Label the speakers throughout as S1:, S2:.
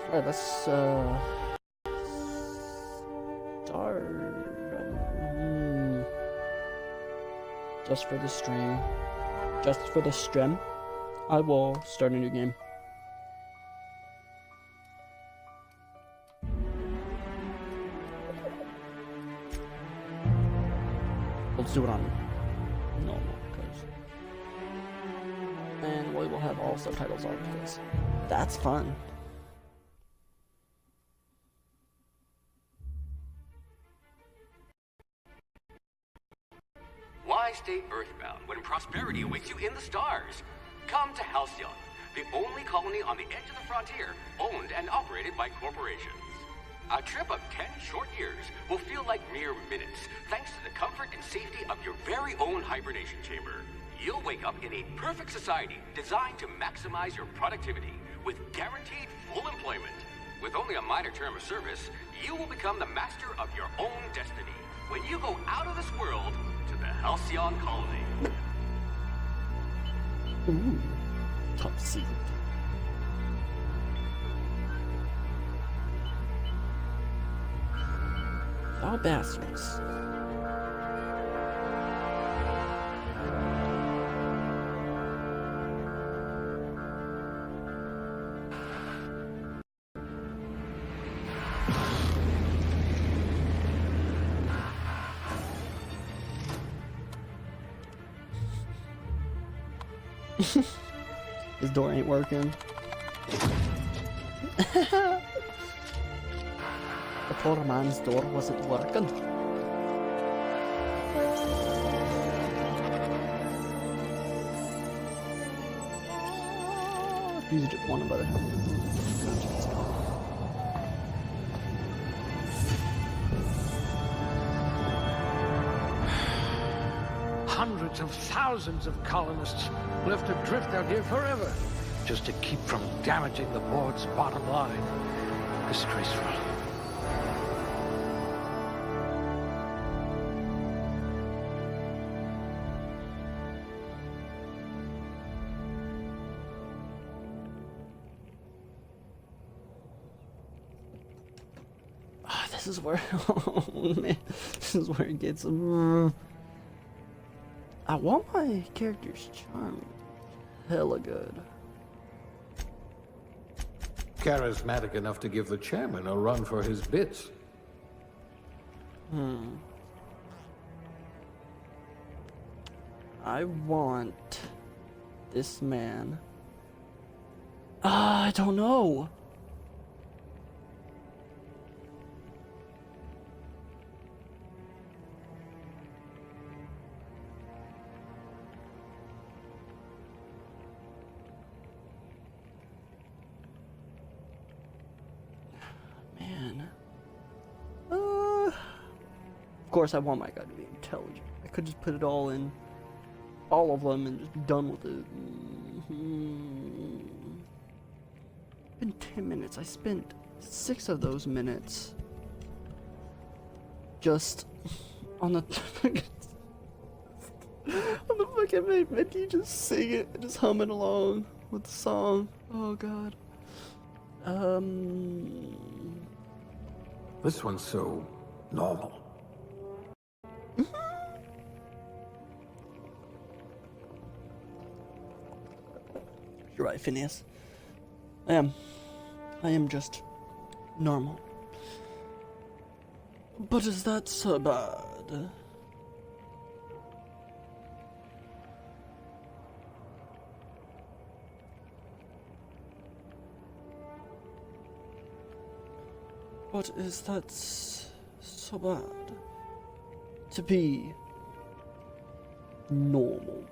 S1: Alright, let's start. Just for the stream. Just for the stream, I will start a new game. Let's do it on normal, and we will have all subtitles on because that's fun.
S2: Why stay earthbound when prosperity awaits you in the stars? Come to Halcyon, the only colony on the edge of the frontier, owned and operated by corporations. A trip of 10 short years will feel like mere minutes, thanks to the comfort and safety of your very own hibernation chamber. You'll wake up in a perfect society designed to maximize your productivity with guaranteed full employment. With only a minor term of service, you will become the master of your own destiny when you go out of this world to the Halcyon Colony.
S1: Ooh, top secret. Y'all bastards. His door ain't working. The poor man's door wasn't working. Use it one about it.
S3: Hundreds of thousands of colonists left adrift out here forever, just to keep from damaging the board's bottom line. Disgraceful.
S1: This is where, oh man, this is where it gets. I want my character's charm hella good.
S3: Charismatic enough to give the chairman a run for his bits.
S1: I want this man. I don't know. Of course, I want my guy to be intelligent. I could just put it all in, all of them, and just be done with it. It's been 10 minutes. I spent 6 of those minutes just on the on the fucking made Mickey just sing it, just humming along with the song. Oh god.
S3: This one's so normal.
S1: You're right, Phineas. I am just normal. But is that so bad? But is that so bad? To be normal.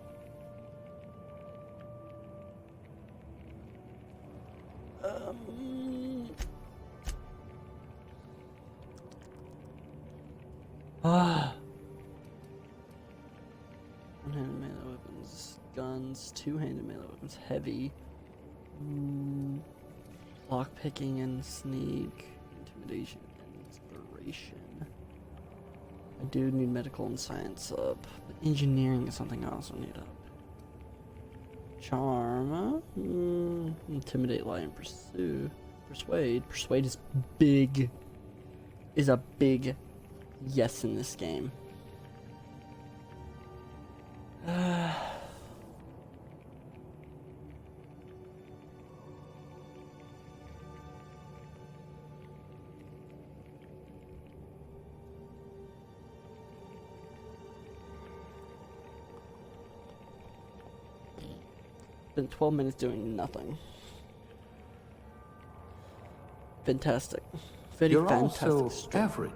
S1: One-handed melee weapons, guns, two-handed melee weapons, heavy. Lockpicking and sneak, intimidation and inspiration. I do need medical and science up, but engineering is something I also need up. Charm, intimidate, lie, and pursue. Persuade. Persuade is big. Is a big yes in this game. Been 12 minutes doing nothing. Fantastic. Very
S3: You're
S1: fantastic.
S3: also
S1: story.
S3: average.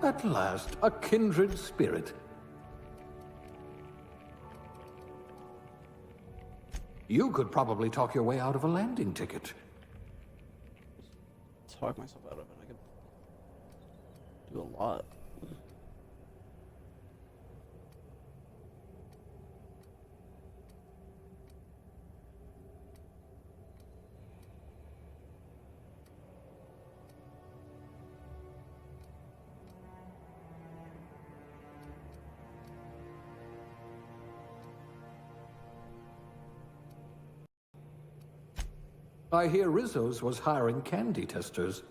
S3: At last, a kindred spirit. You could probably talk your way out of a landing ticket.
S1: Talk myself out of it. I could do a lot.
S3: I hear Rizzo's was hiring candy testers.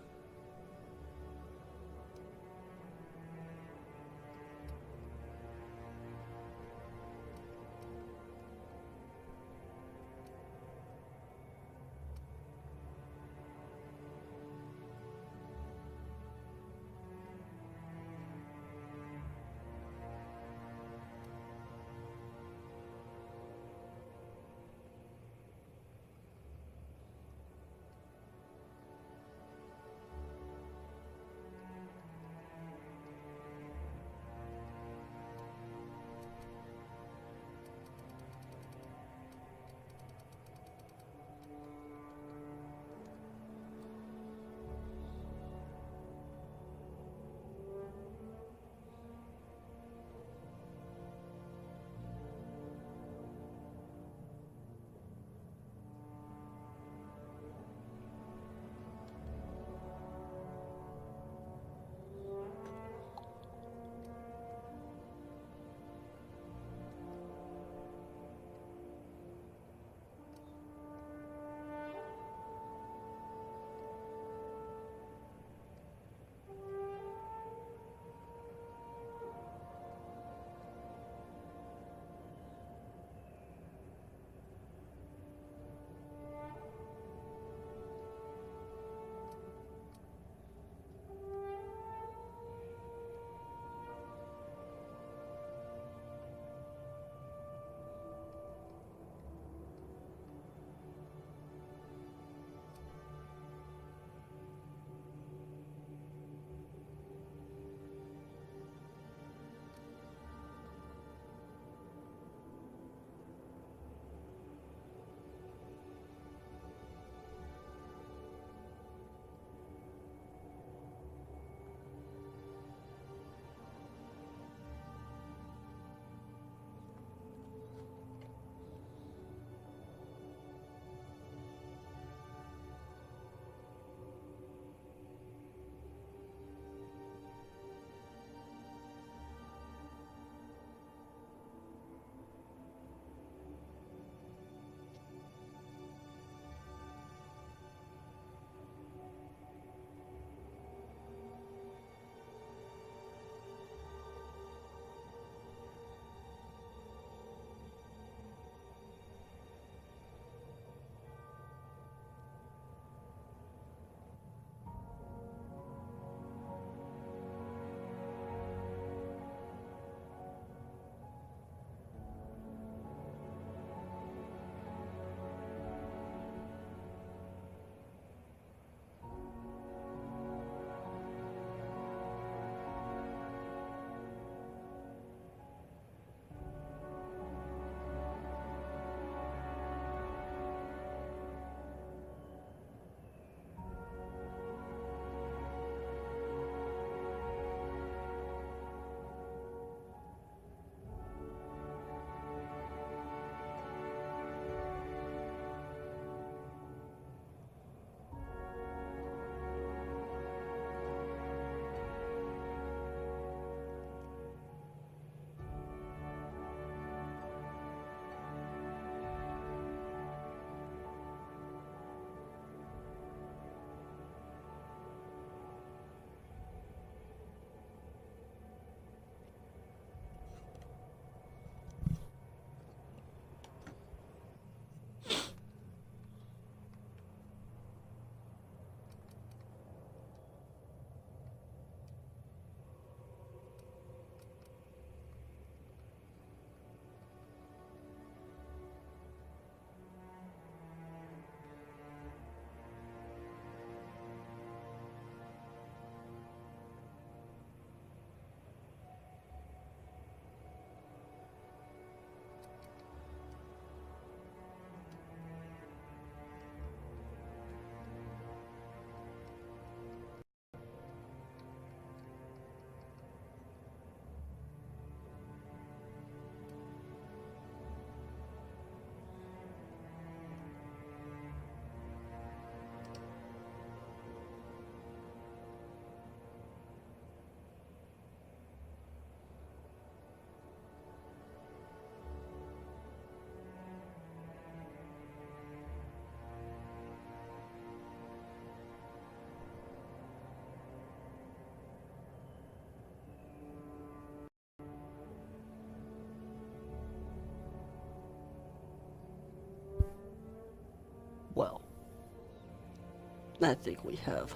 S1: I think we have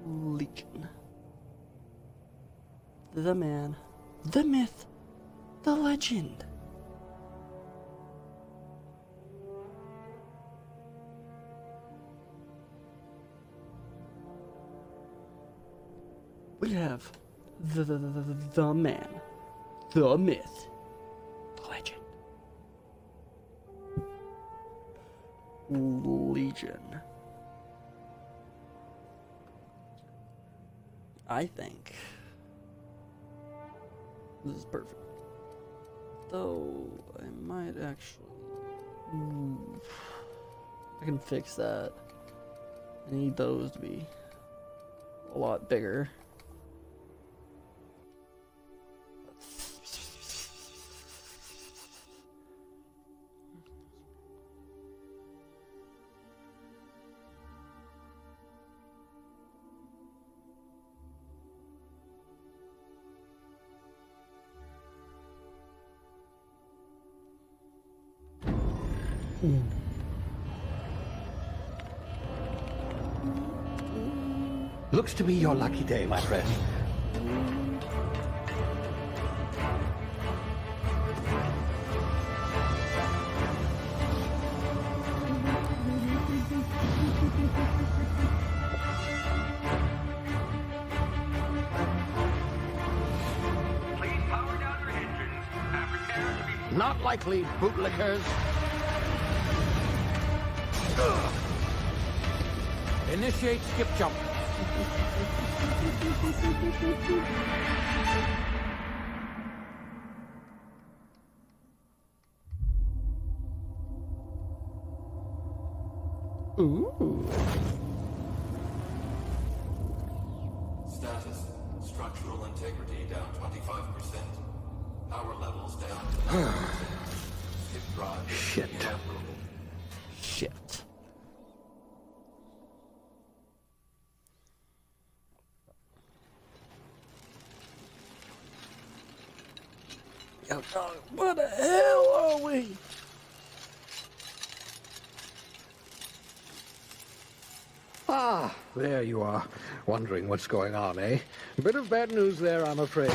S1: Legion. The man, the myth, the legend. We have the man, the myth, the legend. Legion. I think this is perfect. Though I might actually I can fix that. I need those to be a lot bigger.
S3: Looks to be your lucky day, my friend.
S2: Please power down your engines and prepare to be...
S3: Not likely, bootlickers. Initiate skip jump.
S1: Ooh.
S4: Status. Structural integrity down 25%. Power levels down to 90%. Skip drive.
S3: Shit.
S4: Inoperable.
S1: Shit. Yo, dog, what the hell are we?
S3: Ah, there you are. Wondering what's going on, eh? A bit of bad news there, I'm afraid.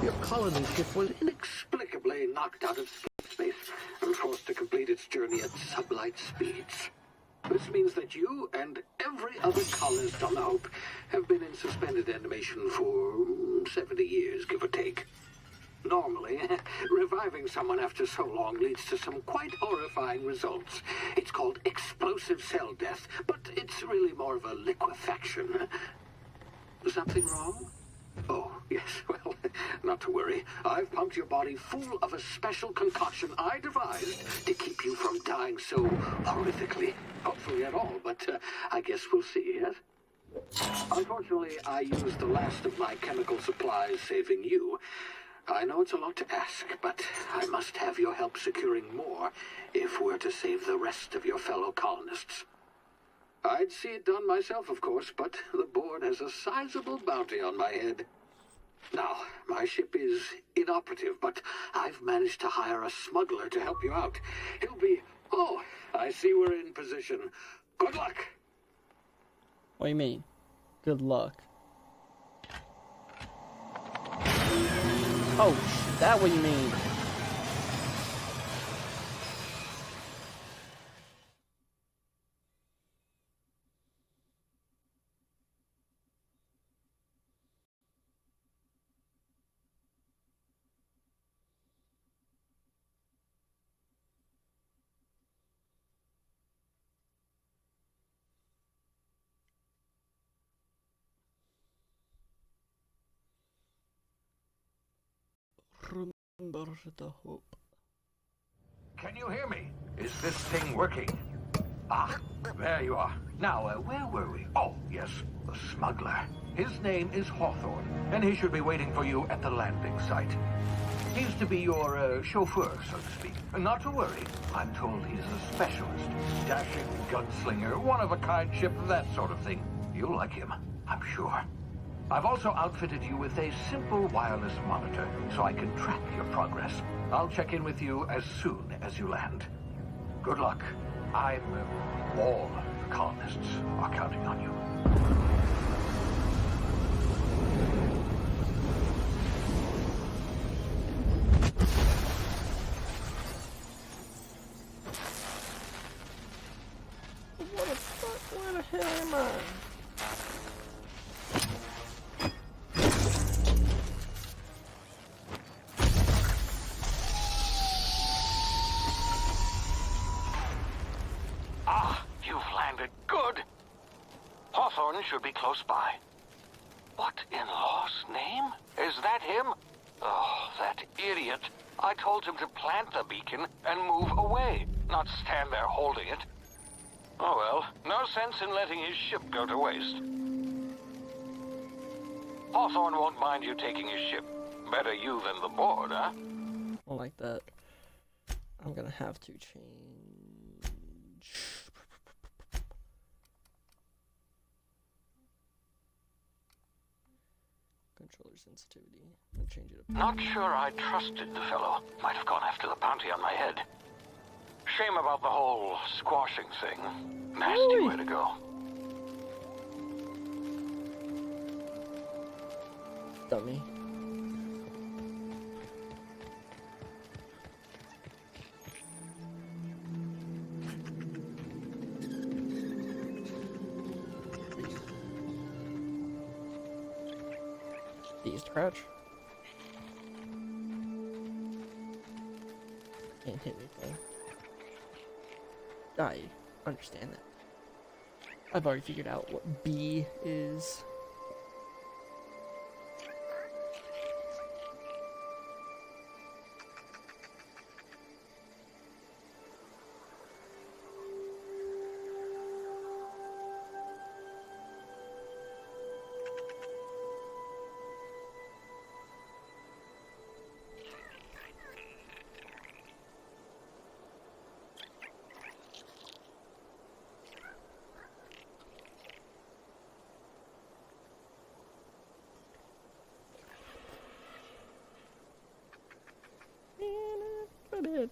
S3: Your colony ship was inexplicably knocked out of space and forced to complete its journey at sublight speeds. This means that you and every other colonist on the Hope have been in suspended animation for 70 years, give or take. Normally, reviving someone after so long leads to some quite horrifying results. It's called explosive cell death, but it's really more of a liquefaction. Something wrong? Oh, yes, well, not to worry. I've pumped your body full of a special concoction I devised to keep you from dying so horrifically. Hopefully at all, but I guess we'll see, yes? Unfortunately, I used the last of my chemical supplies saving you. I know it's a lot to ask, but I must have your help securing more if we're to save the rest of your fellow colonists. I'd see it done myself, of course, but the board has a sizable bounty on my head. Now, my ship is inoperative, but I've managed to hire a smuggler to help you out. He'll be... Oh, I see we're in position. Good luck!
S1: What do you mean? Good luck. Oh, that what you mean? Remember the hope.
S3: Can you hear me? Is this thing working? Ah, there you are. Now, where were we? Oh, yes, the smuggler. His name is Hawthorne, and he should be waiting for you at the landing site. He's to be your chauffeur, so to speak. Not to worry. I'm told he's a specialist. Dashing gunslinger, one-of-a-kind ship, that sort of thing. You'll like him, I'm sure. I've also outfitted you with a simple wireless monitor, so I can track your progress. I'll check in with you as soon as you land. Good luck. All the colonists are counting on you.
S5: Ah, you've landed good. Hawthorne should be close by. What in law's name? Is that him? Oh, that idiot. I told him to plant the beacon and move away, not stand there holding it. Oh well, no sense in letting his ship go to waste. Hawthorne won't mind you taking his ship. Better you than the board, huh?
S1: I like that. I'm gonna have to change. Controller sensitivity. I'm gonna change it up.
S5: Not sure I trusted the fellow. Might have gone after the bounty on my head. Shame about the whole squashing thing. Nasty way to go.
S1: Dummy. These to crouch. Can't hit anything. I understand that. I've already figured out what B is.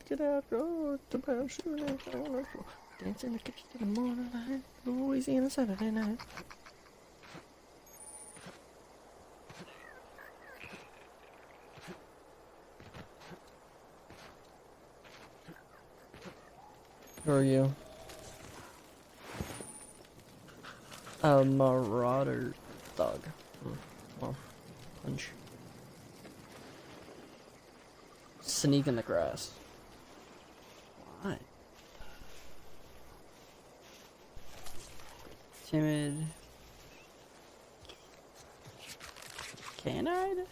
S1: Get out, go to the shooting, dance in the kitchen in the morning light, Louisiana Saturday night. Who are you? A marauder thug. Well, punch. Sneak in the grass. Why? Timid. Canine?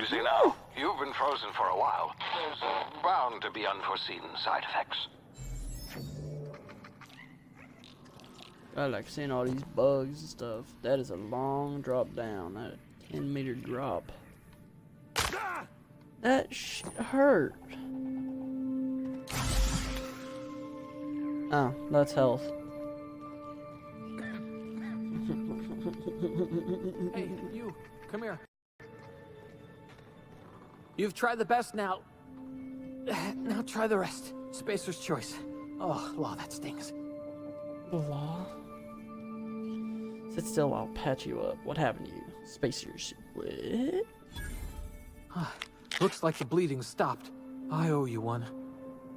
S5: Easy now. You've been frozen for a while. There's bound to be unforeseen side effects.
S1: I like seeing all these bugs and stuff. That is a long drop down. That 10-meter drop. That shit hurt. Oh, that's health.
S3: Hey, you, come here. You've tried the best now. Now try the rest. Spacer's choice. Oh, law, that stings.
S1: The law? Sit still while I'll patch you up. What happened to you? Spacers. What?
S3: Looks like the bleeding stopped. I owe you one.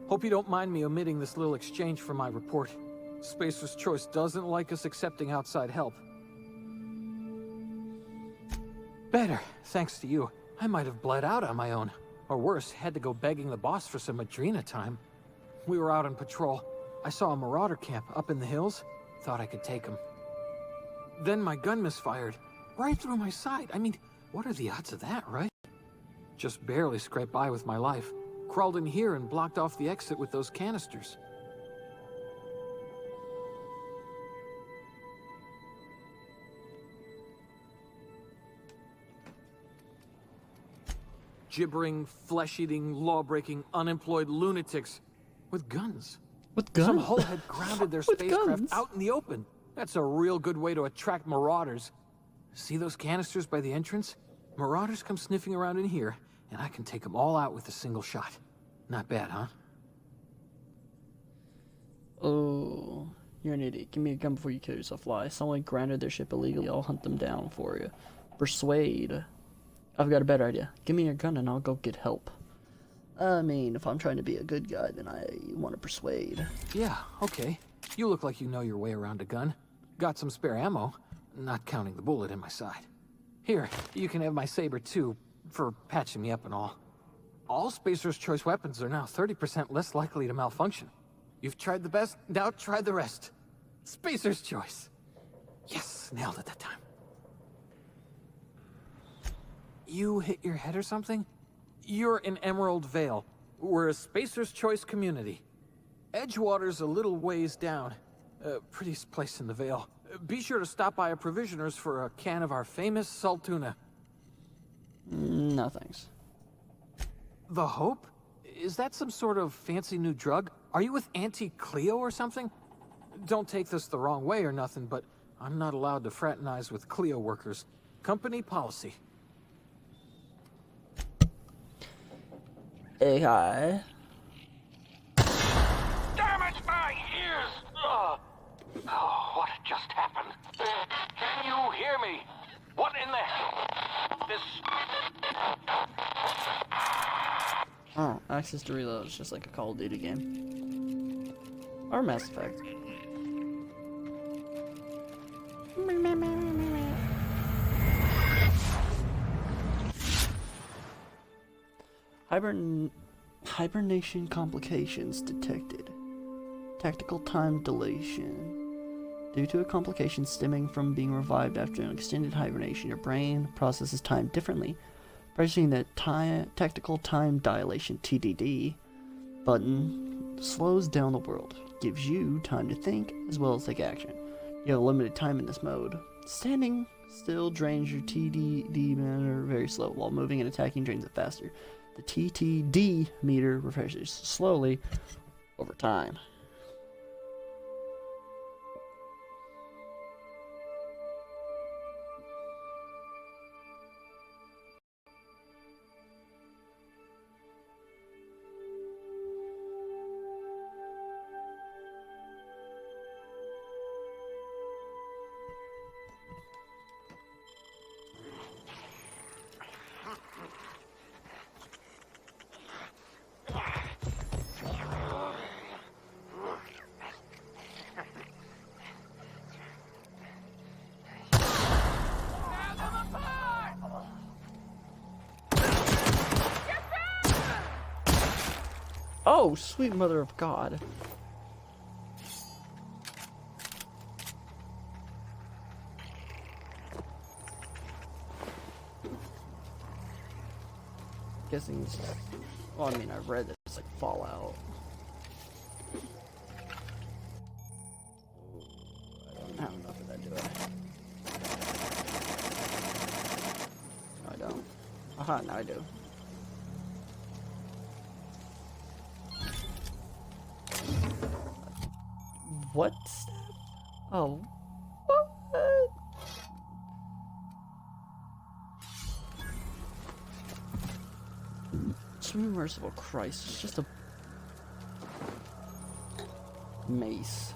S3: Hope you don't mind me omitting this little exchange from my report. Spacer's choice doesn't like us accepting outside help. Better, thanks to you. I might have bled out on my own. Or worse, had to go begging the boss for some Adrena time. We were out on patrol. I saw a marauder camp up in the hills. Thought I could take him. Then my gun misfired. Right through my side. I mean, what are the odds of that, right? Just barely scraped by with my life. Crawled in here and blocked off the exit with those canisters. Gibbering, flesh-eating, law-breaking, unemployed lunatics with guns.
S1: With guns?
S3: Some hull had grounded their
S1: With
S3: spacecraft
S1: guns?
S3: out in the open. That's a real good way to attract marauders. See those canisters by the entrance? Marauders come sniffing around in here, and I can take them all out with a single shot. Not bad, huh?
S1: Oh, you're an idiot. Give me a gun before you kill yourself. Lie. Someone grounded their ship illegally. I'll hunt them down for you. Persuade. I've got a better idea. Give me your gun and I'll go get help. I mean, if I'm trying to be a good guy, then I want to persuade.
S3: Yeah, okay. You look like you know your way around a gun. Got some spare ammo, not counting the bullet in my side. Here, you can have my saber too, for patching me up and all. All Spacer's Choice weapons are now 30% less likely to malfunction. You've tried the best, now try the rest. Spacer's Choice. Yes, nailed it that time. You hit your head or something? You're in Emerald Vale. We're a Spacer's Choice community. Edgewater's a little ways down. Prettiest place in the Vale. Be sure to stop by a provisioner's for a can of our famous salt tuna.
S1: No thanks.
S3: The Hope? Is that some sort of fancy new drug? Are you with Auntie Cleo or something? Don't take this the wrong way or nothing, but I'm not allowed to fraternize with Cleo workers. Company policy.
S1: Hey, hi.
S5: Damn it, my ears! Oh, what just happened? Can you hear me? What in the hell? This...
S1: Oh, access to reload. It's just like a Call of Duty game. Or Mass Effect. Hibernation complications detected. Tactical time dilation. Due to a complication stemming from being revived after an extended hibernation, your brain processes time differently. Pressing the tactical time dilation (TDD) button slows down the world, gives you time to think as well as take action. You have limited time in this mode. Standing still drains your TDD meter very slow, while moving and attacking drains it faster. The TTD meter refreshes slowly over time. Oh, sweet mother of God. Guessing it's just, well, I mean, I've read that it's like Fallout. I don't have enough of that, do I? No, I don't. Aha, now I do. What? Oh. What? Sweet merciful Christ, it's just a mace.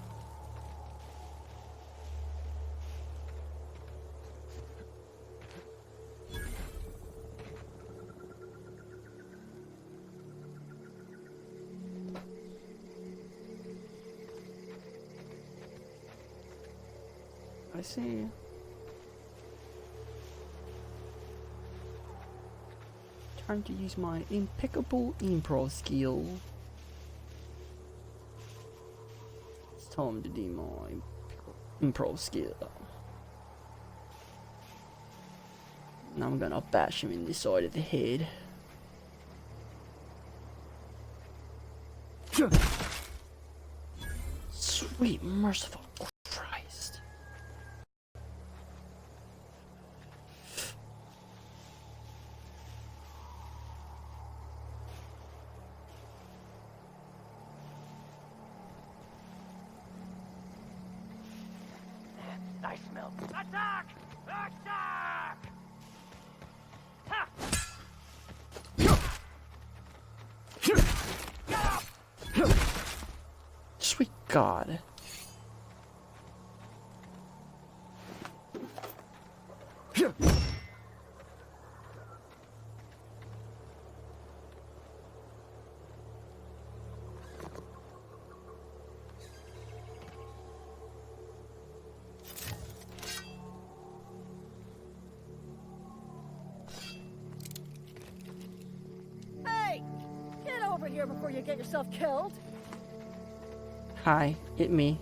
S1: I see. Trying to use my impeccable improv skill. It's time to do my improv skill. Now I'm gonna bash him in the side of the head. Sweet merciful Christ.
S5: I smell. Attack! Attack!
S1: God.
S6: Hey! Get over here before you get yourself killed!
S1: Hi, it me.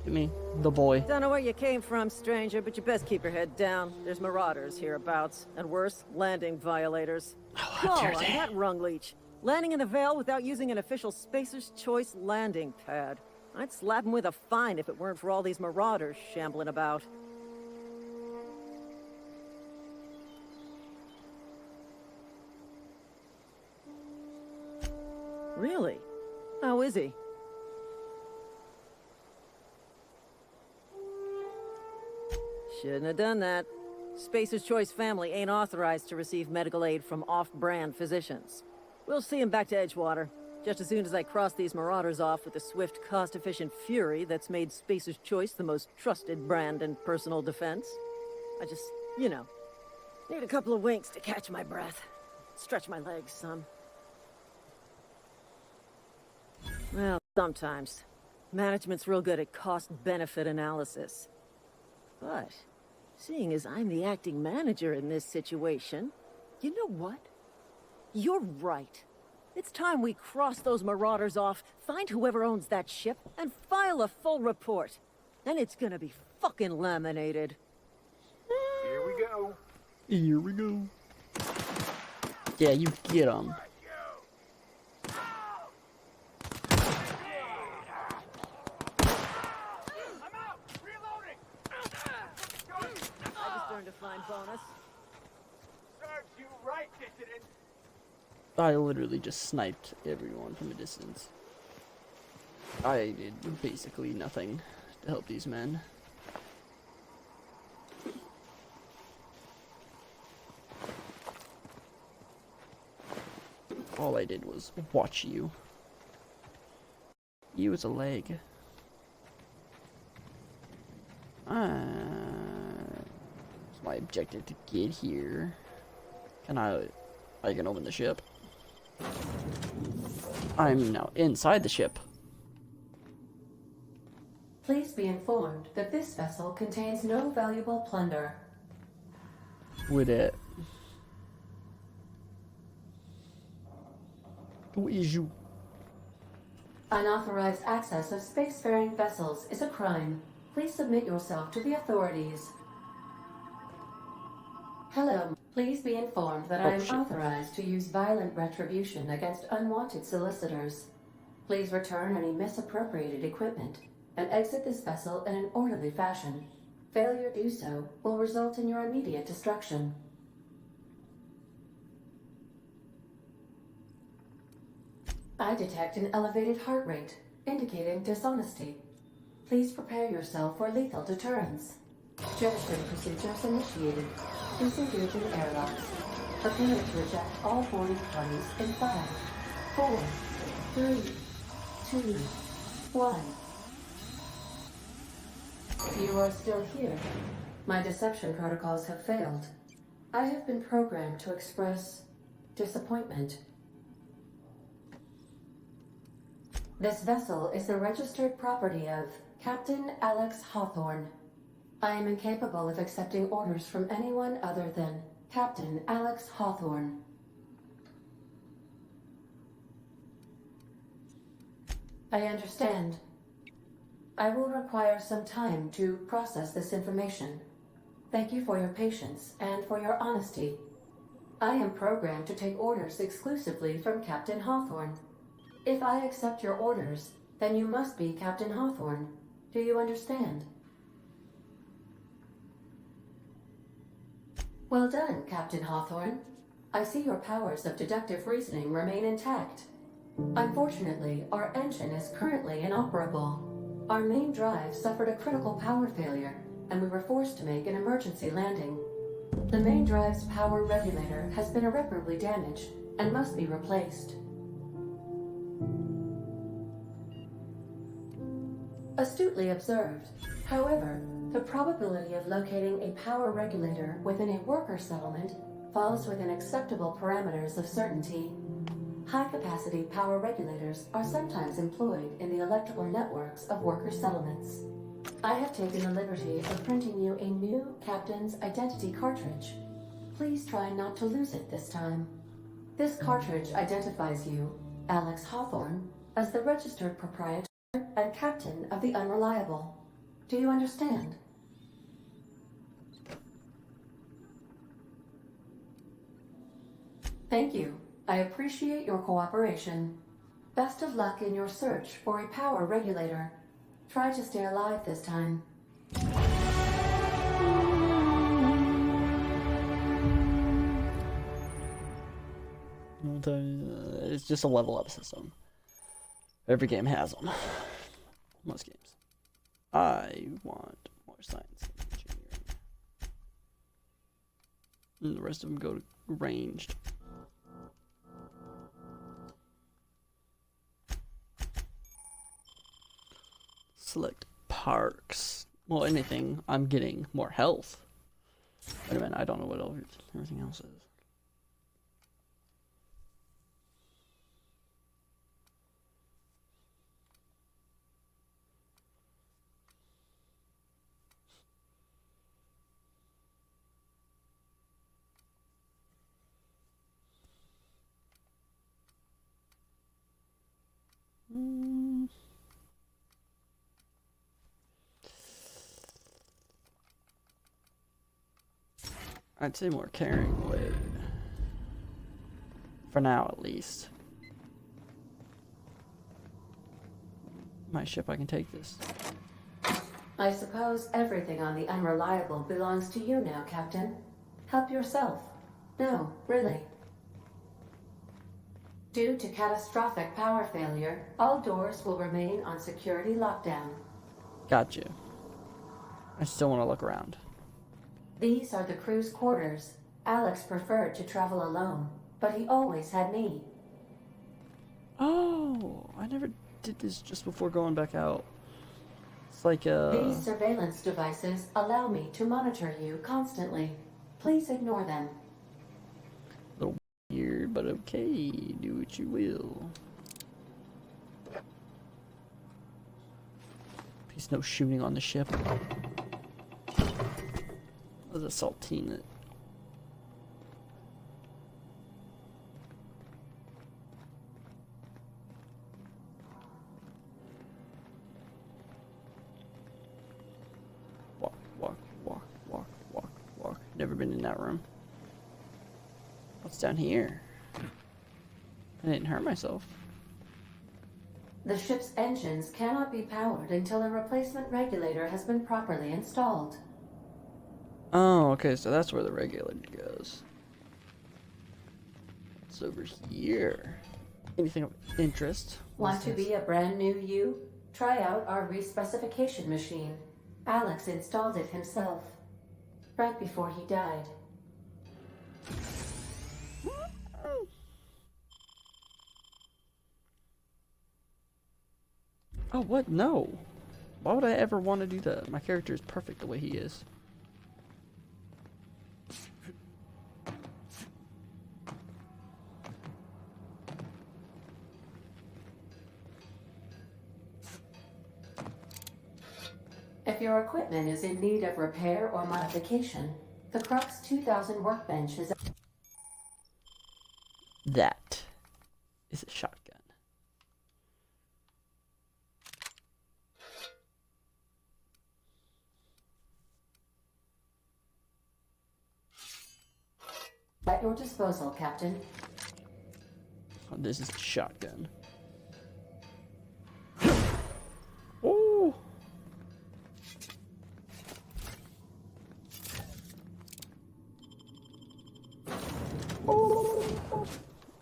S1: It me, the boy.
S6: Don't know where you came from, stranger, but you best keep your head down. There's marauders hereabouts, and worse, landing violators.
S1: How dare
S6: on
S1: they?
S6: that rung leech. Landing in the Vale without using an official Spacer's Choice landing pad. I'd slap him with a fine if it weren't for all these marauders shambling about. Really? How is he? Shouldn't have done that. Spacer's Choice family ain't authorized to receive medical aid from off-brand physicians. We'll see him back to Edgewater, just as soon as I cross these marauders off with the swift, cost-efficient fury that's made Spacer's Choice the most trusted brand in personal defense. I just, you know, need a couple of winks to catch my breath. Stretch my legs some. Well, sometimes. Management's real good at cost-benefit analysis. But, seeing as I'm the acting manager in this situation, you know what? You're right. It's time we cross those marauders off, find whoever owns that ship, and file a full report. Then it's gonna be fucking laminated.
S7: Here we go.
S1: Here we go. Yeah, you get 'em.
S6: I just earned a fine bonus.
S7: Serves you right, dissident.
S1: I literally just sniped everyone from a distance. I did basically nothing to help these men. All I did was watch you. Use a leg. It's my objective to get here. I can open the ship. I'm now inside the ship.
S8: Please be informed that this vessel contains no valuable plunder.
S1: With it. Who is you?
S8: Unauthorized access of spacefaring vessels is a crime. Please submit yourself to the authorities. Hello. Please be informed that I am
S1: shit.
S8: authorized to use violent retribution against unwanted solicitors. Please return any misappropriated equipment and exit this vessel in an orderly fashion. Failure to do so will result in your immediate destruction. I detect an elevated heart rate, indicating dishonesty. Please prepare yourself for lethal deterrence. Jettison procedures initiated. Please engage in airlocks. Prepare to eject all boarding parties in 5, 4, 3, 2, 1. You are still here. My deception protocols have failed. I have been programmed to express disappointment. This vessel is the registered property of Captain Alex Hawthorne. I am incapable of accepting orders from anyone other than Captain Alex Hawthorne. I understand. I will require some time to process this information. Thank you for your patience and for your honesty. I am programmed to take orders exclusively from Captain Hawthorne. If I accept your orders, then you must be Captain Hawthorne. Do you understand? Well done, Captain Hawthorne. I see your powers of deductive reasoning remain intact. Unfortunately, our engine is currently inoperable. Our main drive suffered a critical power failure, and we were forced to make an emergency landing. The main drive's power regulator has been irreparably damaged and must be replaced. Astutely observed. However, the probability of locating a power regulator within a worker settlement falls within acceptable parameters of certainty. High-capacity power regulators are sometimes employed in the electrical networks of worker settlements. I have taken the liberty of printing you a new Captain's Identity cartridge. Please try not to lose it this time. This cartridge identifies you, Alex Hawthorne, as the registered proprietor and captain of the Unreliable. Do you understand? Thank you. I appreciate your cooperation. Best of luck in your search for a power regulator. Try to stay alive this time.
S1: It's just a level up system. Every game has them. Most games. I want more science and engineering. And the rest of them go to ranged. Select parks. Well, anything. I'm getting more health. Wait a minute, I don't know what everything else is. I'd say more carrying weight. For now, at least. My ship, I can take this.
S8: I suppose everything on the Unreliable belongs to you now, Captain. Help yourself. No, really. Due to catastrophic power failure, all doors will remain on security lockdown.
S1: Gotcha. I still want to look around.
S8: These are the crew's quarters. Alex preferred to travel alone, but he always had me.
S1: Oh, I never did this just before going back out. It's like
S8: These surveillance devices allow me to monitor you constantly. Please ignore them.
S1: a little weird, but okay. Do what you will. Please no shooting on the ship. There's a saltine it. Walk, walk, walk, walk, walk, walk. Never been in that room. What's down here? I didn't hurt myself.
S8: The ship's engines cannot be powered until a replacement regulator has been properly installed.
S1: Oh, okay, so that's where the regulator goes. It's over here. Anything of interest?
S8: Want to be a brand new you? Try out our respecification machine. Alex installed it himself, right before he died.
S1: Oh, what? No. Why would I ever want to do that? My character is perfect the way he is.
S8: If your equipment is in need of repair or modification, the Crux 2000 workbench is...
S1: That is a shotgun.
S8: At your disposal, Captain.
S1: Oh, this is a shotgun. Oh!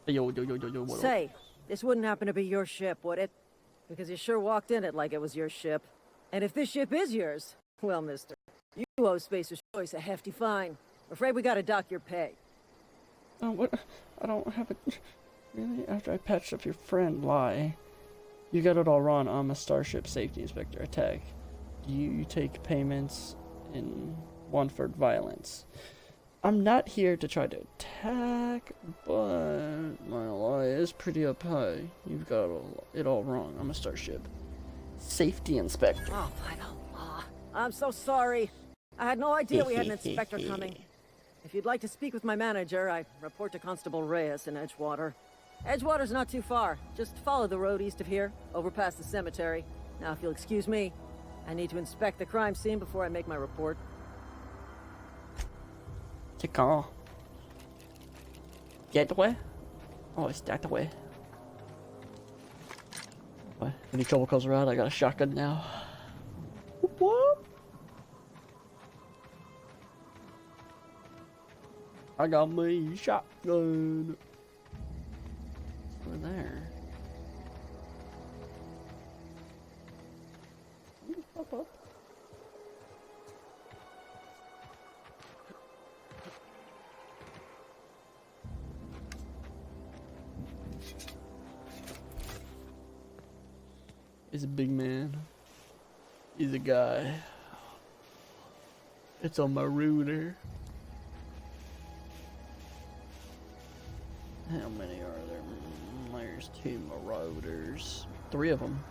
S1: Yo, what up?
S6: Say, this wouldn't happen to be your ship, would it? Because you sure walked in it like it was your ship. And if this ship is yours, well, mister, you owe Spacer's Choice a hefty fine. Afraid we gotta dock your pay.
S1: Oh, what? I don't have a... Really? After I patched up your friend, lie. You got it all wrong. I'm a Starship Safety Inspector. Attack. You take payments in Wanford violence. I'm not here to try to attack, but my ally is pretty up high. You've got it all wrong. I'm a Starship Safety Inspector.
S6: Oh, by the law. I'm so sorry. I had no idea we had an inspector coming. If you'd like to speak with my manager, I report to Constable Reyes in Edgewater. Edgewater's not too far. Just follow the road east of here, over past the cemetery. Now, if you'll excuse me, I need to inspect the crime scene before I make my report.
S1: Take off. Get away? Oh, it's that way. What? Any trouble comes around, I got a shotgun now. Whoop, whoop. I got me shotgun. Over there. Up, up. He's a big man. He's a guy. It's a marauder. How many are there? There's 2 marauders. 3 of them.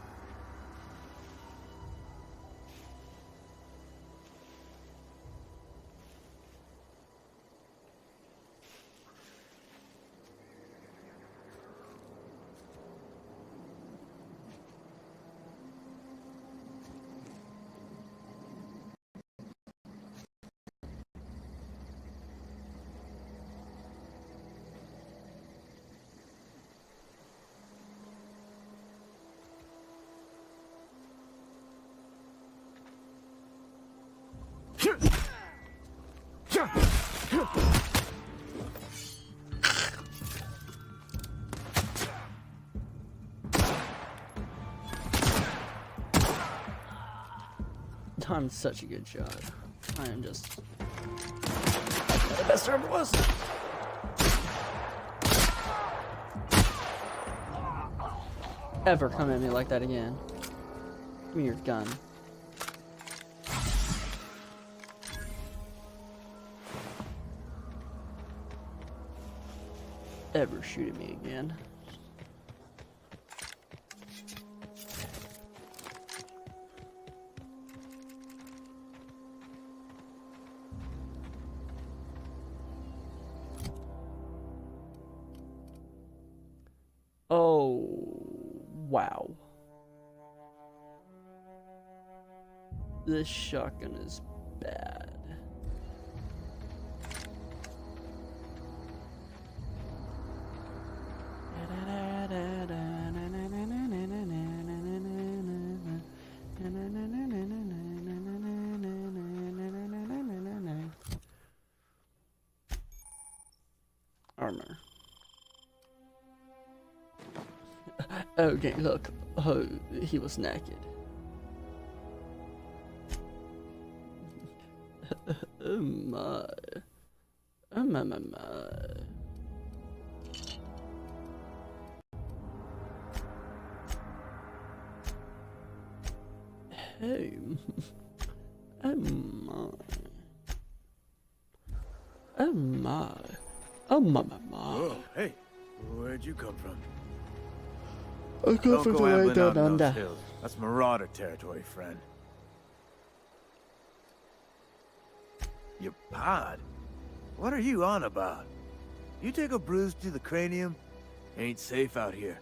S1: I'm such a good shot. I am just the best there ever was. Ever come at me like that again. Give me your gun. Ever shoot at me again. Oh, wow. This shotgun is bad. Armor. Okay, look. Oh, he was naked. Oh my. Oh my, my, my. Hey. Oh my. Oh my. Oh my, my, my.
S9: Whoa, hey. Where'd you come from?
S1: I come from the way
S9: ambling out
S1: down
S9: in those
S1: under.
S9: hills. That's Marauder territory, friend. Your pod? What are you on about? You take a bruise to the cranium? Ain't safe out here.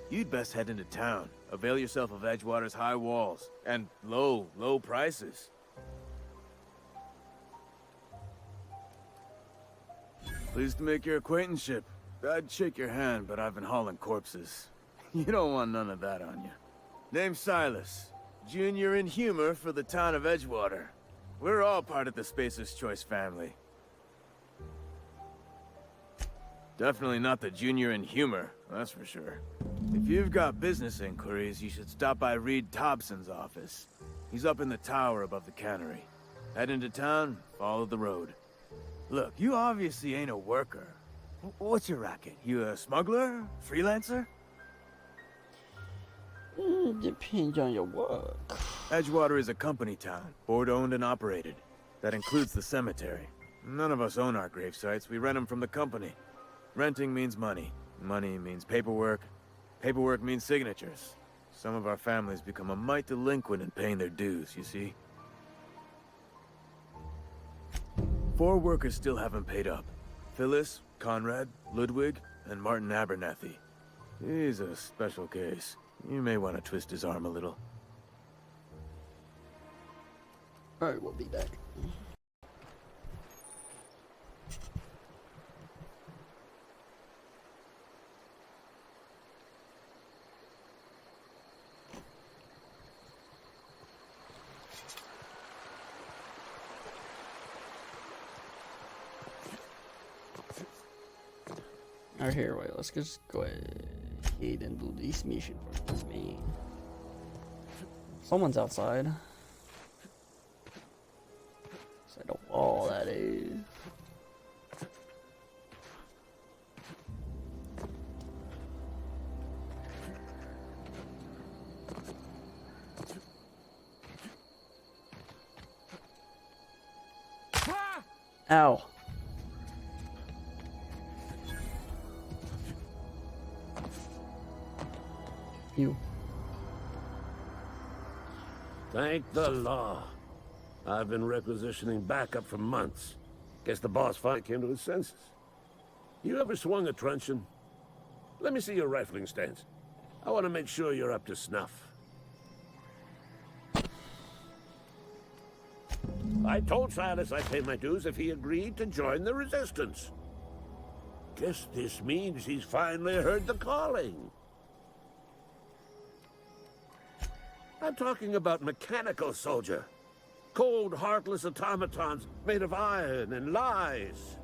S9: You'd best head into town. Avail yourself of Edgewater's high walls. And low prices. Pleased to make your acquaintanceship. I'd shake your hand, but I've been hauling corpses. You don't want none of that on you. Name's Silas. Junior in humor for the town of Edgewater. We're all part of the Spacer's Choice family. Definitely not the junior in humor, that's for sure. If you've got business inquiries, you should stop by Reed Thompson's office. He's up in the tower above the cannery. Head into town, follow the road. Look, you obviously ain't a worker. What's your racket? You a smuggler? Freelancer?
S1: Depends on your work.
S9: Edgewater is a company town, board-owned and operated. That includes the cemetery. None of us own our grave sites. We rent them from the company. Renting means money. Money means paperwork. Paperwork means signatures. Some of our families become a mite delinquent in paying their dues, you see? 4 workers still haven't paid up. Phyllis, Conrad, Ludwig, and Martin Abernathy. He's a special case. You may want to twist his arm a little.
S1: Alright, we'll be back. Alright, here, wait, let's just go ahead and do this mission first, man. Someone's outside. Inside the wall, that is. Ow. You.
S10: Thank the law. I've been requisitioning backup for months. Guess the boss finally came to his senses. You ever swung a truncheon? Let me see your rifling stance. I want to make sure you're up to snuff. I told Silas I'd pay my dues if he agreed to join the Resistance. Guess this means he's finally heard the calling. I'm talking about mechanical soldier. Cold, heartless automatons made of iron and lies.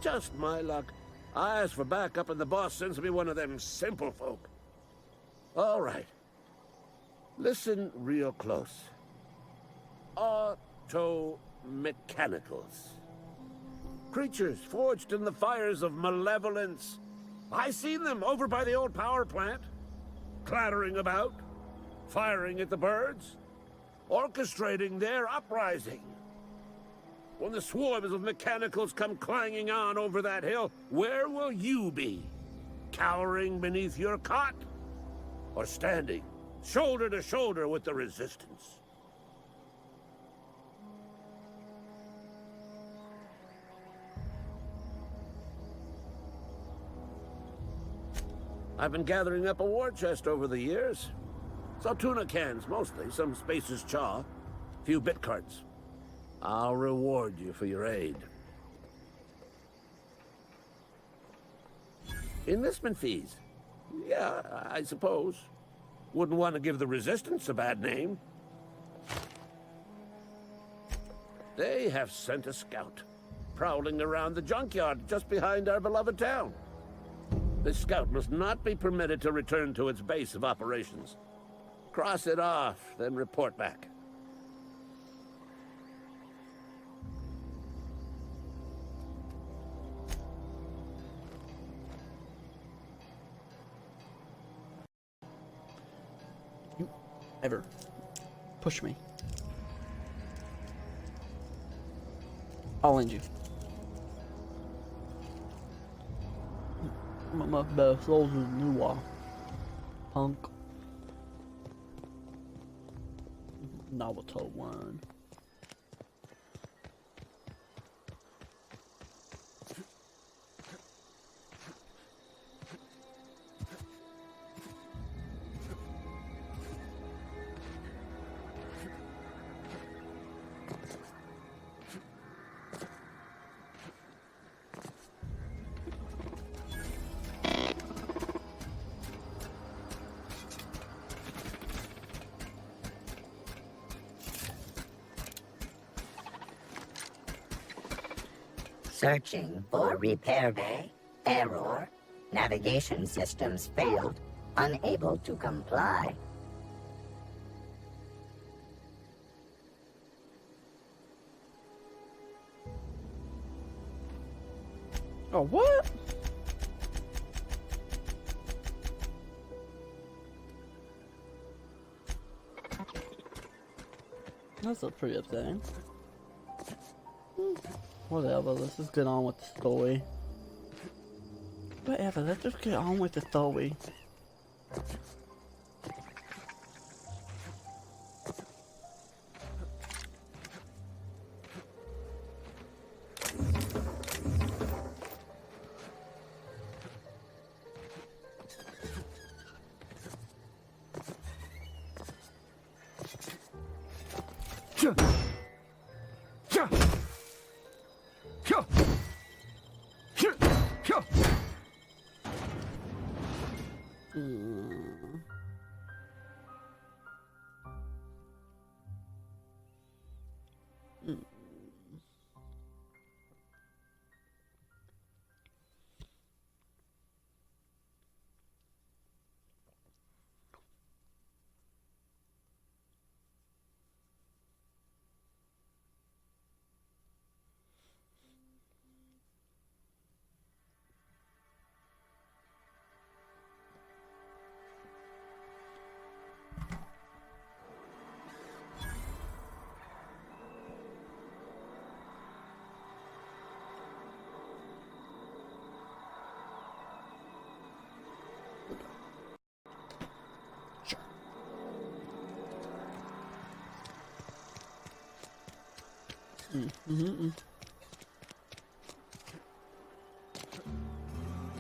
S10: Just my luck. I ask for backup and the boss sends me one of them simple folk. All right. Listen real close. Automechanicals. Creatures forged in the fires of malevolence. I seen them over by the old power plant. Clattering about. Firing at the birds. Orchestrating their uprising. When the swarms of mechanicals come clanging on over that hill, where will you be? Cowering beneath your cot? Or standing, shoulder to shoulder with the Resistance? I've been gathering up a war chest over the years. So tuna cans, mostly, some Spacer's chaw, few bit carts. I'll reward you for your aid. Enlistment fees? Yeah, I suppose. Wouldn't want to give the Resistance a bad name. They have sent a scout, prowling around the junkyard just behind our beloved town. This scout must not be permitted to return to its base of operations. Cross it off, then report back.
S1: Ever push me. I'll end you. My best soldiers new punk. Naruto one.
S11: Searching for repair bay. Error. Navigation systems failed, unable to comply.
S1: Oh, what? That's a pretty upsetting. Whatever, let's just get on with the story. Whatever, let's just get on with the story.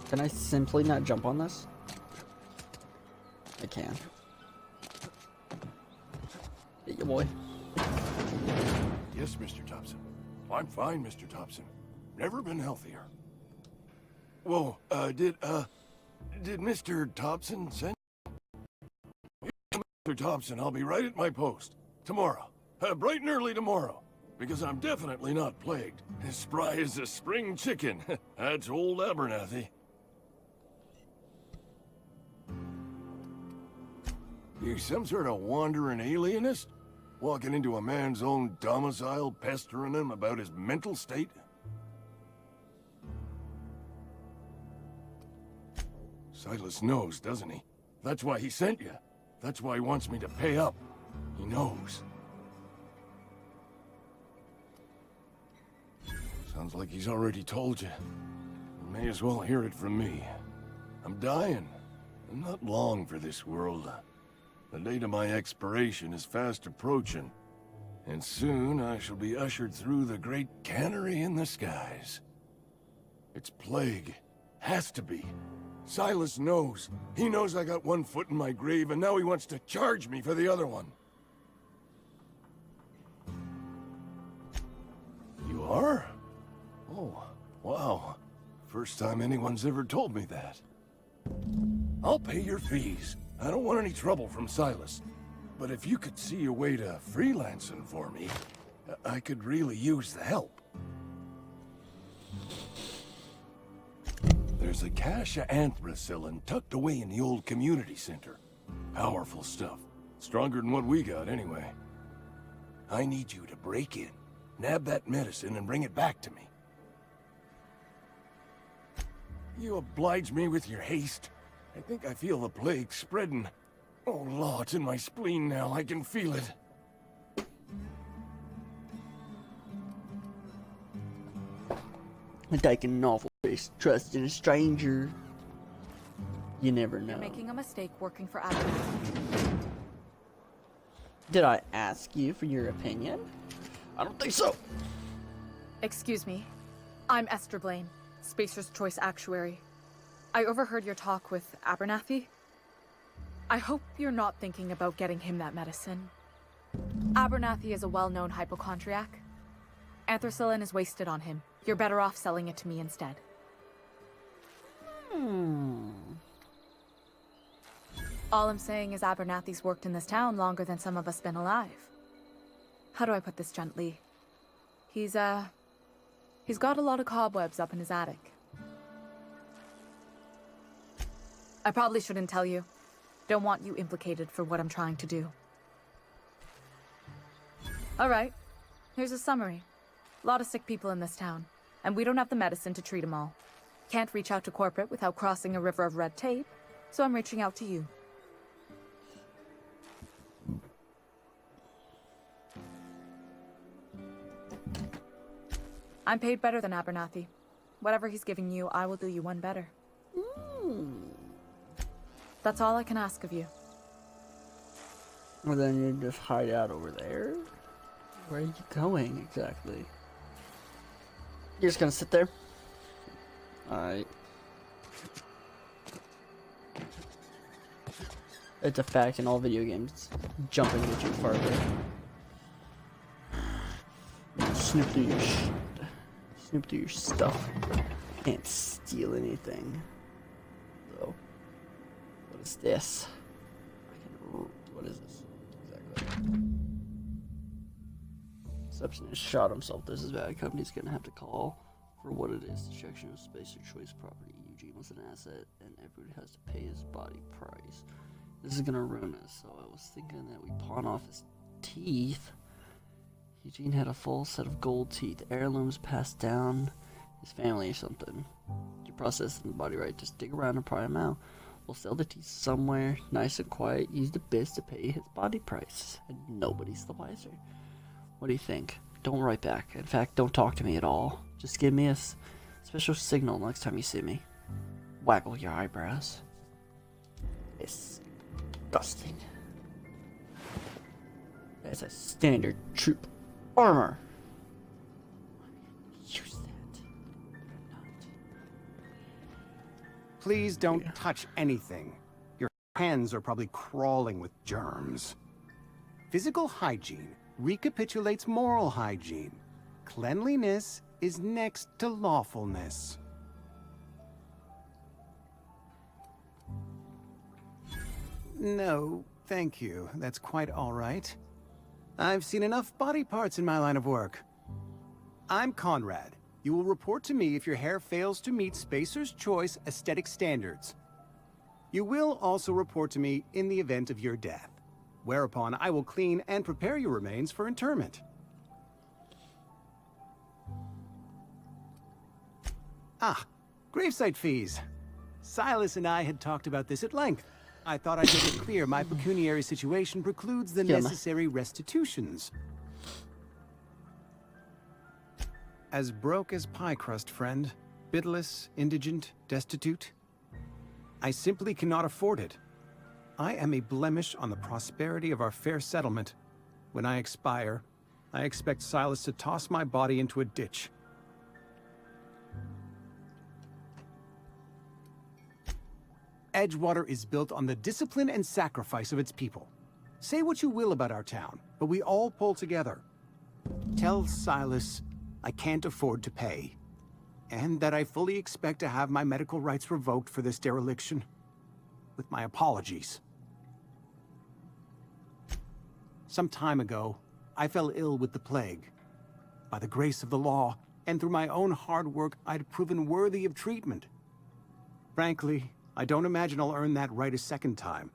S1: Can I simply not jump on this? I can. Get your boy.
S12: Yes, Mr. Thompson. I'm fine, Mr. Thompson. Never been healthier. Whoa, did Mr. Thompson send? Mr. Thompson, I'll be right at my post. Tomorrow. Bright and early tomorrow. Because I'm definitely not plagued. As spry as a spring chicken. That's old Abernathy. You some sort of wandering alienist? Walking into a man's own domicile, pestering him about his mental state? Silas knows, doesn't he? That's why he sent you. That's why he wants me to pay up. He knows. Sounds like he's already told you. May as well hear it from me. I'm dying. I'm not long for this world. The date of my expiration is fast approaching. And soon I shall be ushered through the great cannery in the skies. It's plague. Has to be. Silas knows. He knows I got one foot in my grave, and now he wants to charge me for the other one. You are? Oh, wow. First time anyone's ever told me that. I'll pay your fees. I don't want any trouble from Silas. But if you could see a way to freelancing for me, I could really use the help. There's a cache of anthracillin tucked away in the old community center. Powerful stuff. Stronger than what we got, anyway. I need you to break in, nab that medicine, and bring it back to me. You oblige me with your haste. I think I feel the plague spreading. Oh, Law, it's in my spleen now. I can feel it.
S1: I'm taking an awful risk trusting a stranger. You never know.
S13: You're making a mistake working for Abernathy.
S1: Did I ask you for your opinion? I don't think so.
S13: Excuse me. I'm Esther Blaine, Spacer's Choice Actuary. I overheard your talk with Abernathy. I hope you're not thinking about getting him that medicine. Abernathy is a well-known hypochondriac. Anthracillin is wasted on him. You're better off selling it to me instead. All I'm saying is Abernathy's worked in this town longer than some of us been alive. How do I put this gently? He's got a lot of cobwebs up in his attic. I probably shouldn't tell you. Don't want you implicated for what I'm trying to do. Alright, here's a summary. A lot of sick people in this town, and we don't have the medicine to treat them all. Can't reach out to corporate without crossing a river of red tape, so I'm reaching out to you. I'm paid better than Abernathy. Whatever he's giving you, I will do you one better. That's all I can ask of you.
S1: Well, then you just hide out over there? Where are you going, exactly? You're just gonna sit there? Alright. It's a fact in all video games. Jumping gets you farther. Snoop through your shit. Snoop through your stuff. Can't steal anything. So, what is this? What is this? Exactly. Substance shot himself. This is bad. Company's gonna have to call for what it is. Destruction of Spacer Choice property. Eugene was an asset, and everybody has to pay his body price. This is gonna ruin us. So I was thinking that we pawn off his teeth. Eugene had a full set of gold teeth, heirlooms passed down his family or something. You process the body right, just dig around and pry him out. We'll sell the teeth somewhere nice and quiet, use the biz to pay his body price, and nobody's the wiser. What do you think? Don't write back. In fact, don't talk to me at all. Just give me a special signal next time you see me. Waggle your eyebrows. Disgusting. That's a standard troop armor. Use that.
S14: Please don't touch anything. Your hands are probably crawling with germs. Physical hygiene recapitulates moral hygiene. Cleanliness is next to lawfulness. No, thank you. That's quite all right. I've seen enough body parts in my line of work. I'm Conrad. You will report to me if your hair fails to meet Spacer's Choice aesthetic standards. You will also report to me in the event of your death, whereupon I will clean and prepare your remains for interment. Ah, gravesite fees. Silas and I had talked about this at length. I thought I'd make it clear my pecuniary situation precludes the necessary restitutions. As broke as pie crust, friend. Bidless, indigent, destitute. I simply cannot afford it. I am a blemish on the prosperity of our fair settlement. When I expire, I expect Silas to toss my body into a ditch. Edgewater is built on the discipline and sacrifice of its people. Say what you will about our town, but we all pull together. Tell Silas I can't afford to pay, and that I fully expect to have my medical rights revoked for this dereliction. With my apologies. Some time ago, I fell ill with the plague. By the grace of the law, and through my own hard work, I'd proven worthy of treatment. Frankly, I don't imagine I'll earn that right a second time.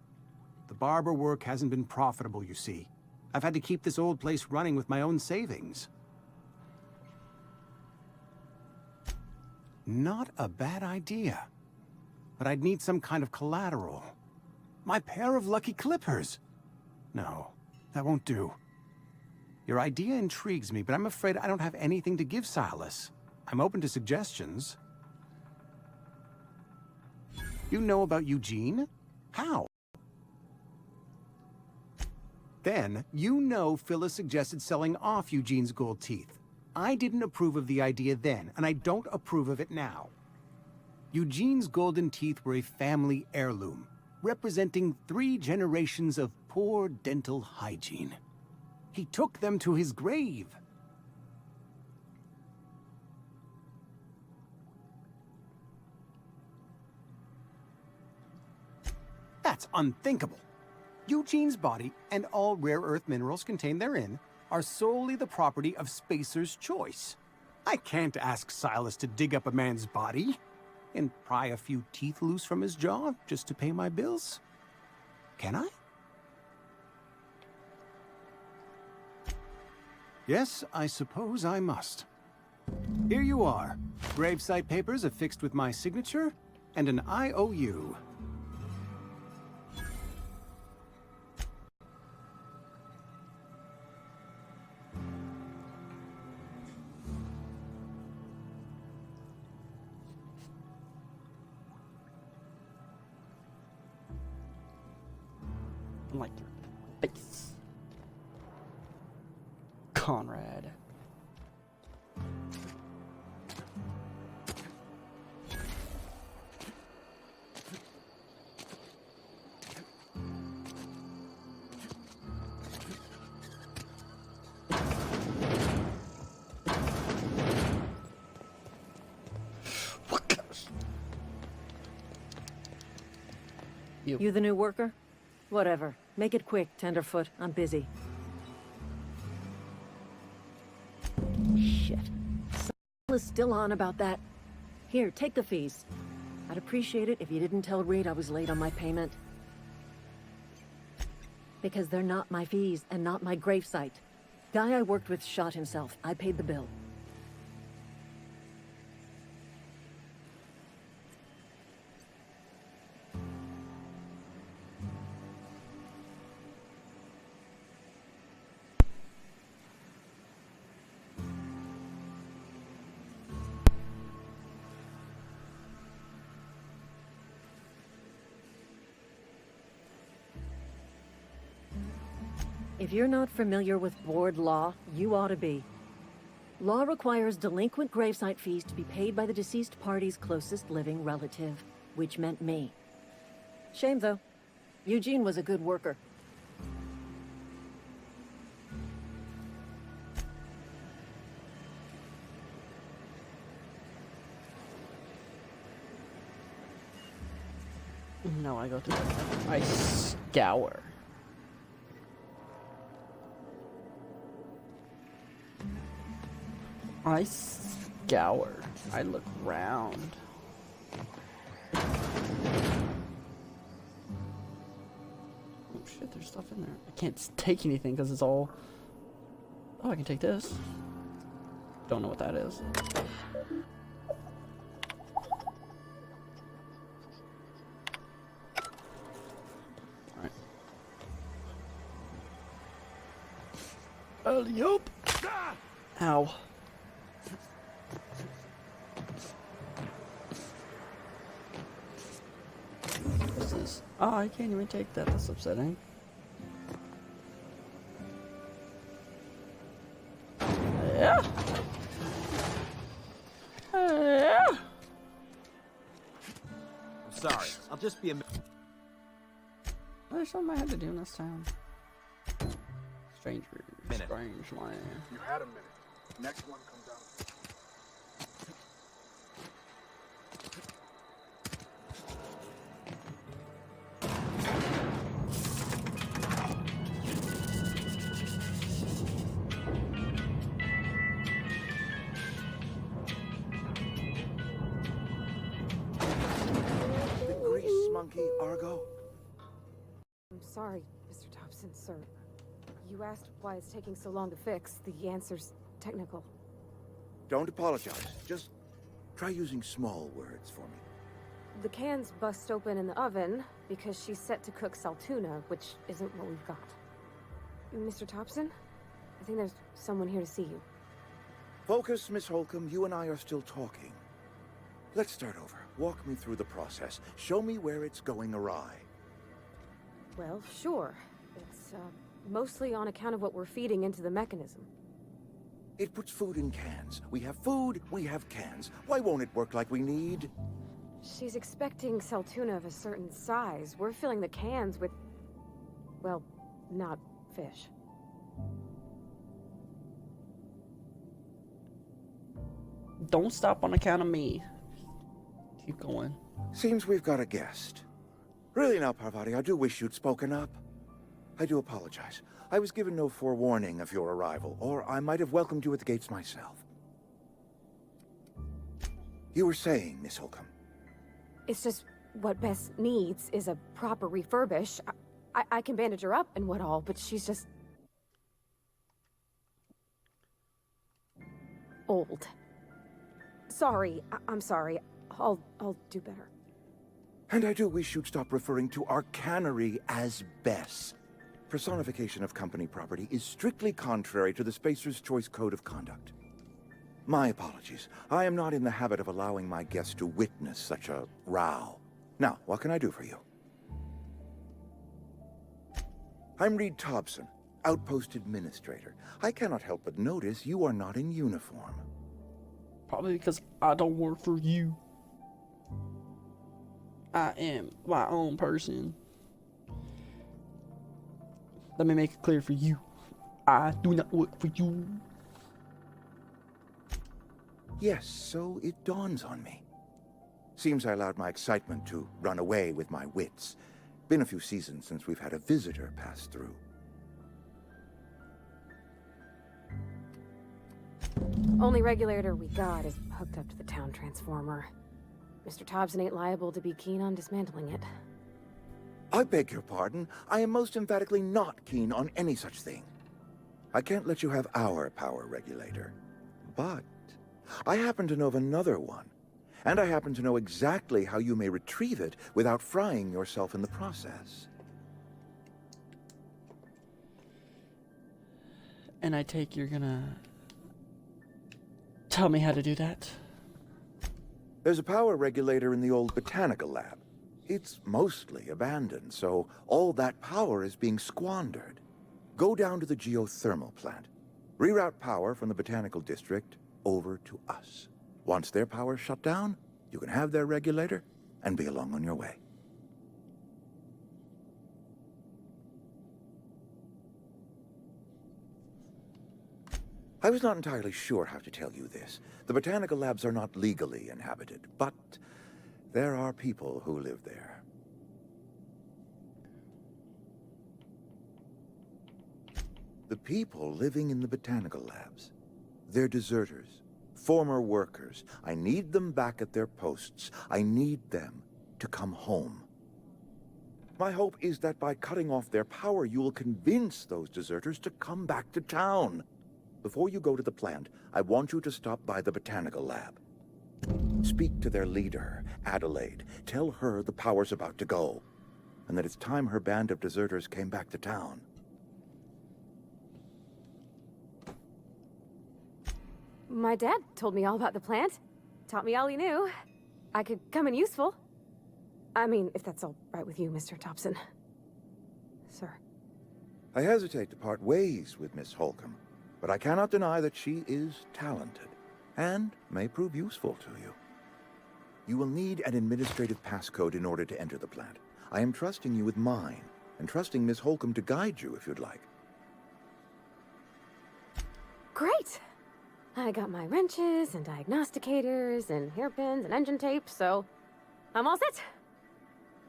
S14: The barber work hasn't been profitable, you see. I've had to keep this old place running with my own savings. Not a bad idea. But I'd need some kind of collateral. My pair of lucky clippers. No, that won't do. Your idea intrigues me, but I'm afraid I don't have anything to give Silas. I'm open to suggestions. You know about Eugene? How? Then, you know Phyllis suggested selling off Eugene's gold teeth. I didn't approve of the idea then, and I don't approve of it now. Eugene's golden teeth were a family heirloom, representing 3 generations of poor dental hygiene. He took them to his grave. That's unthinkable. Eugene's body and all rare earth minerals contained therein are solely the property of Spacer's Choice. I can't ask Silas to dig up a man's body. and pry a few teeth loose from his jaw just to pay my bills? Can I? Yes, I suppose I must. Here you are. Gravesite papers affixed with my signature and an IOU.
S1: Like your face. Conrad.
S6: You the new worker? Whatever. Make it quick, Tenderfoot. I'm busy. Shit. Someone is still on about that. Here, take the fees. I'd appreciate it if you didn't tell Reed I was late on my payment. Because they're not my fees and not my gravesite. Guy I worked with shot himself. I paid the bill. If you're not familiar with board law, you ought to be. Law requires delinquent gravesite fees to be paid by the deceased party's closest living relative, which meant me. Shame, though. Eugene was a good worker.
S1: No, I go through that. I scour. I scour. I look round. Oh shit, there's stuff in there. I can't take anything because it's all... Oh, I can take this. Don't know what that is. Alright. Yup. Ow. What's this? Oh, I can't even take that. That's upsetting. Yeah. Yeah.
S15: I'm sorry. I'll just be a minute.
S1: There's something I had to do in this town. Strange land.
S7: You had a minute. Next one comes out.
S16: The grease monkey, Argo?
S17: I'm sorry, Mr. Thompson, sir. You asked why it's taking so long to fix. The answer's technical.
S16: Don't apologize. Just try using small words for me.
S17: The cans bust open in the oven because she's set to cook saltuna, which isn't what we've got. Mr. Thompson? I think there's someone here to see you.
S16: Focus, Miss Holcomb. You and I are still talking. Let's start over. Walk me through the process. Show me where it's going awry.
S17: Well, sure. It's, mostly on account of what we're feeding into the mechanism.
S16: It puts food in cans. We have food, we have cans. Why won't it work like we need?
S17: She's expecting saltuna of a certain size. We're filling the cans with... well, not fish.
S1: Don't stop on account of me. Keep going.
S16: Seems we've got a guest. Really now, Parvati, I do wish you'd spoken up. I do apologize. I was given no forewarning of your arrival, or I might have welcomed you at the gates myself. You were saying, Miss Holcomb.
S17: It's just what Bess needs is a proper refurbish. I can bandage her up and what all, but she's just... old. Sorry, I'm sorry. I'll do better.
S16: And I do wish you'd stop referring to our cannery as Bess. Personification of company property is strictly contrary to the Spacer's Choice Code of Conduct. My apologies. I am not in the habit of allowing my guests to witness such a row. Now, what can I do for you? I'm Reed Thompson, Outpost Administrator. I cannot help but notice you are not in uniform.
S1: Probably because I don't work for you. I am my own person. Let me make it clear for you. I do not work for you.
S16: Yes, so it dawns on me. Seems I allowed my excitement to run away with my wits. Been a few seasons since we've had a visitor pass through.
S17: Only regulator we got is hooked up to the town transformer. Mr. Thompson ain't liable to be keen on dismantling it.
S16: I beg your pardon. I am most emphatically not keen on any such thing. I can't let you have our power regulator. But I happen to know of another one. And I happen to know exactly how you may retrieve it without frying yourself in the process.
S1: And I take you're gonna tell me how to do that?
S16: There's a power regulator in the old botanical lab. It's mostly abandoned, so all that power is being squandered. Go down to the geothermal plant. Reroute power from the botanical district over to us. Once their power's shut down, you can have their regulator and be along on your way. I was not entirely sure how to tell you this. The botanical labs are not legally inhabited, but there are people who live there. The people living in the botanical labs, they're deserters, former workers. I need them back at their posts. I need them to come home. My hope is that by cutting off their power, you will convince those deserters to come back to town. Before you go to the plant, I want you to stop by the botanical lab. Speak to their leader, Adelaide. Tell her the power's about to go, and that it's time her band of deserters came back to town.
S17: My dad told me all about the plant. Taught me all he knew. I could come in useful. I mean, if that's all right with you, Mr. Thompson. Sir.
S16: I hesitate to part ways with Miss Holcomb, but I cannot deny that she is talented, and may prove useful to you. You will need an administrative passcode in order to enter the plant. I am trusting you with mine, and trusting Miss Holcomb to guide you if you'd like.
S17: Great! I got my wrenches and diagnosticators and hairpins and engine tape, so I'm all set.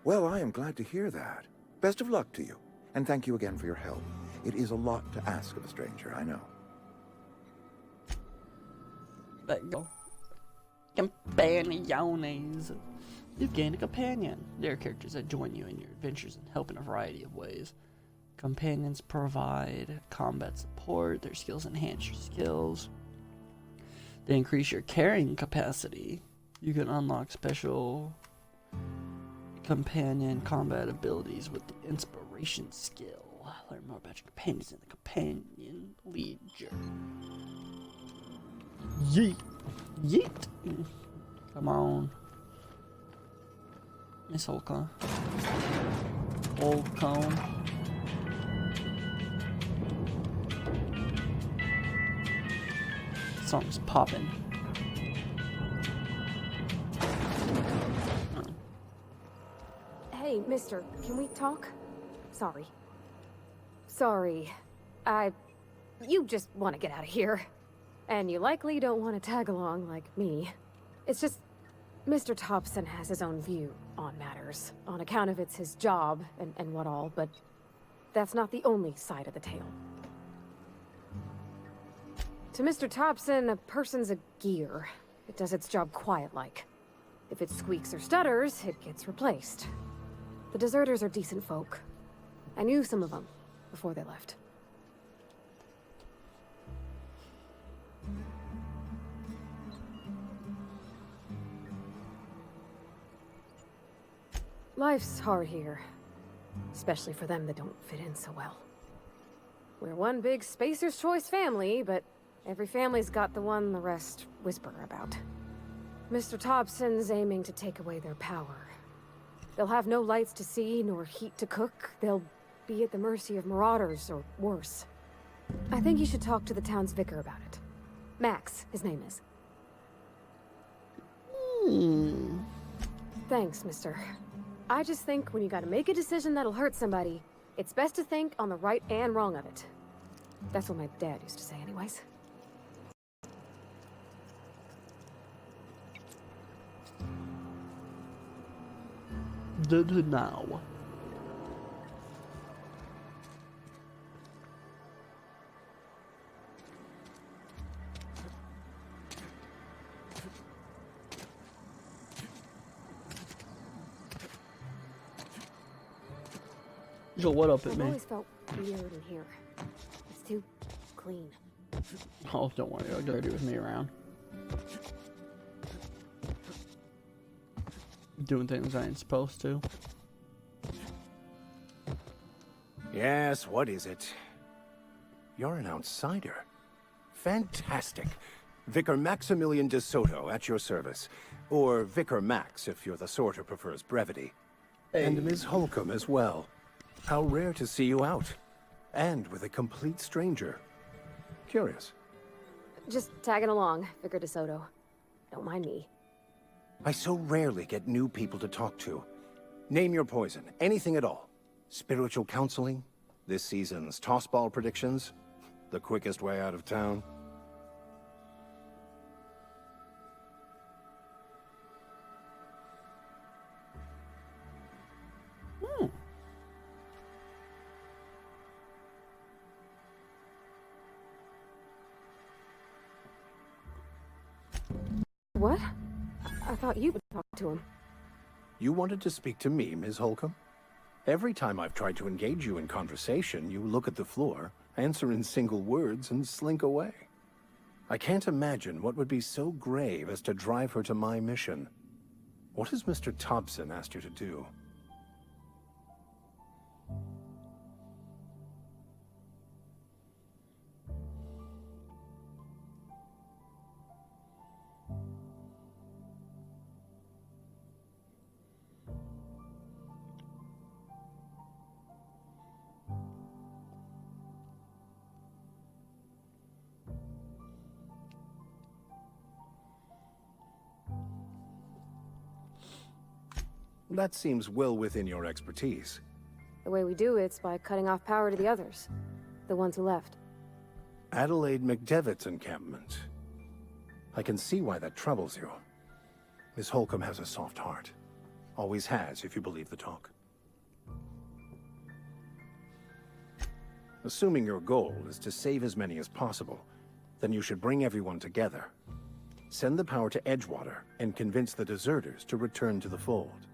S16: Well, I am glad to hear that. Best of luck to you, and thank you again for your help. It is a lot to ask of a stranger, I know.
S1: There you go. Companions. You've gained a companion. There are characters that join you in your adventures and help in a variety of ways. Companions provide combat support. Their skills enhance your skills. They increase your carrying capacity. You can unlock special companion combat abilities with the inspiration skill. Learn more about your companions in the companion leader. Yeet. Yeet. Come on. Miss Holcomb. Holcomb. Song's popping.
S17: Hey, mister, can we talk? Sorry. You just want to get out of here. And you likely don't want to tag along like me. It's just, Mr. Thompson has his own view on matters, on account of it's his job and what all, but that's not the only side of the tale. To Mr. Thompson, a person's a gear. It does its job quiet-like. If it squeaks or stutters, it gets replaced. The deserters are decent folk. I knew some of them before they left. Life's hard here, especially for them that don't fit in so well. We're one big Spacer's Choice family, but every family's got the one the rest whisper about. Mr. Thompson's aiming to take away their power. They'll have no lights to see, nor heat to cook. They'll be at the mercy of marauders, or worse. I think you should talk to the town's vicar about it. Max, his name is. Thanks, mister. I just think when you gotta make a decision that'll hurt somebody, it's best to think on the right and wrong of it. That's what my dad used to say anyways.
S1: Did now. Yo, what up at
S17: I've
S1: me?
S17: always felt weird in here. It's too clean.
S1: Oh, don't worry, you're dirty with me around. Doing things I ain't supposed to.
S18: Yes, what is it? You're an outsider. Fantastic. Vicar Maximilian de Soto at your service. Or Vicar Max, if you're the sort who prefers brevity. And Ms. Holcomb as well. How rare to see you out. And with a complete stranger. Curious.
S17: Just tagging along, Vicar DeSoto. Don't mind me.
S18: I so rarely get new people to talk to. Name your poison, anything at all. Spiritual counseling, this season's tossball predictions, the quickest way out of town.
S17: What? I thought you would talk to him.
S18: You wanted to speak to me, Ms. Holcomb? Every time I've tried to engage you in conversation, you look at the floor, answer in single words, and slink away. I can't imagine what would be so grave as to drive her to my mission. What has Mr. Thompson asked you to do? That seems well within your expertise.
S17: The way we do it's by cutting off power to the others. The ones who left.
S18: Adelaide McDevitt's encampment. I can see why that troubles you. Miss Holcomb has a soft heart. Always has, if you believe the talk. Assuming your goal is to save as many as possible, then you should bring everyone together. Send the power to Edgewater and convince the deserters to return to the fold.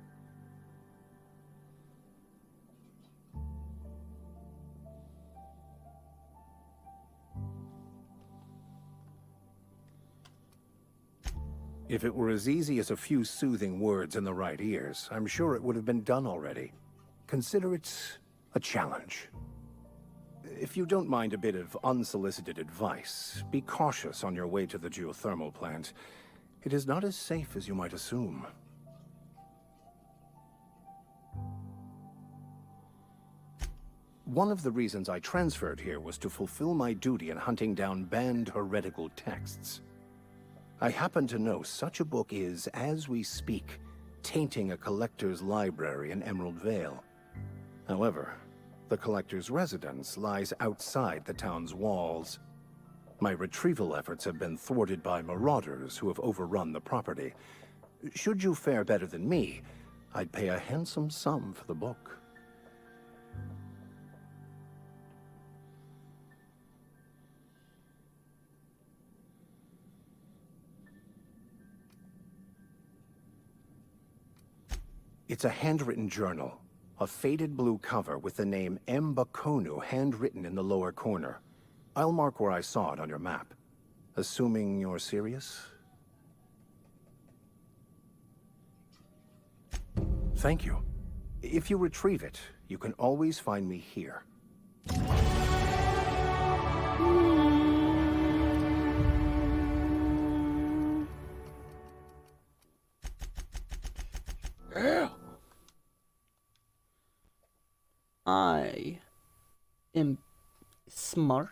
S18: If it were as easy as a few soothing words in the right ears, I'm sure it would have been done already. Consider it a challenge. If you don't mind a bit of unsolicited advice, be cautious on your way to the geothermal plant. It is not as safe as you might assume. One of the reasons I transferred here was to fulfill my duty in hunting down banned heretical texts. I happen to know such a book is, as we speak, tainting a collector's library in Emerald Vale. However, the collector's residence lies outside the town's walls. My retrieval efforts have been thwarted by marauders who have overrun the property. Should you fare better than me, I'd pay a handsome sum for the book. It's a handwritten journal. A faded blue cover with the name M'Bakono handwritten in the lower corner. I'll mark where I saw it on your map. Assuming you're serious? Thank you. If you retrieve it, you can always find me here.
S1: I am smart.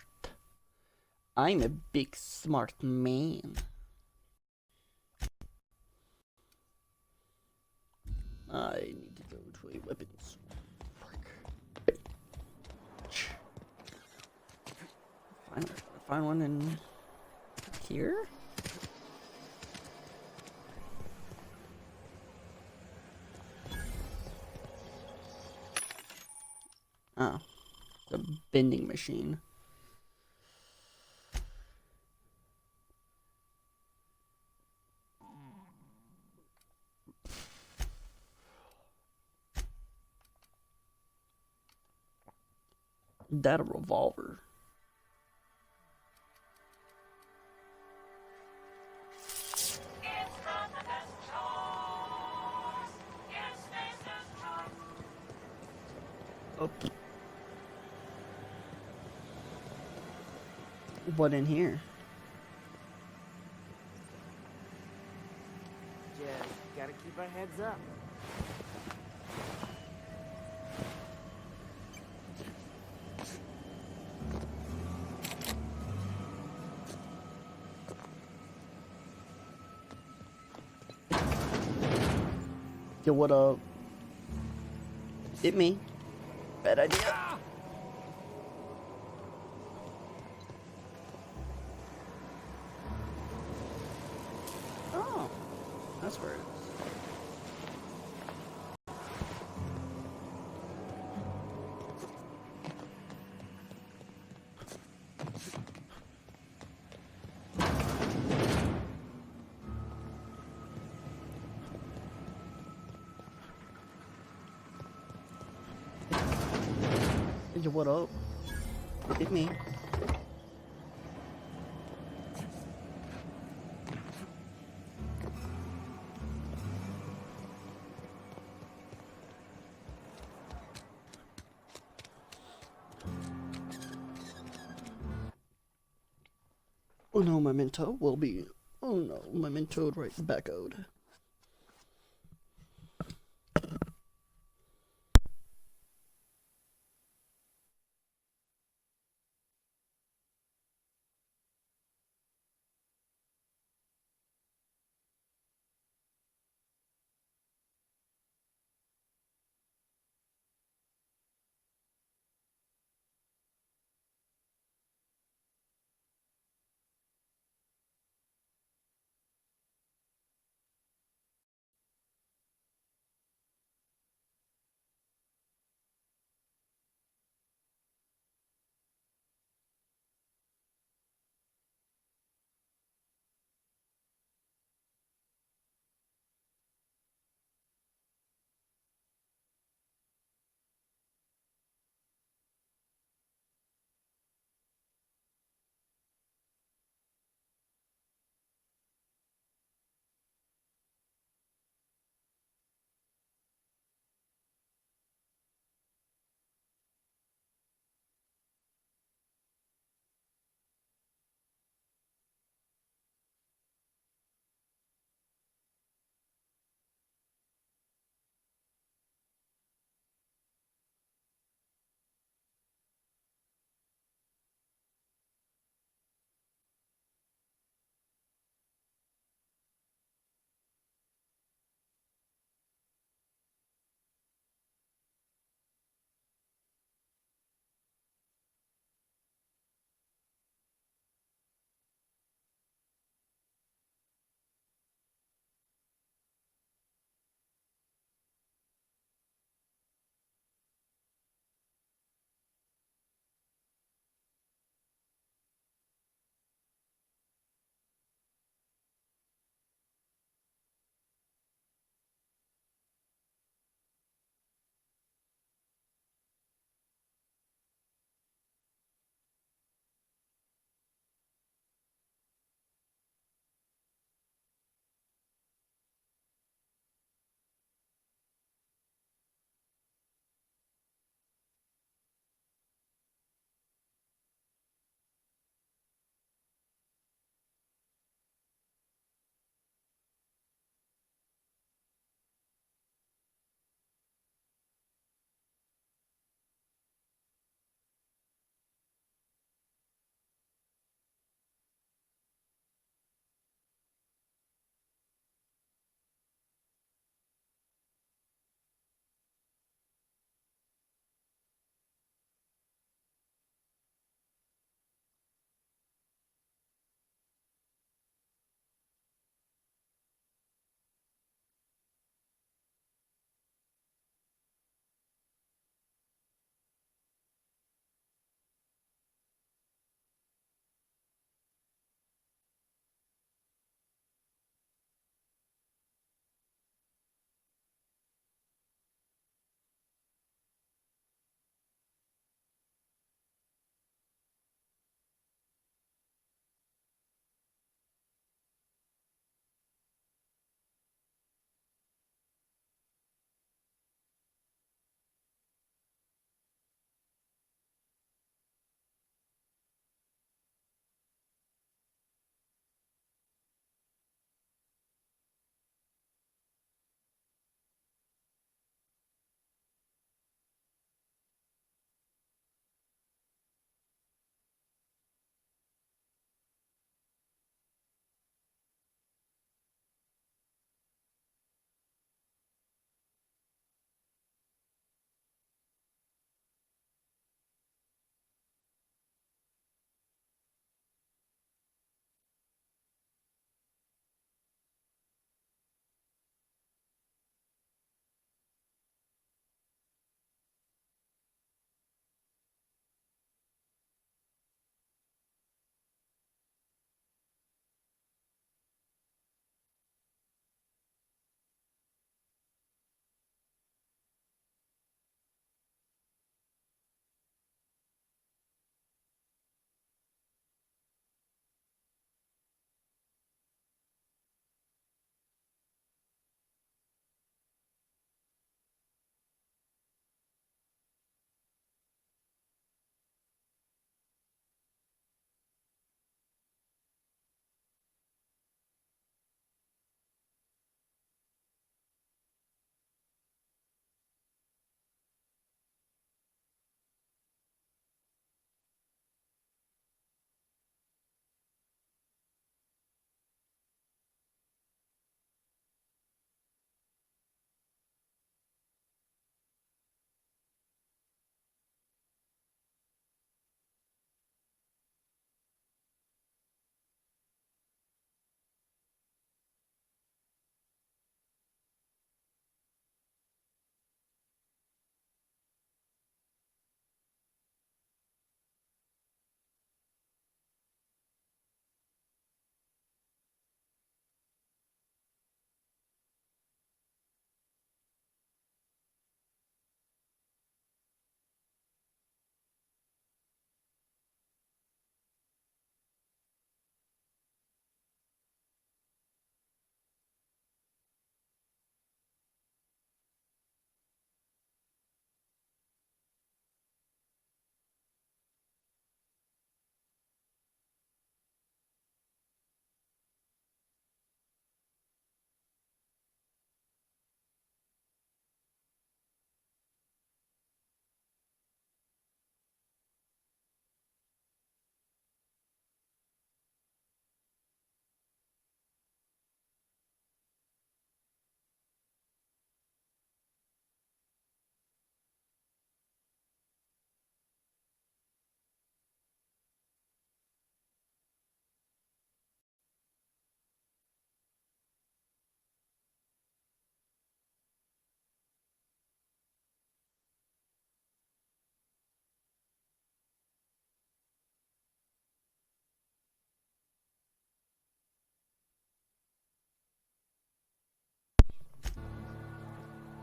S1: I'm a big smart man. I need to go to a weapons. Find one in here? Oh, the bending machine. That a revolver? Oh. What in here?
S19: Just gotta keep our heads up.
S1: Yo, what up? Hit me. Bad idea. Oh, that's where it is. Yo, what up? Hit me. Oh no, memento will be. Oh no, memento right back out.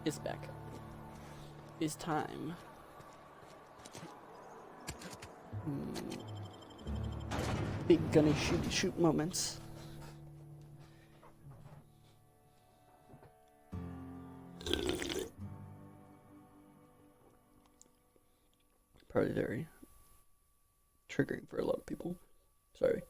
S1: is back. It's time. Big gunny shoot moments. Probably very triggering for a lot of people. Sorry.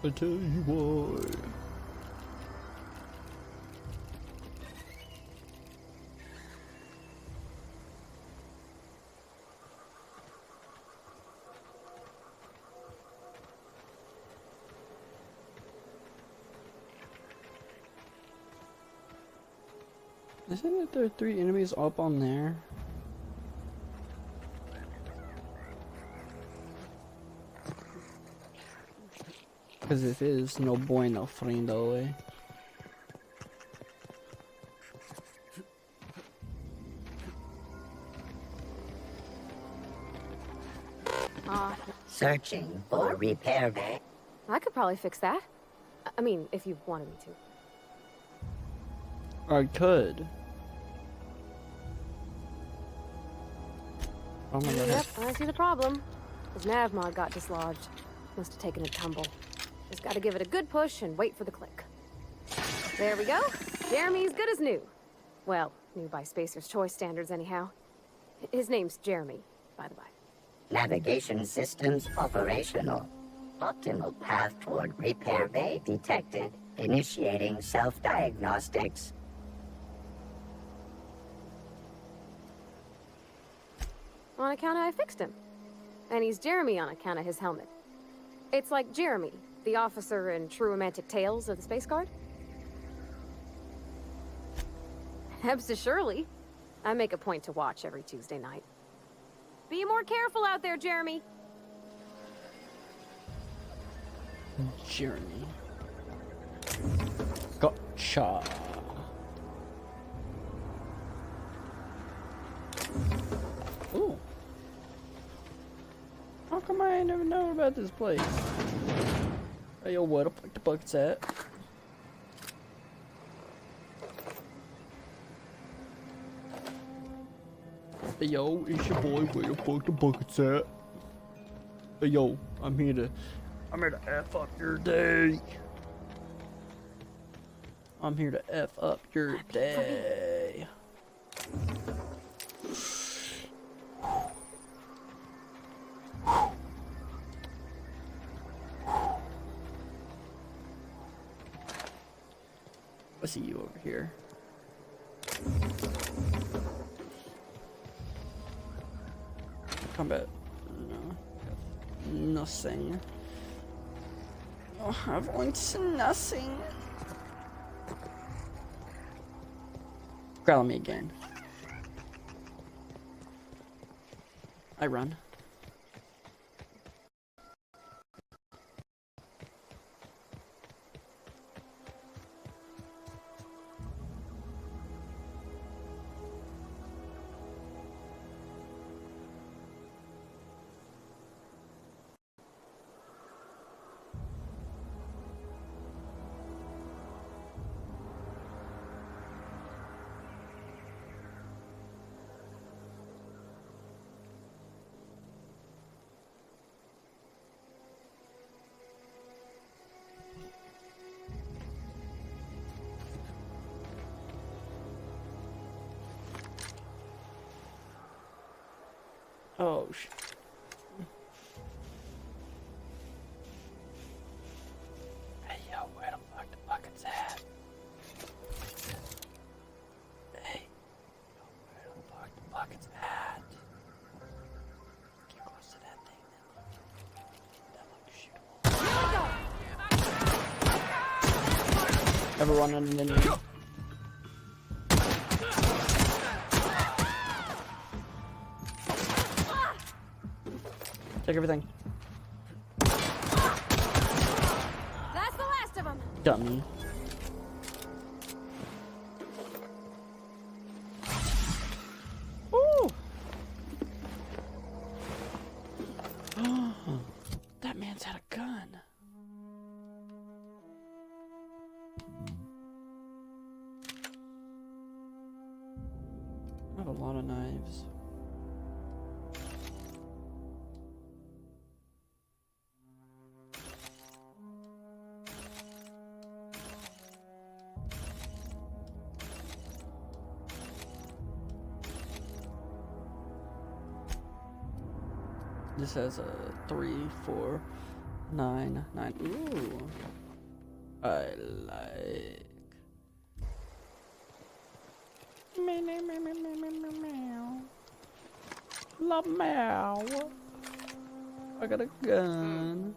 S1: I tell you why. Isn't it there are 3 enemies up on there? Because if it is, no bueno, friendo, eh?
S11: Searching for repair bay.
S17: I could probably fix that. I mean, if you wanted me to.
S1: I could. Oh my god.
S17: Yep, I see the problem. His nav mod got dislodged. Must have taken a tumble. Just gotta give it a good push and wait for the click. There we go. Jeremy's good as new. Well, new by Spacer's Choice standards anyhow. His name's Jeremy, by the by.
S11: Navigation systems operational. Optimal path toward repair bay detected. Initiating self-diagnostics.
S17: On account of I fixed him. And he's Jeremy on account of his helmet. It's like Jeremy, the officer in True Romantic Tales of the Space Guard. Hebs to Shirley. I make a point to watch every Tuesday night. Be more careful out there, Jeremy.
S1: Jeremy. Gotcha. Ooh. How come I ain't never known about this place? Hey, yo, where the fuck the bucket's at? Hey, yo, it's your boy, where the fuck the bucket's at? Hey, yo, I'm here to F up your day. I'm here to F up your day. I see you over here. Combat. No. Nothing. Oh, I've wants nothing. Growl me again. I run. Oh, shit. Hey, yo, where the fuck the bucket's at? Everyone on an enemy. Take everything.
S17: That's the last of them.
S1: Dummy. Ooh. That man's had a gun. I have a lot of knives. This has a 3, 4, 9, 9. Ooh. I like. Meow. Love meow. I got a gun.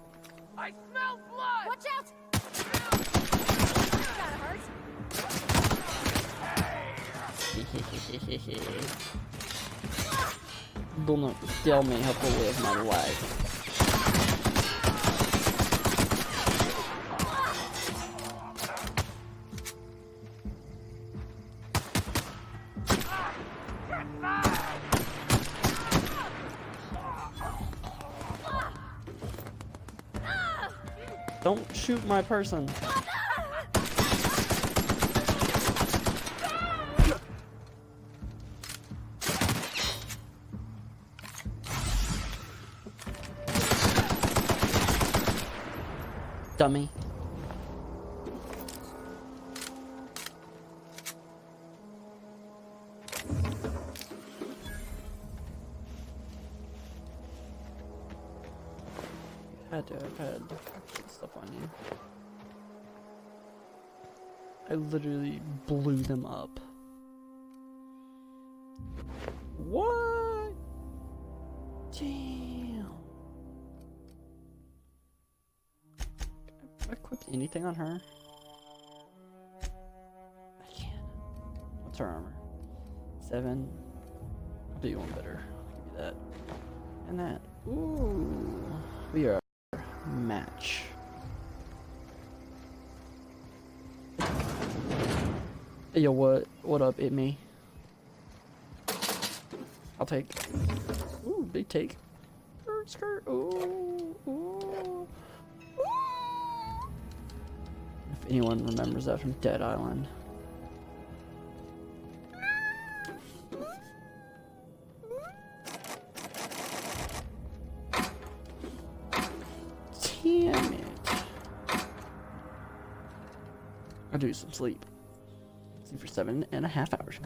S5: I smell blood!
S17: Watch out! That hurts.
S1: Do not tell me how to live my life. Don't shoot my person. Dummy. Had to have had stuff on you. I literally blew them up. What? Damn. Equipped anything on her? I can't. What's her armor? 7. I'll do you one better. I'll give you that. And that. Ooh. We are match. Hey, yo, what up, it me? I'll take. Ooh, big take. Skirt. Ooh, ooh. If anyone remembers that from Dead Island. Damn it. I'll do some sleep. Sleep for 7.5 hours.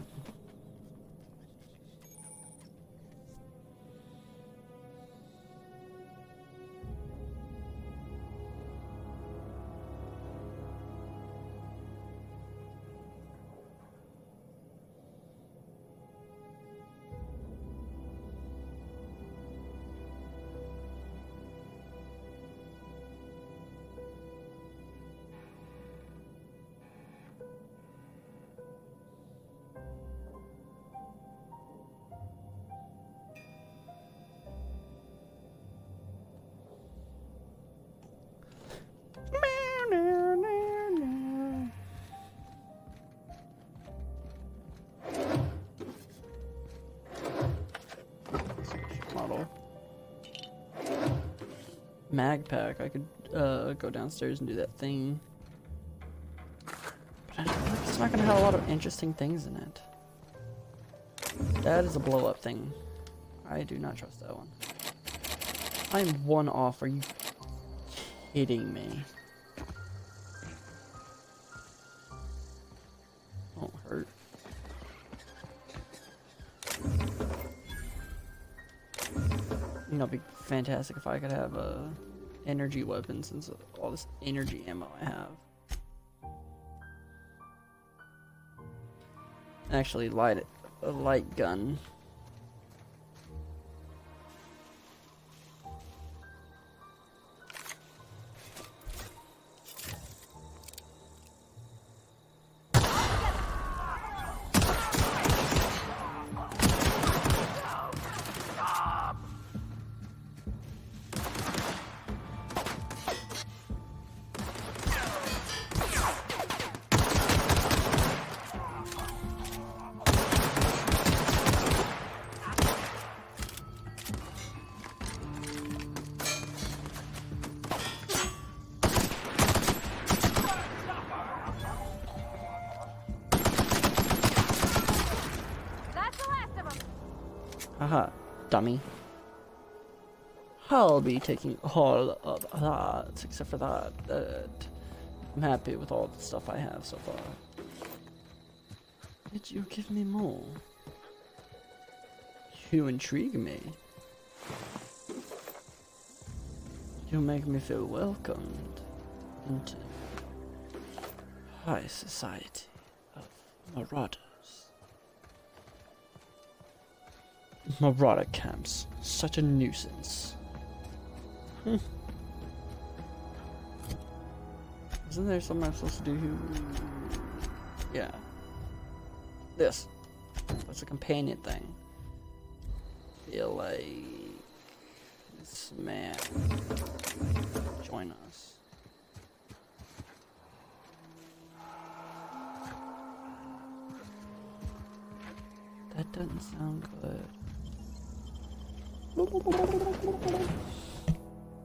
S1: Model. Mag pack. I could go downstairs and do that thing. But I don't think it's not gonna have a lot of interesting things in it. That is a blow up thing. I do not trust that one. I'm 1 off. Are you kidding me? Won't hurt. You know, it'd be fantastic if I could have a energy weapon since all this energy ammo I have. Actually, a light gun. Haha, dummy. I'll be taking all of that, except for that. I'm happy with all the stuff I have so far. Did you give me more? You intrigue me. You make me feel welcomed into high society of marauders. Marauder camps, such a nuisance. Isn't there something I'm supposed to do here? Yeah. This. That's a companion thing. Feel like this man join us. That doesn't sound good.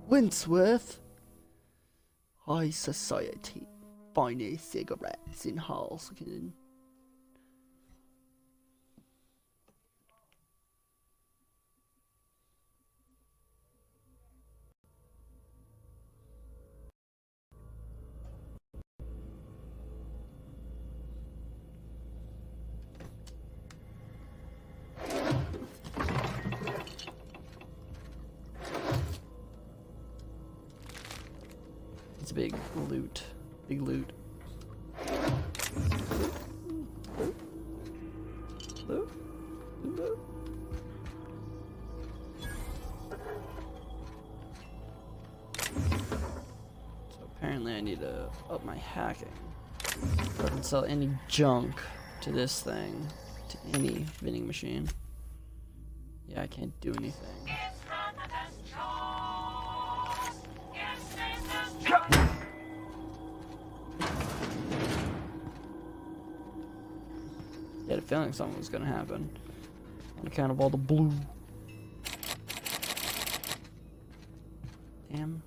S1: Winsworth. High society. Finest cigarettes in Halston. It's big loot. Big loot. Loot? Loot? So apparently I need to up my hacking. So I can sell any junk to this thing. To any vending machine. Yeah, I can't do anything. I had a feeling something was gonna happen on account of all the blue. Damn.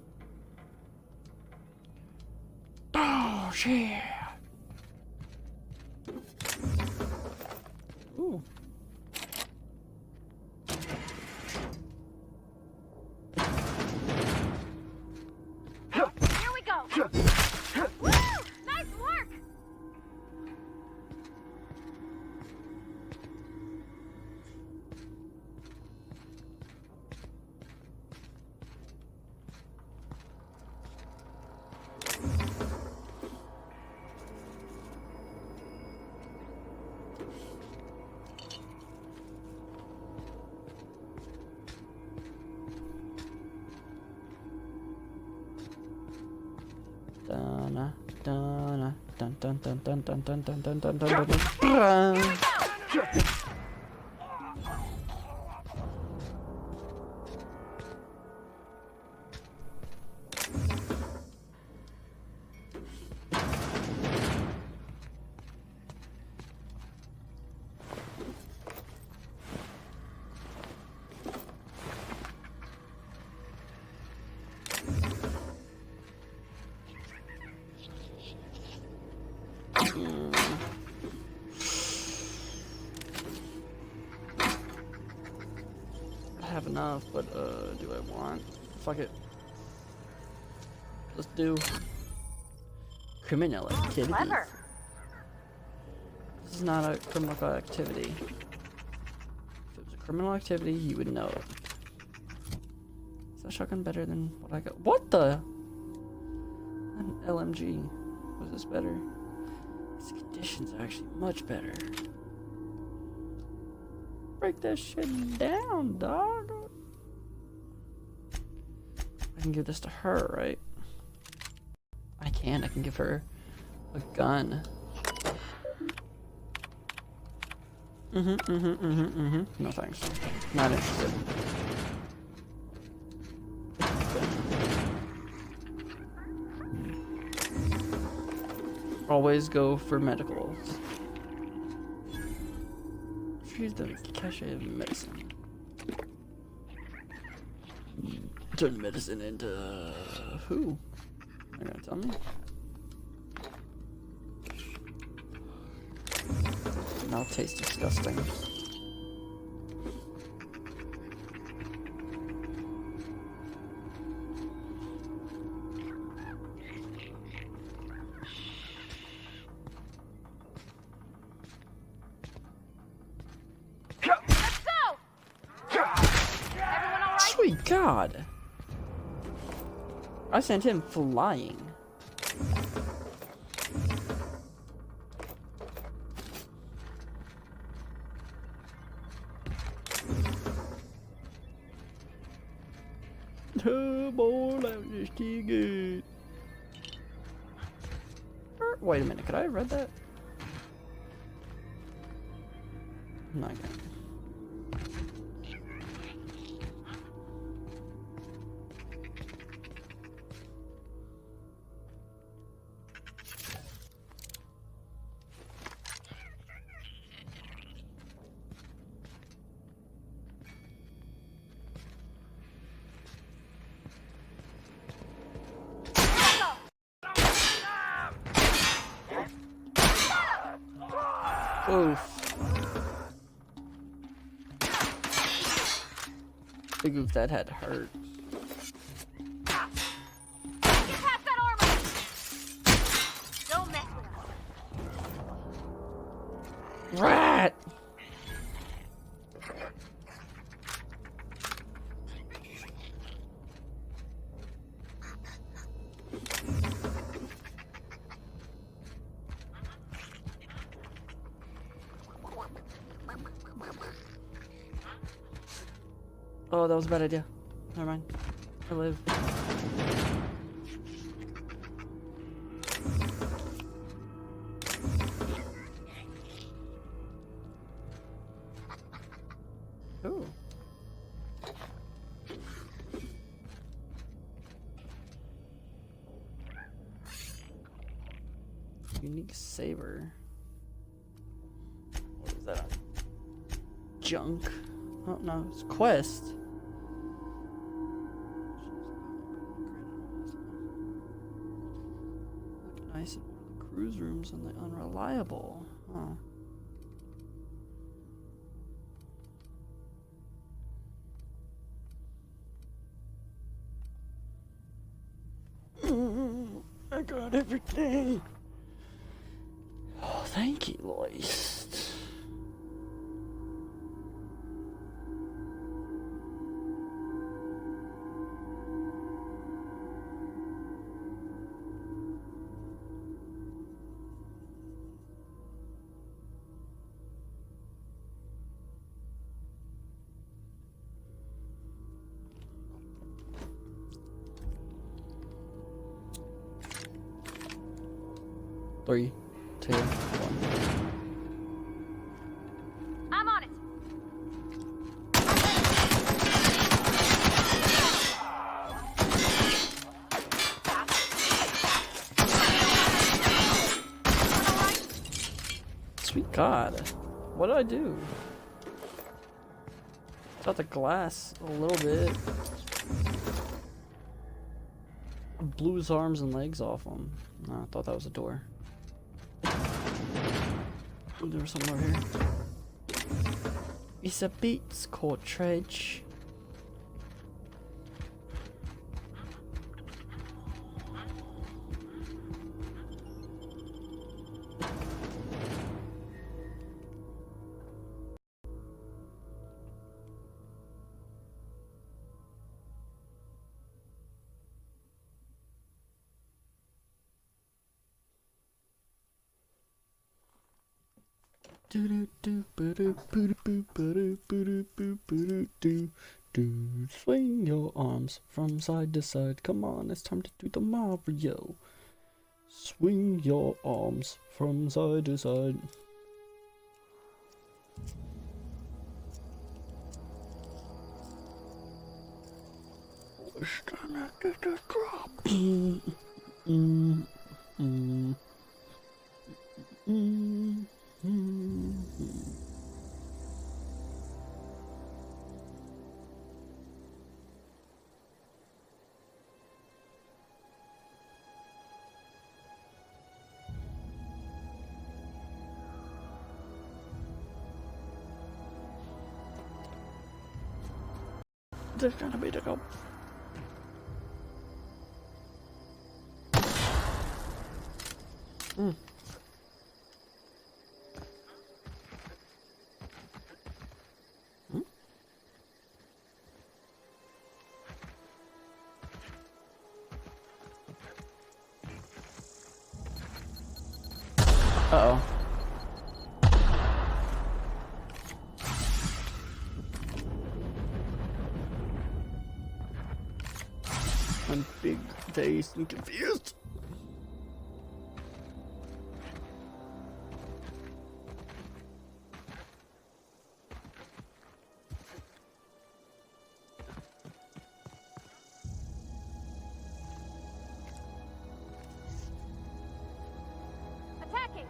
S1: Oh shit! Ooh.
S17: Here we go! Woo! Nice work!
S1: Dun dun dun dun dun dun dun dun dun dun dun dun dun. I have enough, but do I want? Fuck it. Let's do criminal activity.
S17: Clever.
S1: This is not a criminal activity. If it was a criminal activity, you would know it. Is that shotgun better than what I got? What the? An LMG. Was this better? These conditions are actually much better. Break that shit down, dog. I can give this to her, right? I can give her a gun. No thanks. Not interested. Always go for medicals. Use the cache of medicine. Turn medicine into who? Are you gonna tell me? Now taste disgusting. God. I sent him flying. Oh boy, that was just too good. Wait a minute, could I have read that? Not good. Oof. Big oof, that had to hurt.
S20: Pass that armor! Don't mess with us.
S1: Rat! Oh, that was a bad idea. Never mind. I live. Ooh. Unique saber. What is that? Junk. Oh no, it's quest. Nice in the cruise rooms and the unreliable. Huh. I got everything. Oh, thank you, Loist. Three, two, one.
S20: I'm on it.
S1: Sweet God. What did I do? Got the glass a little bit. Blew his arms and legs off him. No, I thought that was a door. Ooh, there was something over here. It's a Beats cartridge. Swing your arms from side to side. Come on, it's time to do the Mario. Swing your arms from side to side. There's gonna be the go. Uh-oh. I'm big, dazed, and confused.
S20: Attacking!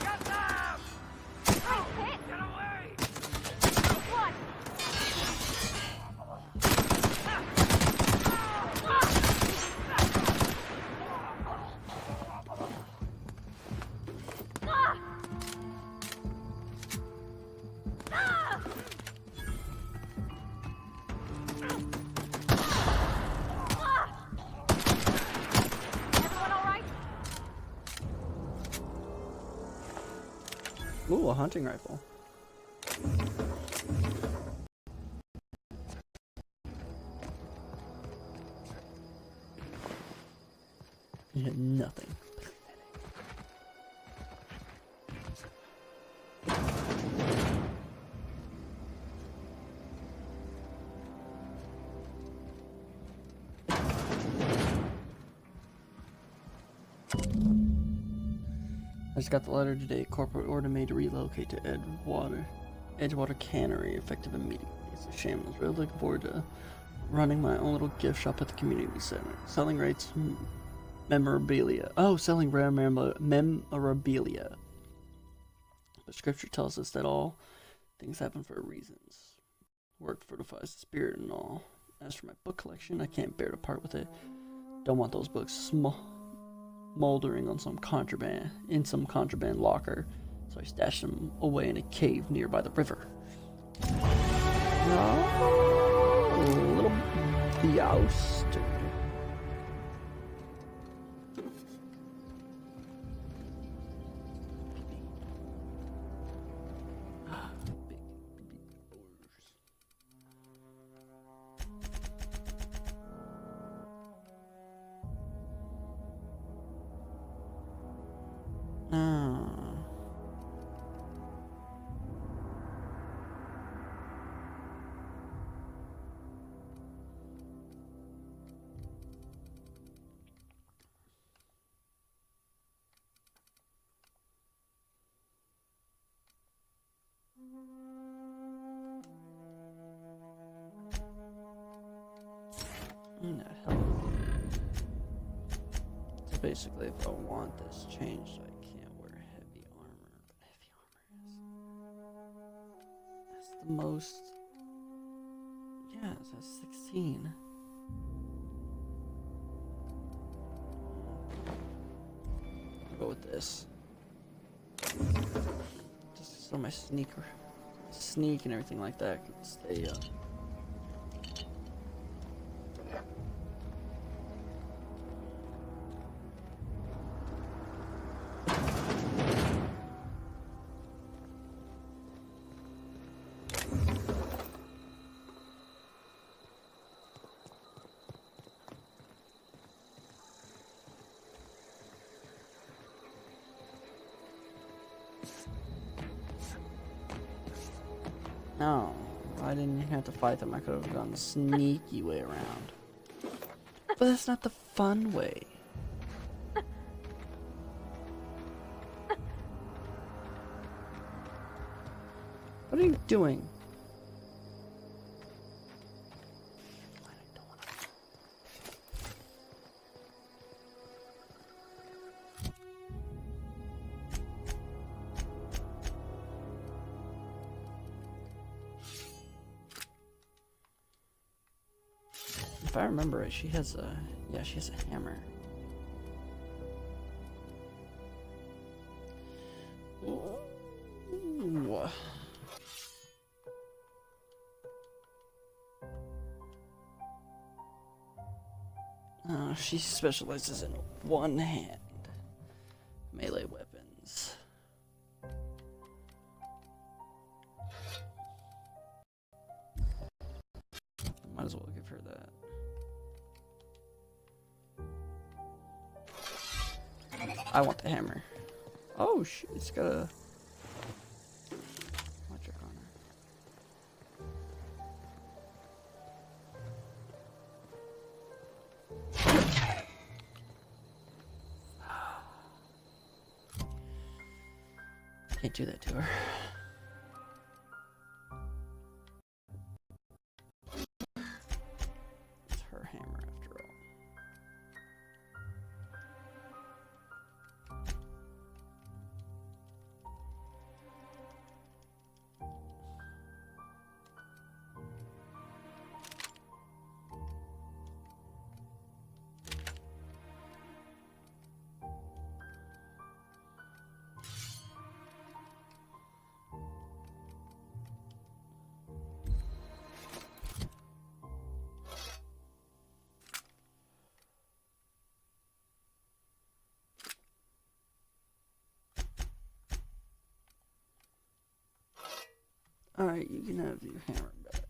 S20: Get them! Get away! What? Everyone all right?
S1: Ooh, a hunting rifle. You had nothing. I just got the letter today. Corporate order made to relocate to Edgewater Cannery, effective immediately. It's a shame. I was really looking forward to running my own little gift shop at the community center. Selling rates memorabilia. Oh, selling rare memorabilia. But scripture tells us that all things happen for reasons. Work fortifies the spirit and all. As for my book collection, I can't bear to part with it. Don't want those books moldering on some contraband locker, so I stashed them away in a cave nearby the river. Oh, a little Beoust. So basically, if I want this changed, I can't wear heavy armor. But heavy armor that's the most. Yeah, that's 16. I'll go with this. Just so my sneak and everything like that can stay up. No, I didn't have to fight them. I could have gone the sneaky way around. But that's not the fun way. What are you doing? If I remember right, she has a hammer. Ooh. She specializes in one-hand melee weapons. Might as well give her that. I want the hammer. Oh shit, it's got a electric on it. Can't do that to her. It's her hammer after all. Alright, you can have your hammer back.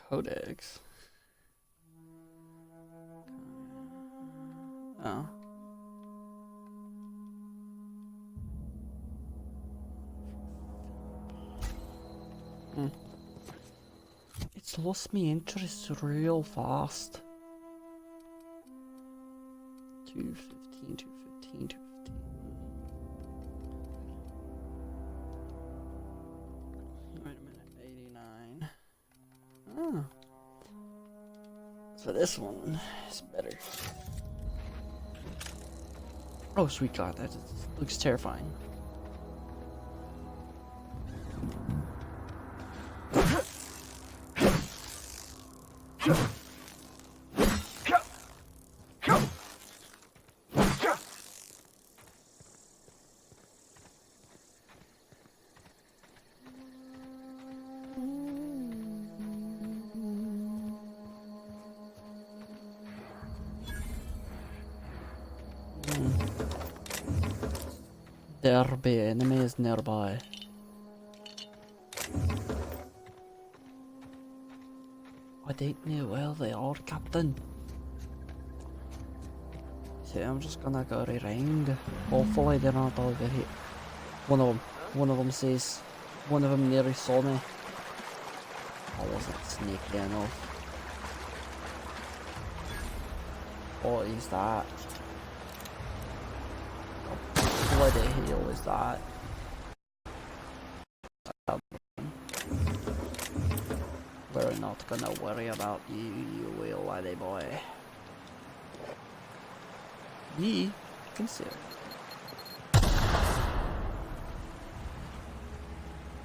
S1: Codex. Oh. It's lost me interest real fast. 215, 215, 215. Wait a minute, 89. Oh. So this one is better. Oh, sweet God, that looks terrifying. There be enemies nearby. I don't know where they are, Captain. So I'm just gonna go around. Hopefully they're not over here. One of them says, one of them nearly saw me. I wasn't sneaky enough. What is that? What the hell is that? We're not gonna worry about you, you will, laddie boy. Ye consider.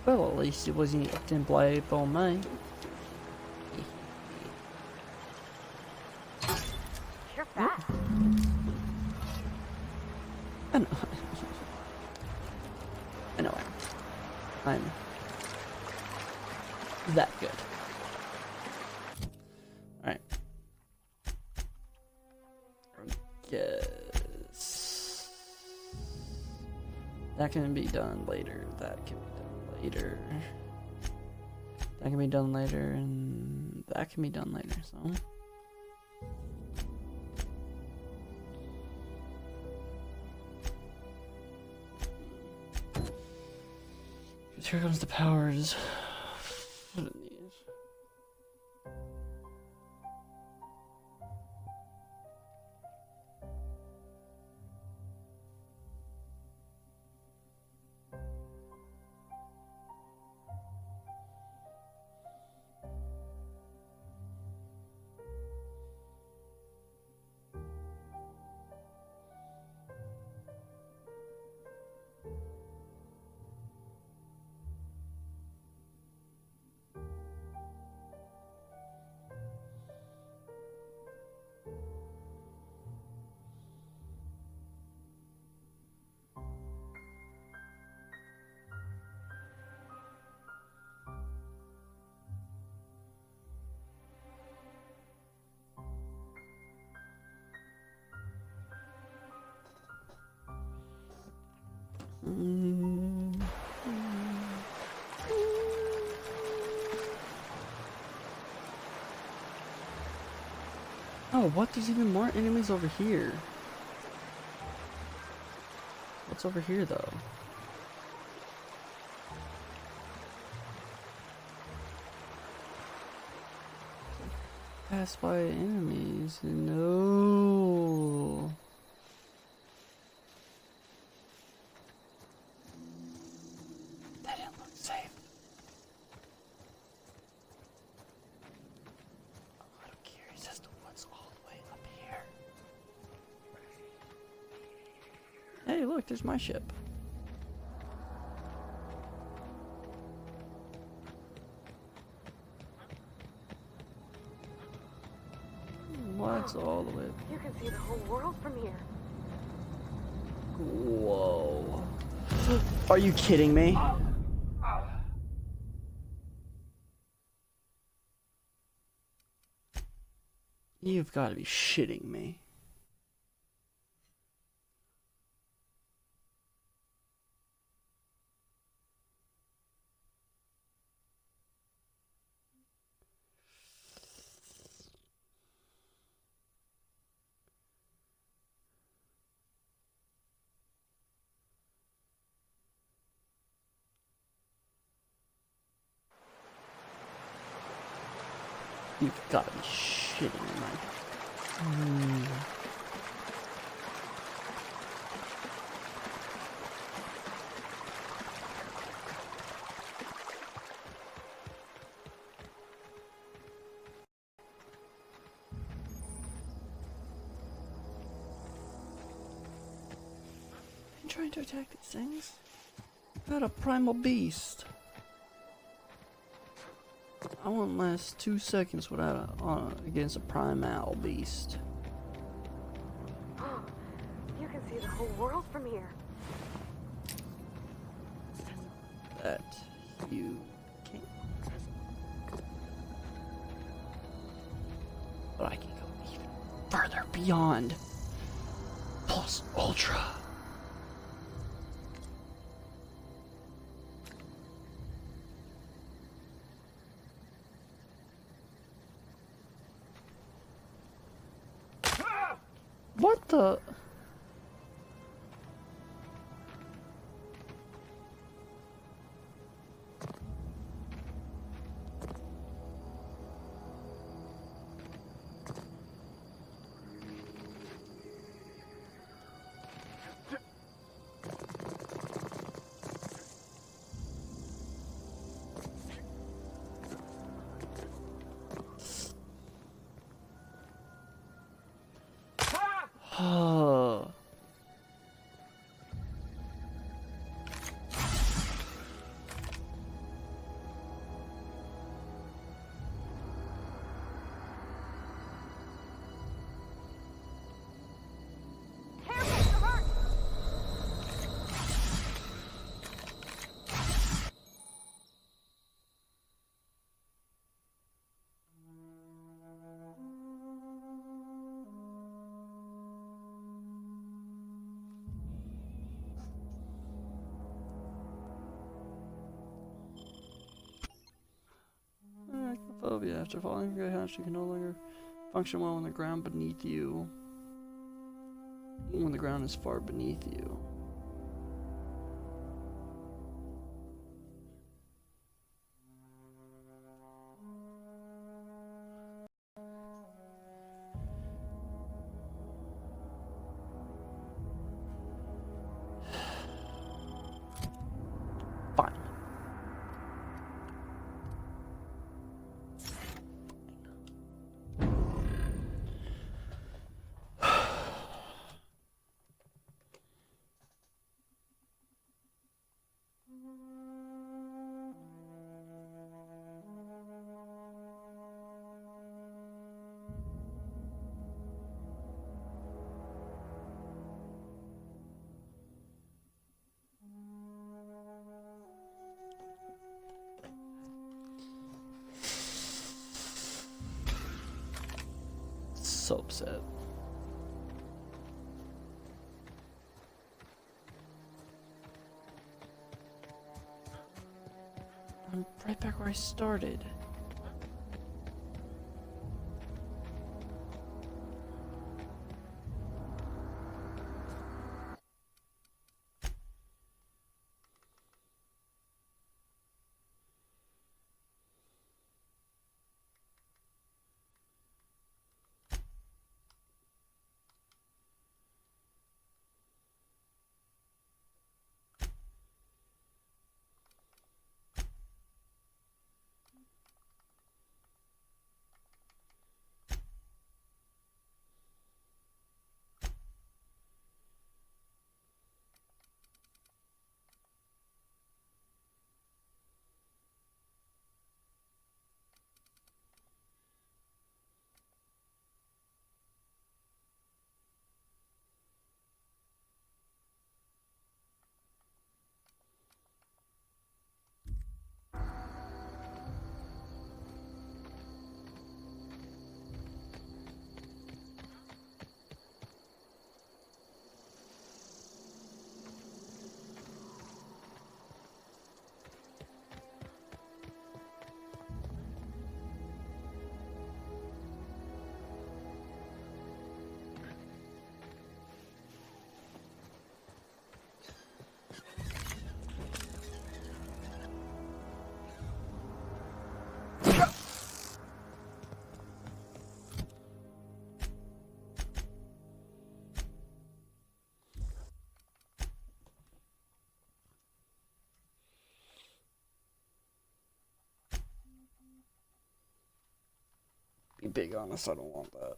S1: Well, at least it wasn't acting blade on me.
S20: fast.
S1: I know. I know I'm that good. Alright. Guess that can be done later. That can be done later. That can be done later, and that can be done later, so. Here comes the powers. What are these? Oh, what? There's even more enemies over here. What's over here, though? Pass by enemies. No. That didn't look safe. I'm a little curious as to what's all the way up here. Hey, look, there's my ship. What's all the way?
S17: You can see the whole world from here.
S1: Whoa. Are you kidding me? You've got to be shitting me. You've got to be shitting me. I'm trying to attack these things. Not a primal beast. I won't last 2 seconds without against a primal beast.
S17: You can see the whole world from here.
S1: That you can't. But I can go even further beyond. Plus Ultra. What the? Oh. phobia. After falling from Great Hatch, you can no longer function well when the ground beneath you. Even when the ground is far beneath you. Fine. So upset. I'm right back where I started. Be big honest, I don't want that.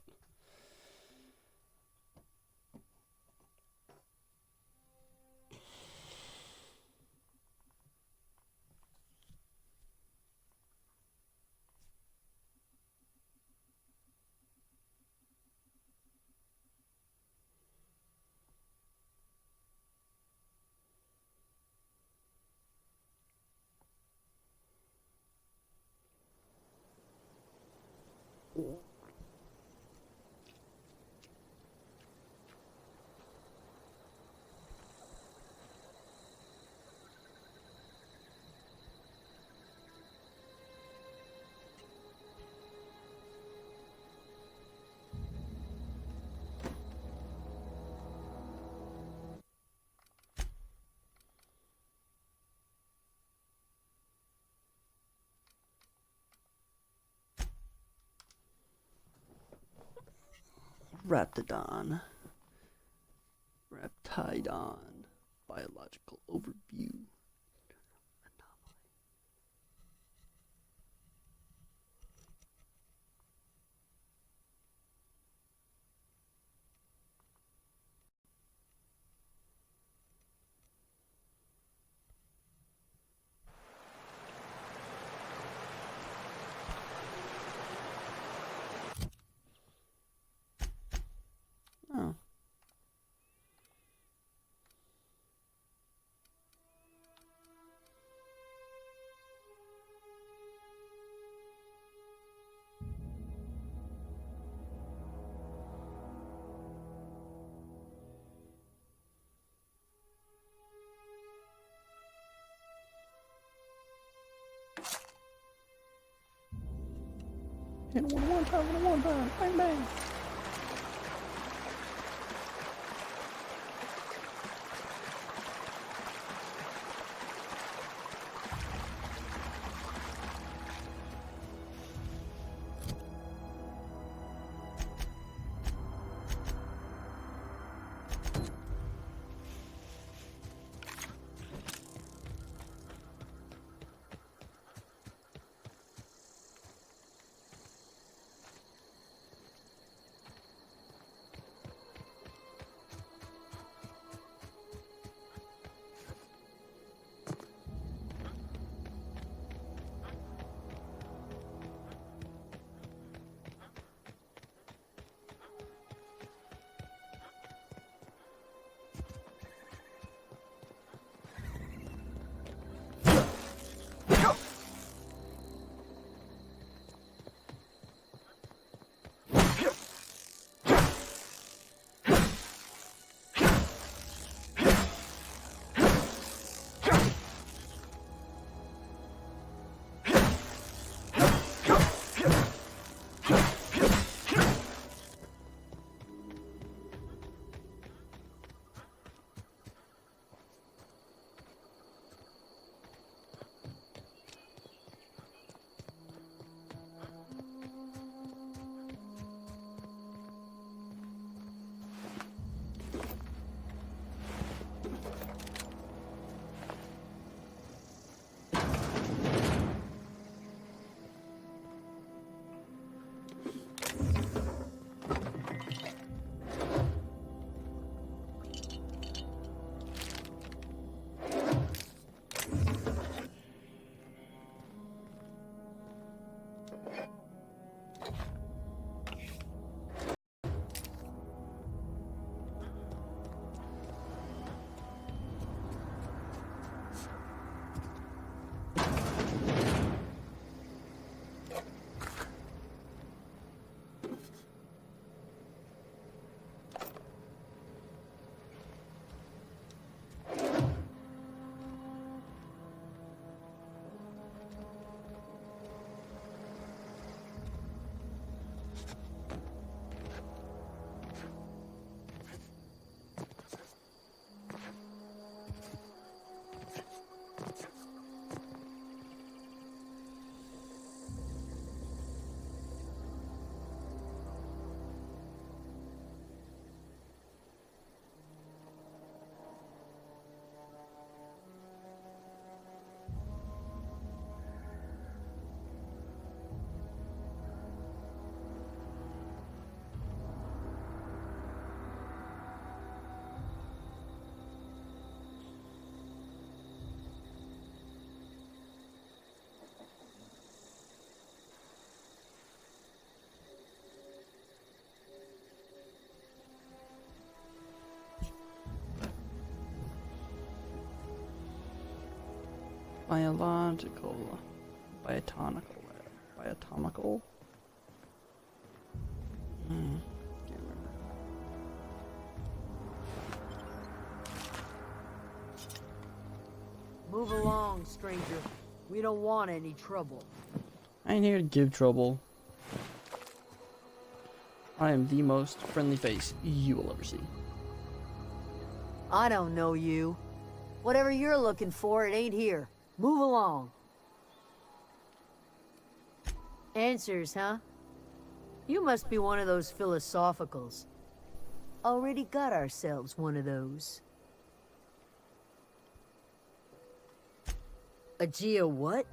S1: Raptidon. Raptidon. Biological overview. Oh. Hit one time, bang bang. Biological, biotomical. Can't remember.
S19: Move along, stranger. We don't want any trouble.
S1: I ain't here to give trouble. I am the most friendly face you will ever see.
S19: I don't know you. Whatever you're looking for, it ain't here. Move along. Answers, huh? You must be one of those philosophicals. Already got ourselves one of those. A geo what?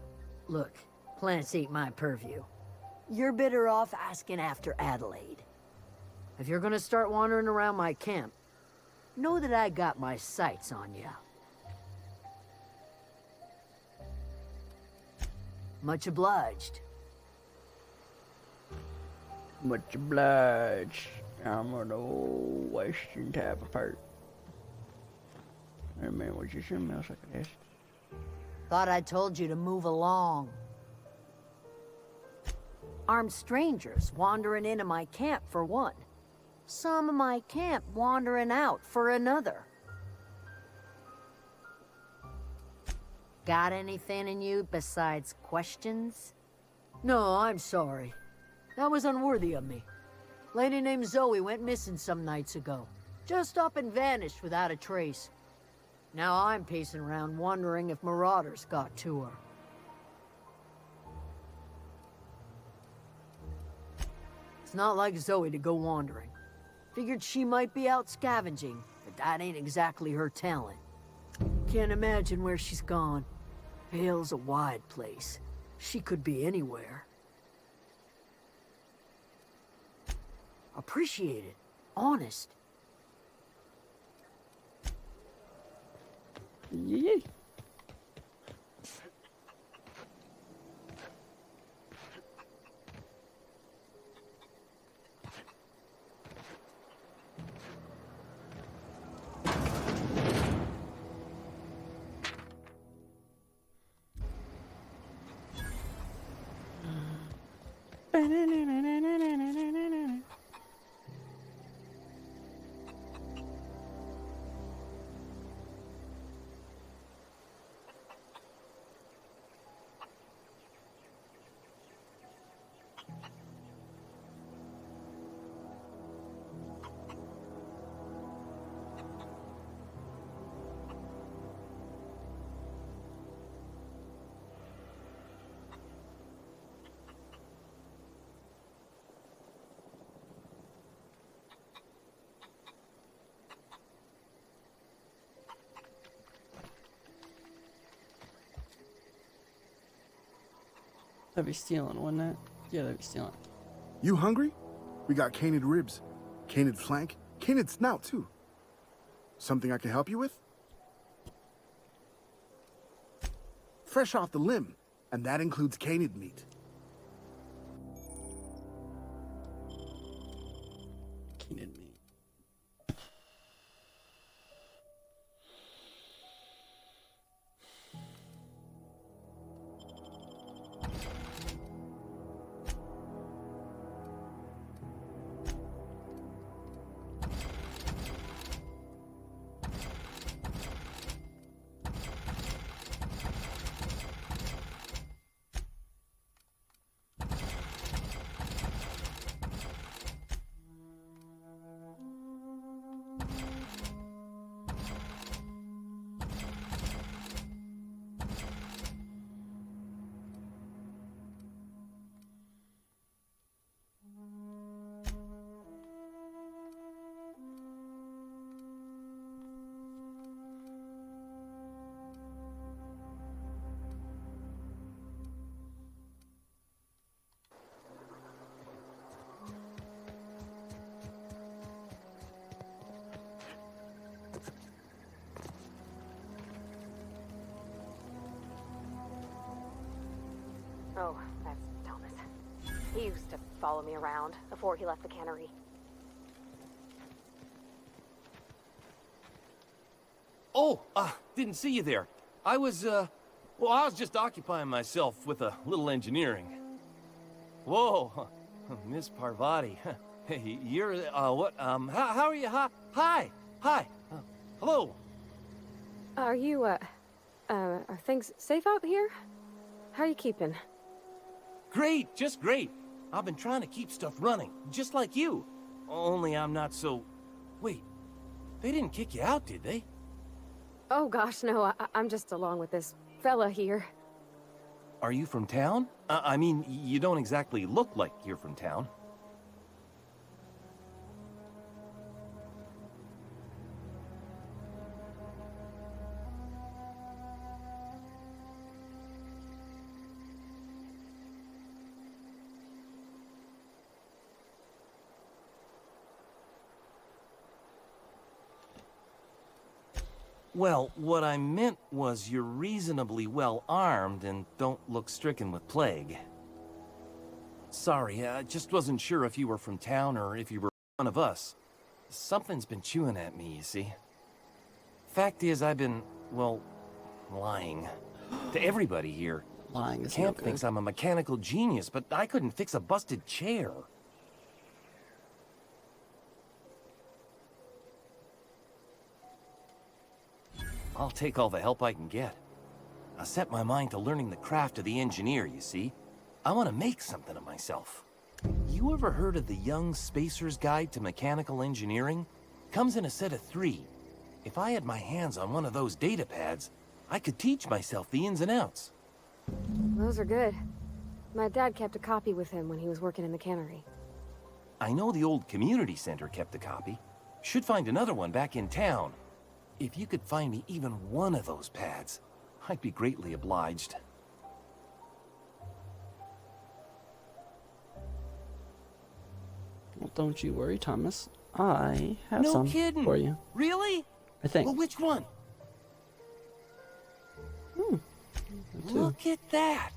S19: Look, plants ain't my purview. You're better off asking after Adelaide. If you're gonna start wandering around my camp, know that I got my sights on you. Much obliged.
S1: Much obliged. I'm an old Western type of part. Hey man, was there something else I could ask?
S19: Thought I told you to move along. Armed strangers wandering into my camp for one. Some of my camp wandering out for another. Got anything in you besides questions? No, I'm sorry. That was unworthy of me. Lady named Zoe went missing some nights ago. Just up and vanished without a trace. Now I'm pacing around wondering if marauders got to her. It's not like Zoe to go wandering. Figured she might be out scavenging, but that ain't exactly her talent. Can't imagine where she's gone. Vale's a wide place. She could be anywhere. Appreciate it. Honest.
S1: Yee. That'd be stealing, wouldn't it? Yeah, that'd be stealing.
S7: You hungry? We got canid ribs, canid flank, canid snout too. Something I can help you with? Fresh off the limb, and that includes canid meat.
S1: Canid meat.
S17: Oh, that's Thomas. He used to follow me around before he left the cannery.
S21: Oh, didn't see you there. I was just occupying myself with a little engineering. Whoa, Miss Parvati. Hey, you're, what, how are you? Hi, hello.
S17: Are you, are things safe out here? How are you keeping?
S21: Great, just great. I've been trying to keep stuff running, just like you. Only I'm not so... Wait, they didn't kick you out, did they?
S17: Oh gosh, no, I'm just along with this fella here.
S21: Are you from town? I mean, you don't exactly look like you're from town. Well, what I meant was you're reasonably well armed and don't look stricken with plague. Sorry, I just wasn't sure if you were from town or if you were one of us. Something's been chewing at me, you see. Fact is, I've been, well, lying. To everybody here.
S1: Lying is
S21: Camp
S1: no good.
S21: thinks I'm a mechanical genius, but I couldn't fix a busted chair. I'll take all the help I can get. I set my mind to learning the craft of the engineer, you see. I want to make something of myself. you ever heard of the Young Spacer's Guide to Mechanical Engineering? Comes in a set of 3. If I had my hands on one of those data pads, I could teach myself the ins and outs.
S17: Those are good. My dad kept a copy with him when he was working in the cannery.
S21: I know the old community center kept a copy. Should find another one back in town. If you could find me even one of those pads, I'd be greatly obliged.
S1: Well, don't you worry, Thomas. I have
S21: No
S1: some
S21: kidding.
S1: for you.
S21: Really?
S1: I think.
S21: Well, which one?
S1: Two.
S21: Look at that!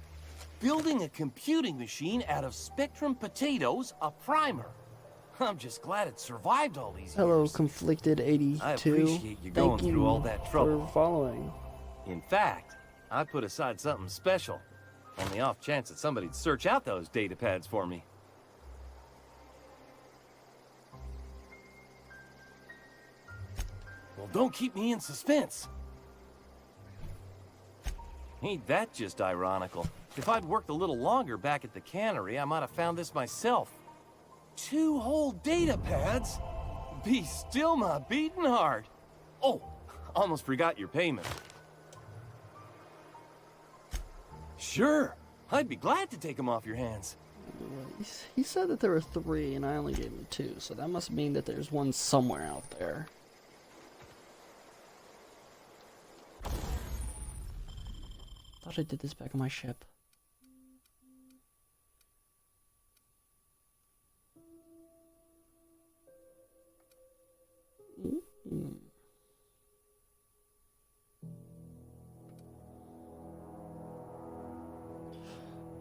S21: Building a computing machine out of Spectrum potatoes, a primer. I'm just glad it survived all these
S1: Hello,
S21: years.
S1: Conflicted 82.
S21: I appreciate you going
S1: Thank
S21: through all that trouble.
S1: for following.
S21: In fact, I put aside something special. On the off chance that somebody'd search out those data pads for me. Well, don't keep me in suspense. Ain't that just ironical? If I'd worked a little longer back at the cannery, I might have found this myself. 2 whole data pads? Be still my beating heart. Oh, almost forgot your payment. Sure, I'd be glad to take them off your hands.
S1: He said that there were 3, and I only gave him 2, so that must mean that there's one somewhere out there. Thought I did this back on my ship.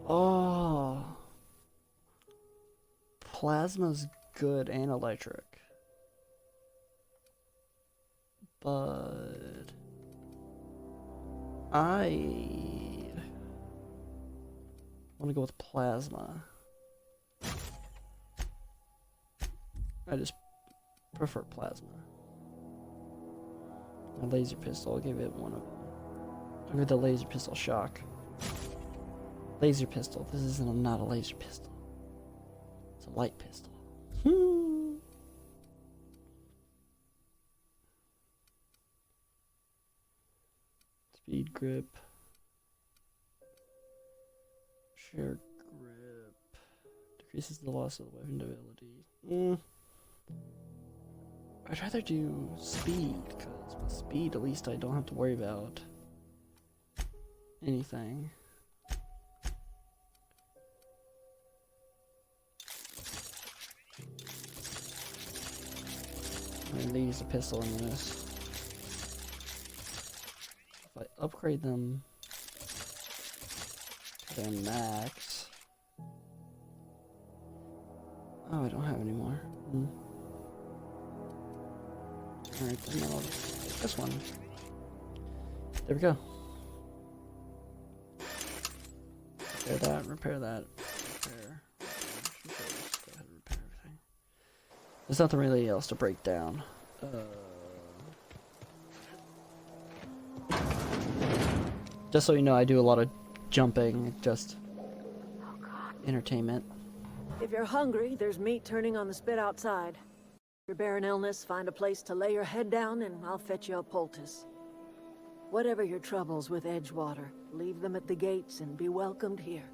S1: Oh, plasma's good and electric, but I want to go with plasma. I just prefer plasma. My laser pistol, I'll give it one of them. I'll give the laser pistol shock. Laser pistol. This isn't not a laser pistol. It's a light pistol. Speed grip. Share grip. Decreases the loss of the weapon ability. I'd rather do speed, because with speed at least I don't have to worry about anything. I'm gonna use a pistol in this. If I upgrade them to their max. Oh, I don't have any more. Alright, then I'll take this one. There we go. Repair that, repair that, repair. Go ahead and repair everything. There's nothing really else to break down. Just so you know, I do a lot of jumping, just entertainment.
S6: If you're hungry, there's meat turning on the spit outside. If you're bearing illness, find a place to lay your head down and I'll fetch you a poultice. Whatever your troubles with Edgewater, leave them at the gates and be welcomed here.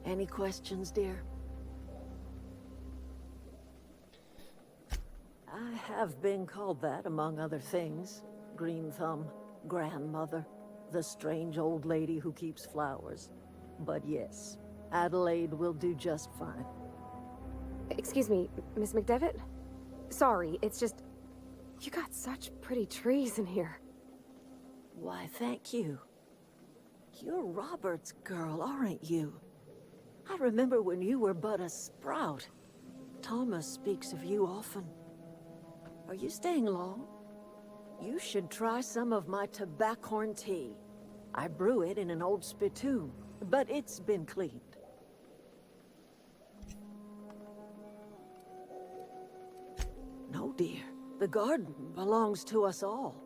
S6: Any questions, dear? I have been called that, among other things. Green Thumb, grandmother, the strange old lady who keeps flowers. But yes, Adelaide will do just fine.
S17: Excuse me, Miss McDevitt? Sorry, it's just... You got such pretty trees in here.
S6: Why, thank you. You're Robert's girl, aren't you? I remember when you were but a sprout. Thomas speaks of you often. Are you staying long? You should try some of my tobaccorn tea. I brew it in an old spittoon, but it's been cleaned. No, dear. The garden belongs to us all.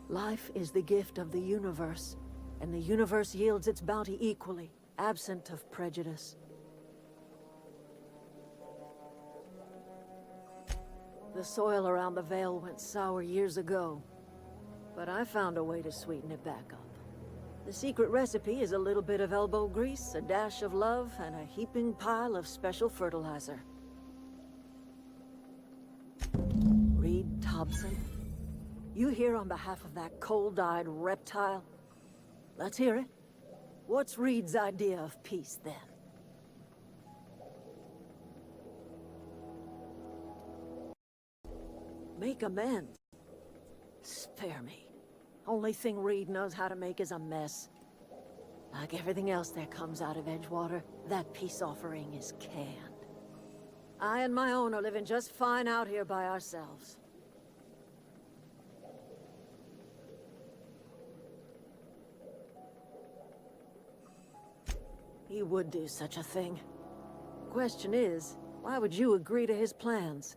S6: Life is the gift of the universe, and the universe yields its bounty equally, absent of prejudice. The soil around the Vale went sour years ago, but I found a way to sweeten it back up. The secret recipe is a little bit of elbow grease, a dash of love, and a heaping pile of special fertilizer. Reed Thompson, you here on behalf of that cold-eyed reptile? Let's hear it. What's Reed's idea of peace, then? Make amends. Spare me. Only thing Reed knows how to make is a mess. Like everything else that comes out of Edgewater, that peace offering is canned. I and my own are living just fine out here by ourselves. He would do such a thing. Question is, why would you agree to his plans?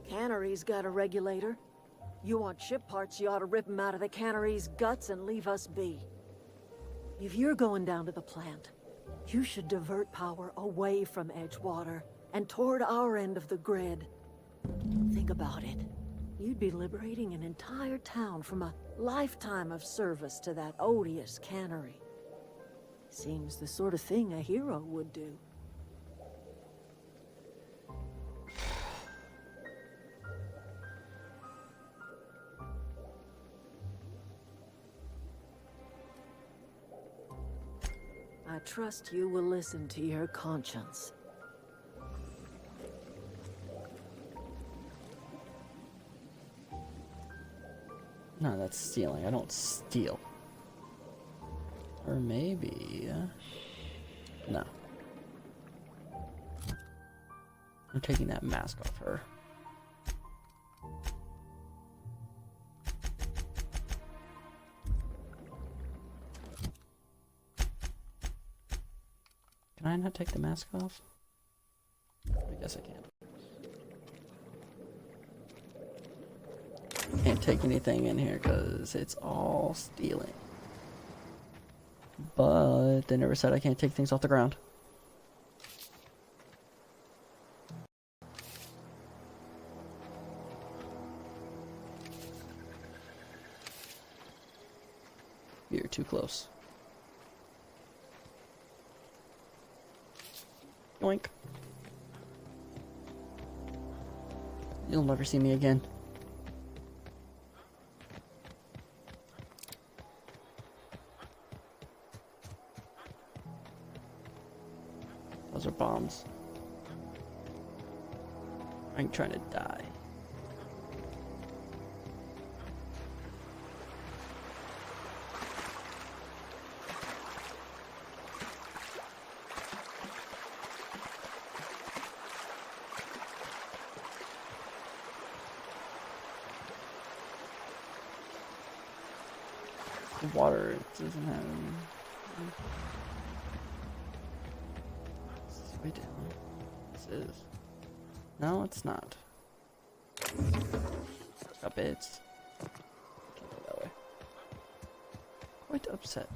S6: Cannery's got a regulator. You want ship parts, you ought to rip them out of the cannery's guts and leave us be. If you're going down to the plant, you should divert power away from Edgewater and toward our end of the grid. Think about it. You'd be liberating an entire town from a lifetime of service to that odious cannery. Seems the sort of thing a hero would do. I trust you will listen to your conscience.
S1: No, that's stealing. I don't steal. Or maybe... no. I'm taking that mask off her. Can I not take the mask off? I guess I can. Can't take anything in here because it's all stealing. But they never said I can't take things off the ground. You're too close. Yoink. You'll never see me again. Those are bombs. I'm trying to die. The water doesn't have any. This is way down. This is. No, it's not. Up it's. Can't go that way. Quite upset.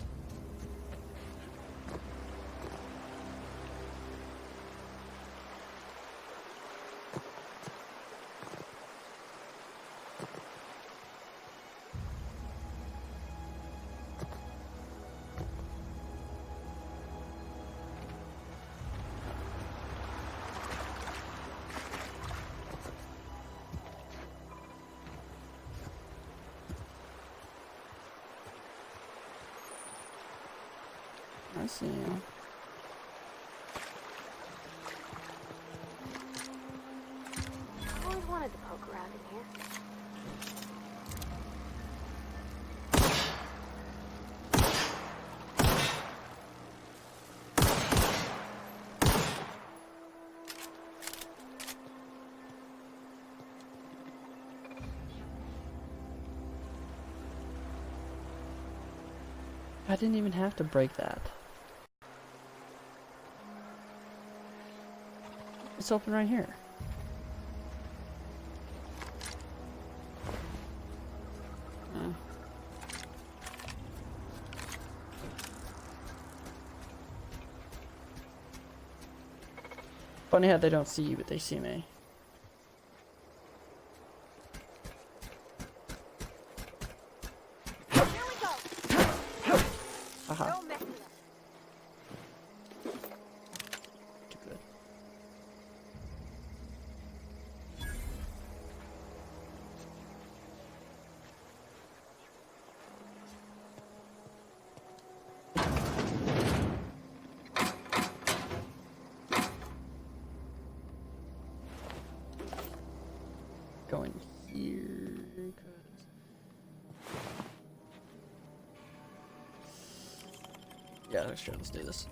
S1: I see you.
S17: I always wanted to poke around in here.
S1: I didn't even have to break that. It's open right here. Funny how they don't see you, but they see me. Haha. Too good. Going here, 'cause yeah, sure, let's do this.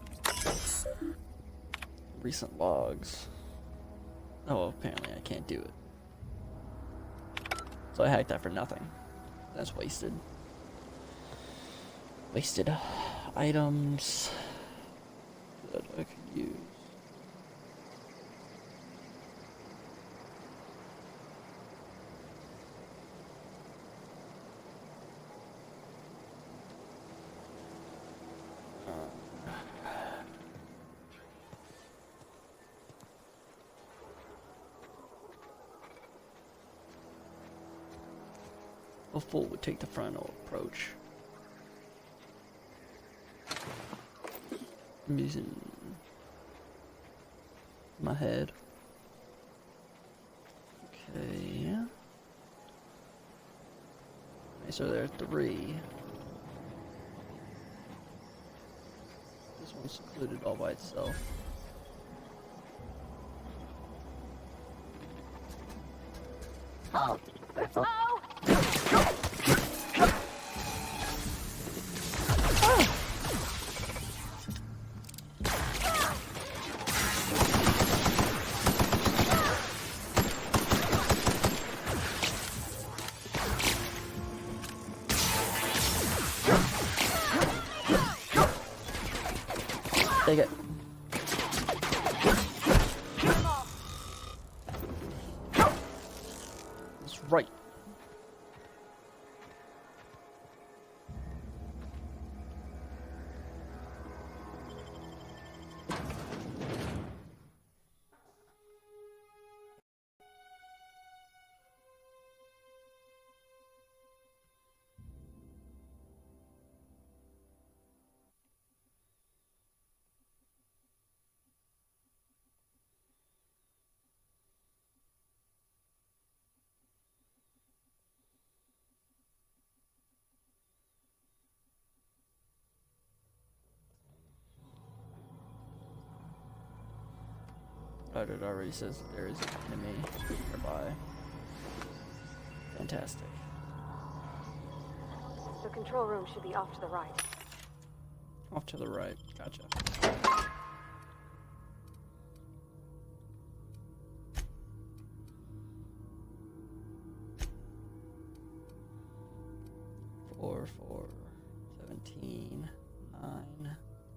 S1: Recent logs. Oh, apparently I can't do it. So I hacked that for nothing. That's wasted. Wasted items that I could use. A fool would take the frontal approach. I'm using my head. Okay. Okay, so there are 3. This one's secluded all by itself.
S11: Oh.
S1: Take it. That's right. But it already says there is an enemy nearby. Fantastic.
S17: The control room should be off to the right.
S1: Off to the right. Gotcha. Four, 17, 9.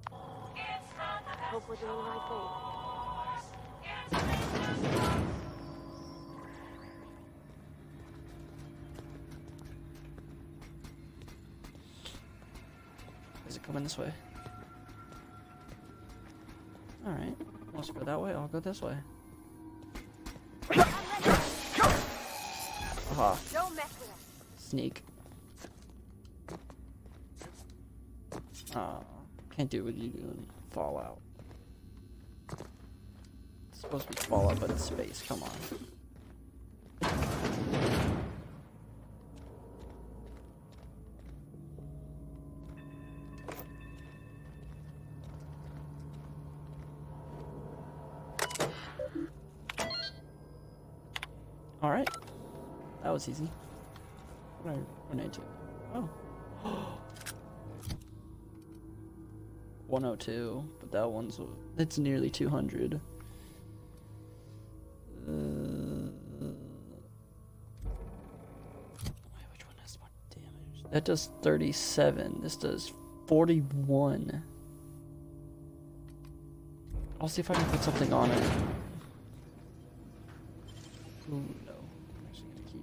S17: Hope we're doing the right thing.
S1: Is it coming this way? Alright. Wants to go that way? I'll go this way. Aha.
S17: Don't mess with us.
S1: Sneak. Can't do what you do in Fallout. It's supposed to be Fallout, but it's space. Come on. Alright. That was easy. What did I run into? Oh. 102, but that one's, it's nearly 200. Wait, which one has more damage? That does 37. This does 41. I'll see if I can put something on it. Ooh, no. I'm actually gonna keep.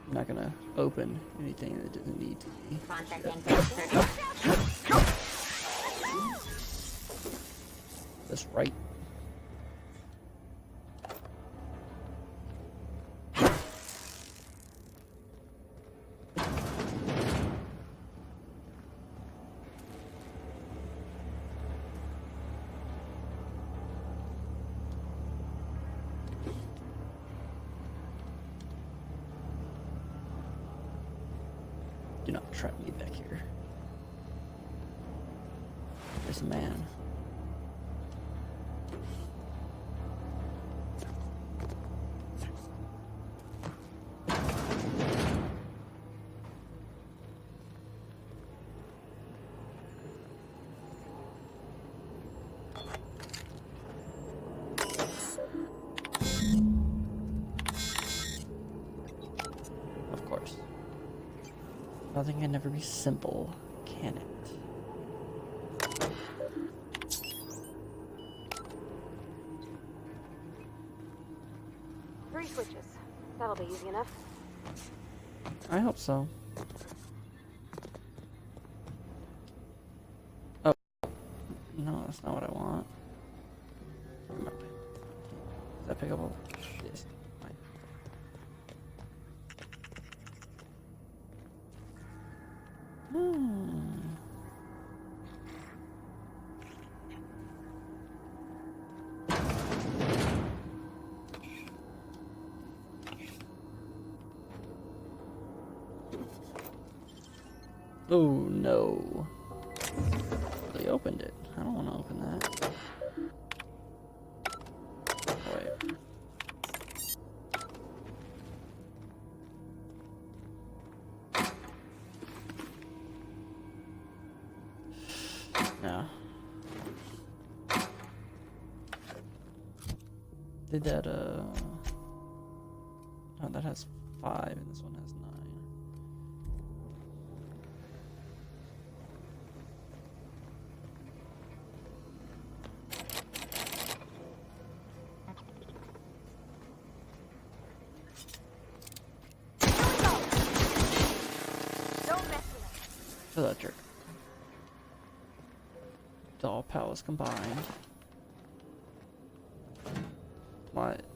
S1: I'm not gonna open anything that doesn't need to be. That's right. Do not trap me back here. There's a man. Of course. Nothing can ever be simple, can it?
S17: 3 switches. That'll be easy enough.
S1: I hope so. Oh. No, that's not what I want. Does that pick up all this? Fine. Oh no. They opened it. I don't want to open that. Wait. No. Did that, oh, that has 5 and this one has 9. Electric. All powers combined.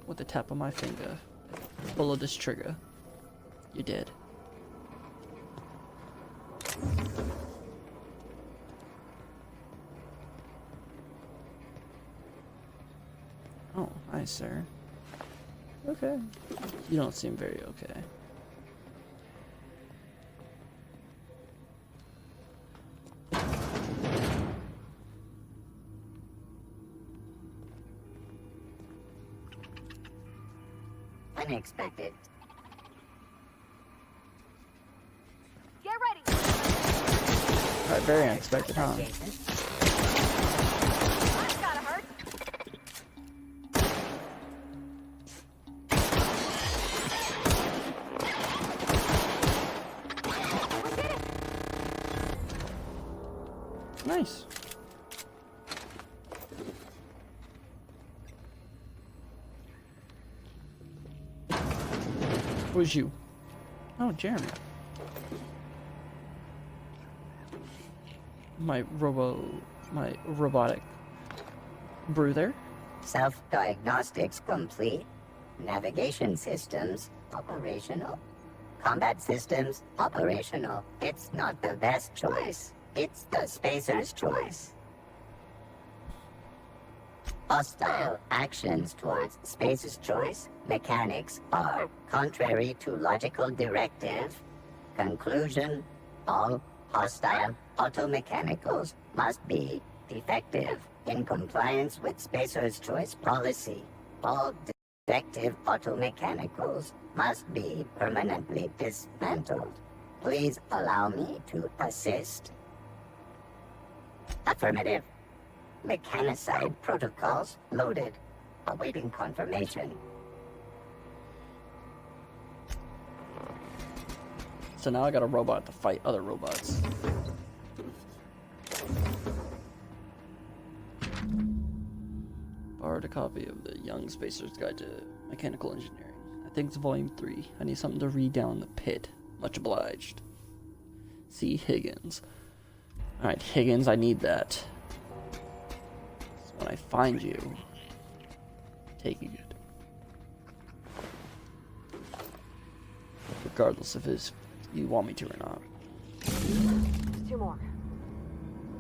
S1: With the tap of my finger. Pull this trigger. You're dead. Oh, hi, sir. Okay. You don't seem very okay.
S11: Unexpected.
S20: Get ready.
S1: Alright, very unexpected, huh?
S20: That's gotta hurt.
S1: Nice. Who's you? Oh, Jeremy. My robotic brew there.
S11: Self-diagnostics complete. Navigation systems operational. Combat systems operational. It's not the best choice. It's the spacer's choice. Hostile actions towards Spacer's choice mechanics are contrary to logical directive. Conclusion: all hostile automechanicals must be defective in compliance with Spacer's choice policy. All defective automechanicals must be permanently dismantled. Please allow me to assist. Affirmative. Mechanicide protocols loaded. Awaiting confirmation.
S1: So now I got a robot to fight other robots. Borrowed a copy of the Young Spacer's Guide to Mechanical Engineering. I think it's volume 3. I need something to read down in the pit. Much obliged. C. Higgins. Alright, Higgins, I need that. So when I find you, taking it. Regardless if you want me to or not.
S17: Just 2 more.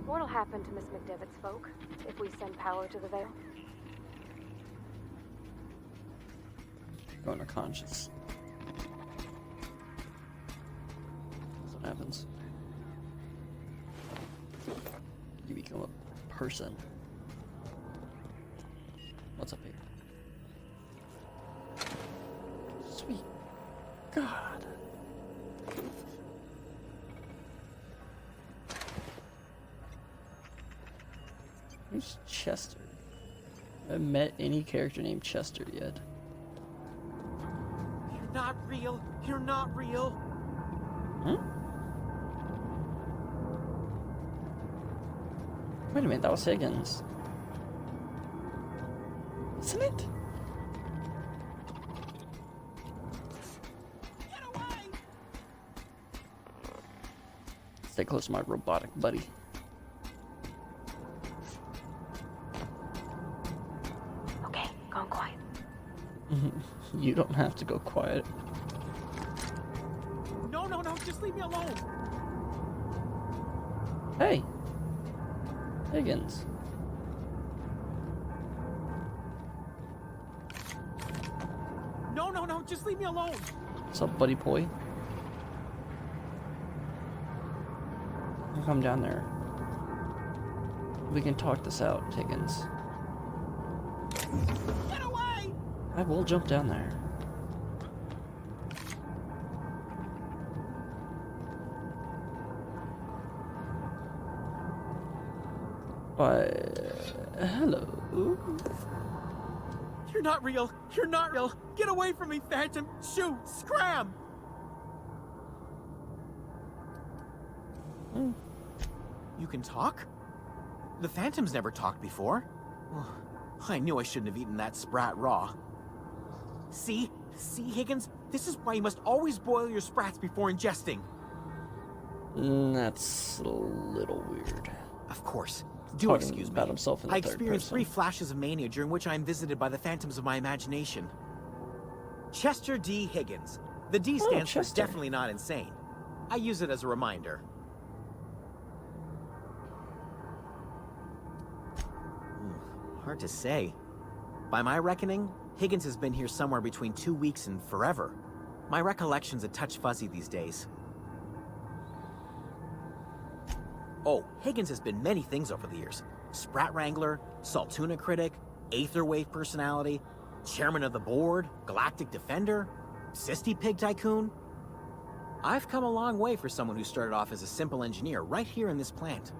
S17: What'll happen to Miss McDevitt's folk if we send power to the Vale?
S1: Going unconscious. That's what happens. You become a person. What's up here? Sweet God. Who's Chester? I haven't met any character named Chester yet.
S15: You're not real. You're not real.
S1: Huh? Wait a minute, that was Higgins. Isn't it? Stay close to my robotic buddy.
S17: Okay, gone quiet.
S1: You don't have to go quiet.
S15: No, no, no, just leave me alone.
S1: Hey. Higgins.
S15: No, no, no, just leave me alone.
S1: What's up, buddy boy? I'll come down there. We can talk this out, Higgins.
S15: Get away!
S1: I will jump down there. Why, hello.
S15: You're not real. You're not real. Get away from me, Phantom. Shoot! Scram! You can talk? The Phantom's never talked before. I knew I shouldn't have eaten that sprat raw. See, Higgins? This is why you must always boil your sprats before ingesting.
S1: That's a little weird.
S15: Of course. Do
S1: Talking
S15: excuse me.
S1: about himself in the
S15: I
S1: third
S15: experienced
S1: person.
S15: 3 flashes of mania during which I am visited by the phantoms of my imagination. Chester D. Higgins. The D stands for
S1: Chester.
S15: definitely not insane. I use it as a reminder. Hard to say. By my reckoning, Higgins has been here somewhere between 2 weeks and forever. My recollection's a touch fuzzy these days. Oh, Higgins has been many things over the years. Sprat Wrangler, Saltuna Critic, Aetherwave Personality, Chairman of the Board, Galactic Defender, Sisty Pig Tycoon. I've come a long way for someone who started off as a simple engineer right here in this plant.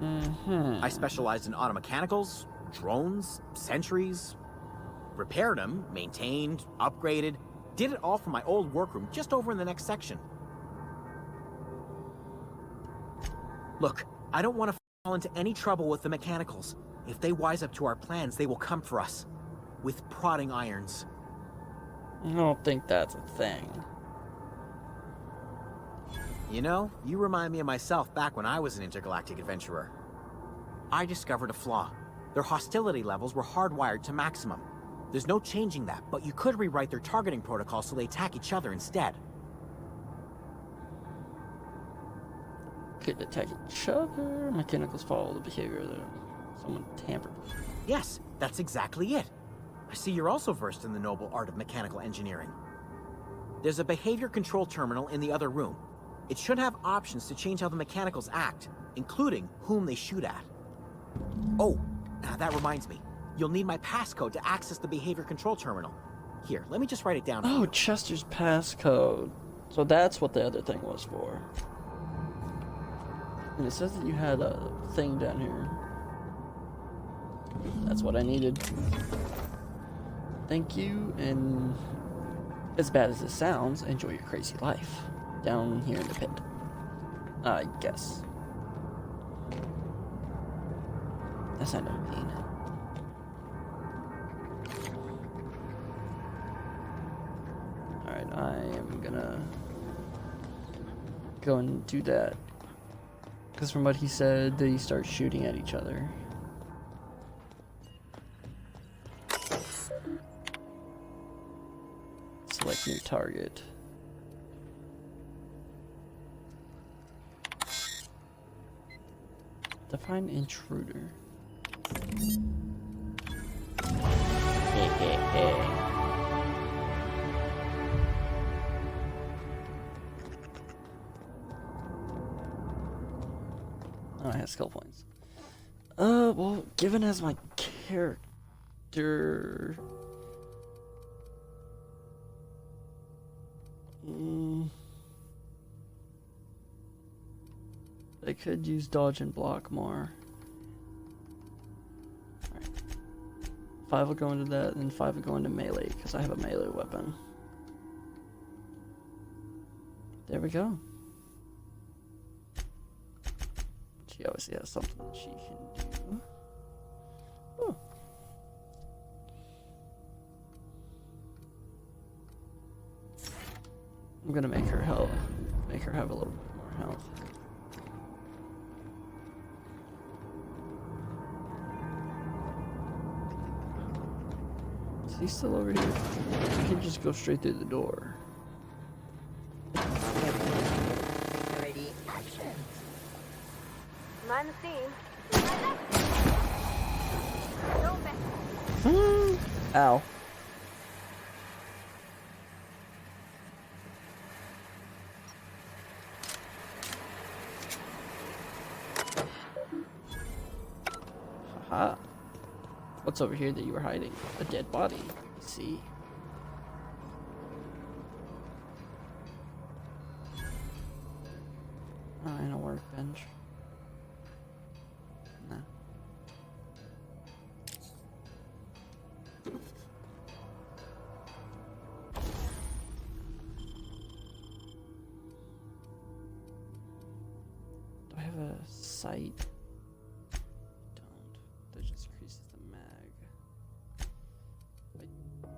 S15: I specialized in automechanicals, drones, sentries, repaired them, maintained, upgraded, did it all from my old workroom just over in the next section. Look, I don't want to fall into any trouble with the mechanicals. If they wise up to our plans, they will come for us. With prodding irons.
S1: I don't think that's a thing.
S15: You know, you remind me of myself back when I was an intergalactic adventurer. I discovered a flaw. Their hostility levels were hardwired to maximum. There's no changing that, but you could rewrite their targeting protocol so they attack each other instead.
S1: Could attack each other. Mechanicals follow the behavior that someone tampered with.
S15: Yes, that's exactly it. I see you're also versed in the noble art of mechanical engineering. There's a behavior control terminal in the other room. It should have options to change how the mechanicals act, including whom they shoot at. Oh, that reminds me. You'll need my passcode to access the behavior control terminal. Here, let me just write it down for
S1: Oh,
S15: you.
S1: Chester's passcode. So that's what the other thing was for. And it says that you had a thing down here. That's what I needed. Thank you, and As bad as this sounds, enjoy your crazy life. Down here in the pit. I guess. That's not what I mean. Alright, I am gonna go and do that. Because from what he said, they start shooting at each other. Select new target. Define intruder. Oh, I have skill points. Well, given as my character... I could use dodge and block more. Alright. 5 will go into that, and 5 will go into melee, because I have a melee weapon. There we go. She obviously has something that she can do. Oh. I'm gonna make her health. Make her have a little bit more health. Is he still over here? He can just go straight through the door.
S11: Ready, action.
S20: Mind the scene.
S1: Ow. Haha. What's over here that you were hiding? A dead body. I see. Oh, and a workbench. No. Do I have a sight? That just increases the mag.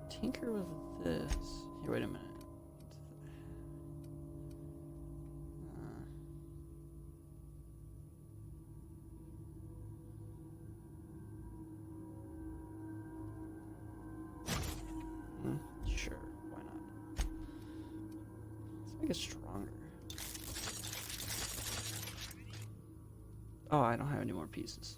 S1: Tinker with this. Here, wait a minute. Sure, why not? Let's make it stronger. Oh, I don't have any more pieces.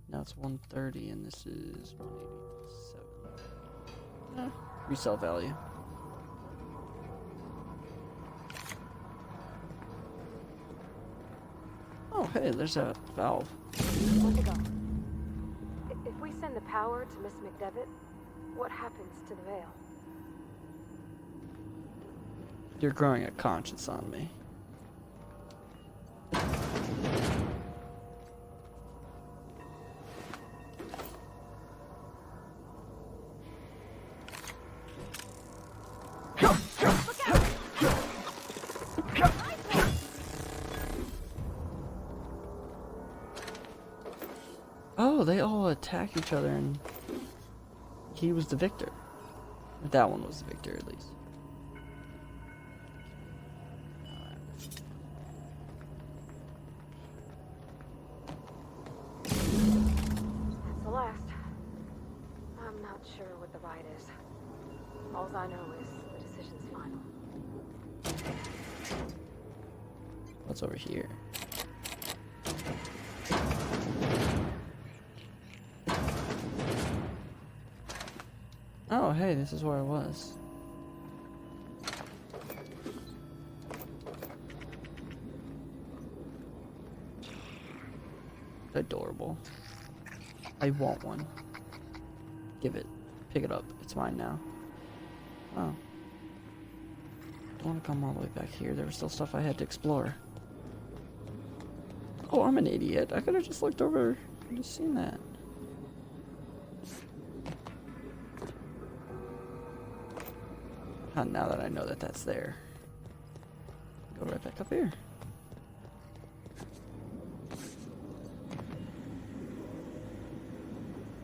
S1: Now it's 130 and this is 187. Resale value. Oh, hey, there's a valve.
S17: Want to go? If we send the power to Miss McDevitt, what happens to the veil?
S1: You're growing a conscience on me. Oh, they all attack each other and he was the victor. That one was the victor, at least.
S17: That's the last. I'm not sure what the right is. All I know is the decision's final.
S1: What's over here? Oh, hey, this is where I was. Adorable. I want one. Give it. Pick it up. It's mine now. Oh. Don't want to come all the way back here. There was still stuff I had to explore. Oh, I'm an idiot. I could have just looked over and just seen that. Now that I know that that's there. Go right back up here.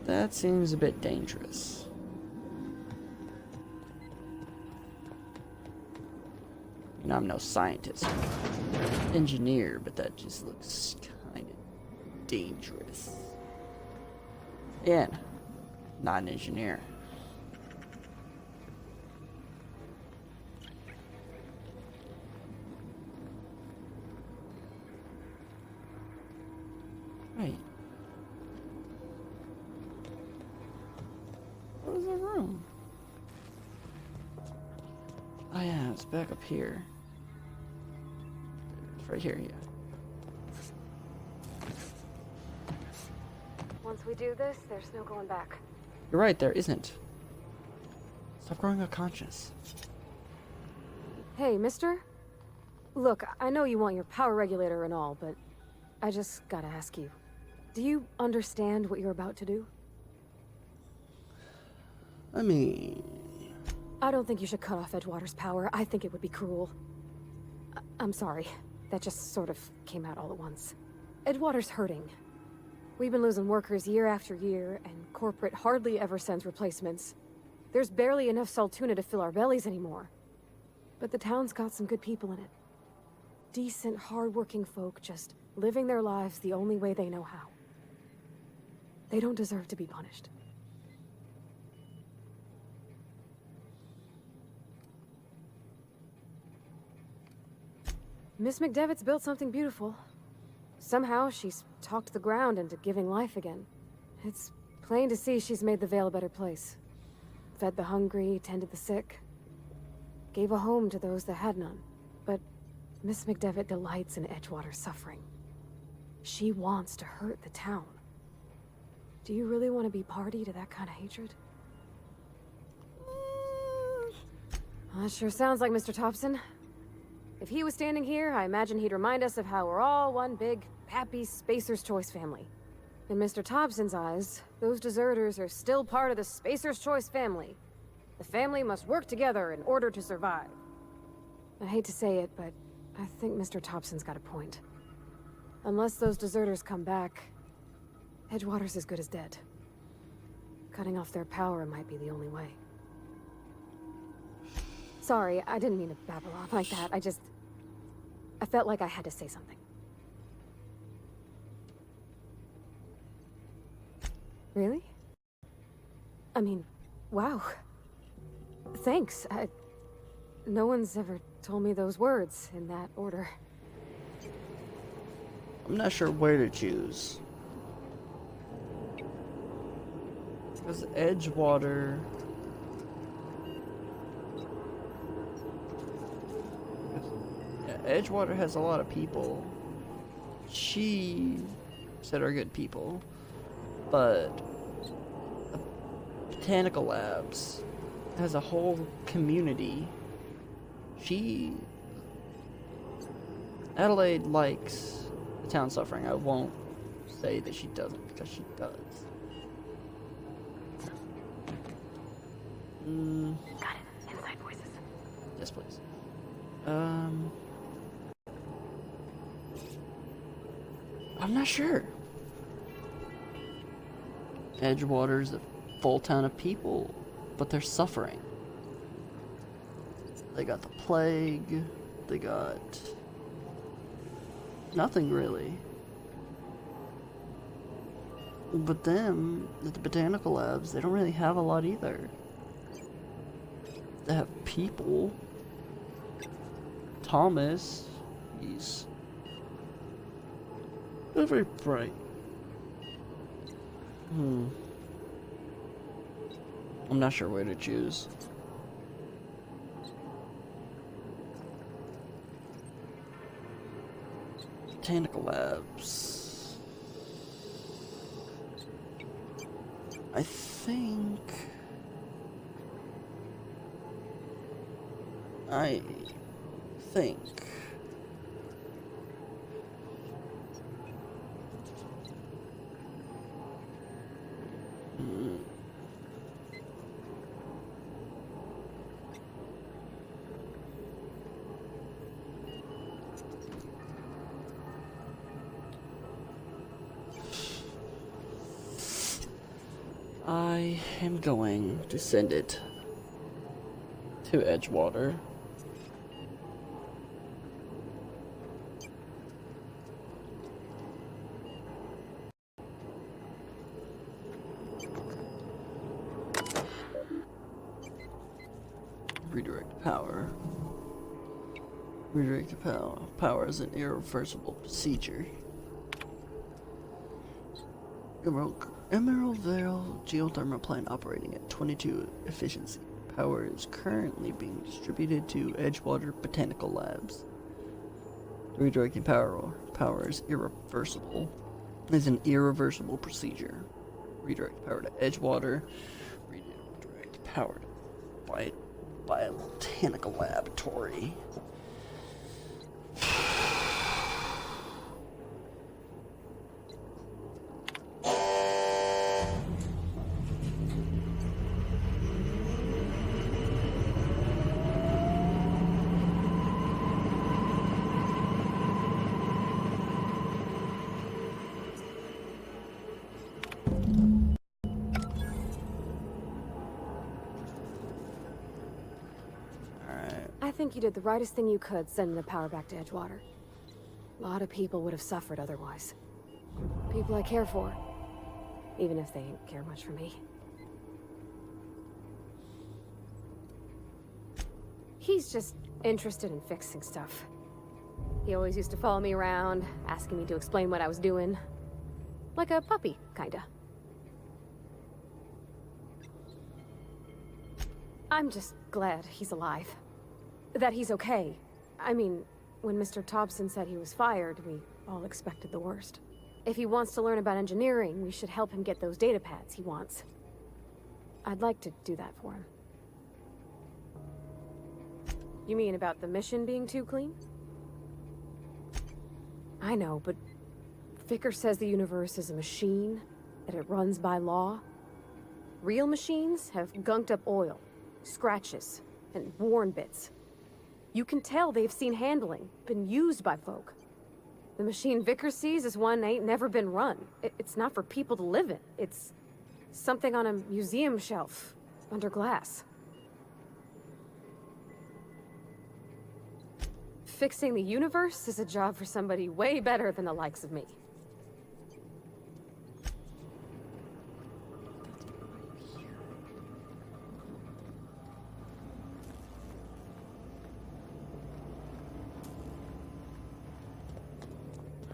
S1: That seems a bit dangerous. You know, I'm no scientist, engineer, but that just looks kind of dangerous. Yeah, not an engineer. Right. What is the room? Oh yeah, it's back up here. It's right here, yeah.
S17: Once we do this, there's no going back.
S1: You're right, there isn't. Stop growing a conscience.
S17: Hey, mister? Look, I know you want your power regulator and all, but I just gotta ask you. Do you understand what you're about to do?
S1: I mean...
S17: I don't think you should cut off Edgewater's power. I think it would be cruel. I'm sorry. That just sort of came out all at once. Edgewater's hurting. We've been losing workers year after year, and corporate hardly ever sends replacements. There's barely enough Saltuna to fill our bellies anymore. But the town's got some good people in it. Decent, hard-working folk just living their lives the only way they know how. They don't deserve to be punished. Miss McDevitt's built something beautiful. Somehow, she's talked the ground into giving life again. It's plain to see she's made the Vale a better place. Fed the hungry, tended the sick. Gave a home to those that had none. But Miss McDevitt delights in Edgewater's suffering. She wants to hurt the town. Do you really want to be party to that kind of hatred? That sure sounds like Mr. Thompson. If he was standing here, I imagine he'd remind us of how we're all one big, happy Spacer's Choice family. In Mr. Thompson's eyes, those deserters are still part of the Spacer's Choice family. The family must work together in order to survive. I hate to say it, but I think Mr. Thompson's got a point. Unless those deserters come back, Edgewater's as good as dead. Cutting off their power might be the only way. Sorry, I didn't mean to babble on like that. I felt like I had to say something. Really? I mean, wow. Thanks. No one's ever told me those words in that order.
S1: I'm not sure where to choose. Because Edgewater... Edgewater has a lot of people. She said are good people. But the Botanical Labs has a whole community. Adelaide likes the town suffering. I won't say that she doesn't, because she does.
S17: Got it. Inside voices.
S1: Yes, please. I'm not sure. Edgewater's a full town of people, but they're suffering. They got the plague, they got nothing really. But them, at the Botanical Labs, they don't really have a lot either. They have people. Thomas, he's not very bright. I'm not sure where to choose. Botanical Labs. I think... I am going to send it to Edgewater. Redirect power. Redirect power is an irreversible procedure. Emerald Vale geothermal plant operating at 22 efficiency. Power is currently being distributed to Edgewater Botanical Labs. Redirecting power is irreversible. Is an irreversible procedure. Redirect power to Edgewater. Redirect power to Botanical Laboratory.
S17: I think you did the rightest thing you could sending the power back to Edgewater. A lot of people would have suffered otherwise. People I care for. Even if they ain't care much for me. He's just interested in fixing stuff. He always used to follow me around, asking me to explain what I was doing. Like a puppy, kinda. I'm just glad he's alive. That he's okay. I mean, when Mr. Thompson said he was fired, we all expected the worst. If he wants to learn about engineering, we should help him get those data pads he wants. I'd like to do that for him. You mean about the mission being too clean? I know, but Vicker says the universe is a machine, that it runs by law. Real machines have gunked up oil, scratches, and worn bits. You can tell they've seen handling, been used by folk. The machine Vicker sees is one ain't never been run. It's not for people to live in. It's something on a museum shelf, under glass. Fixing the universe is a job for somebody way better than the likes of me.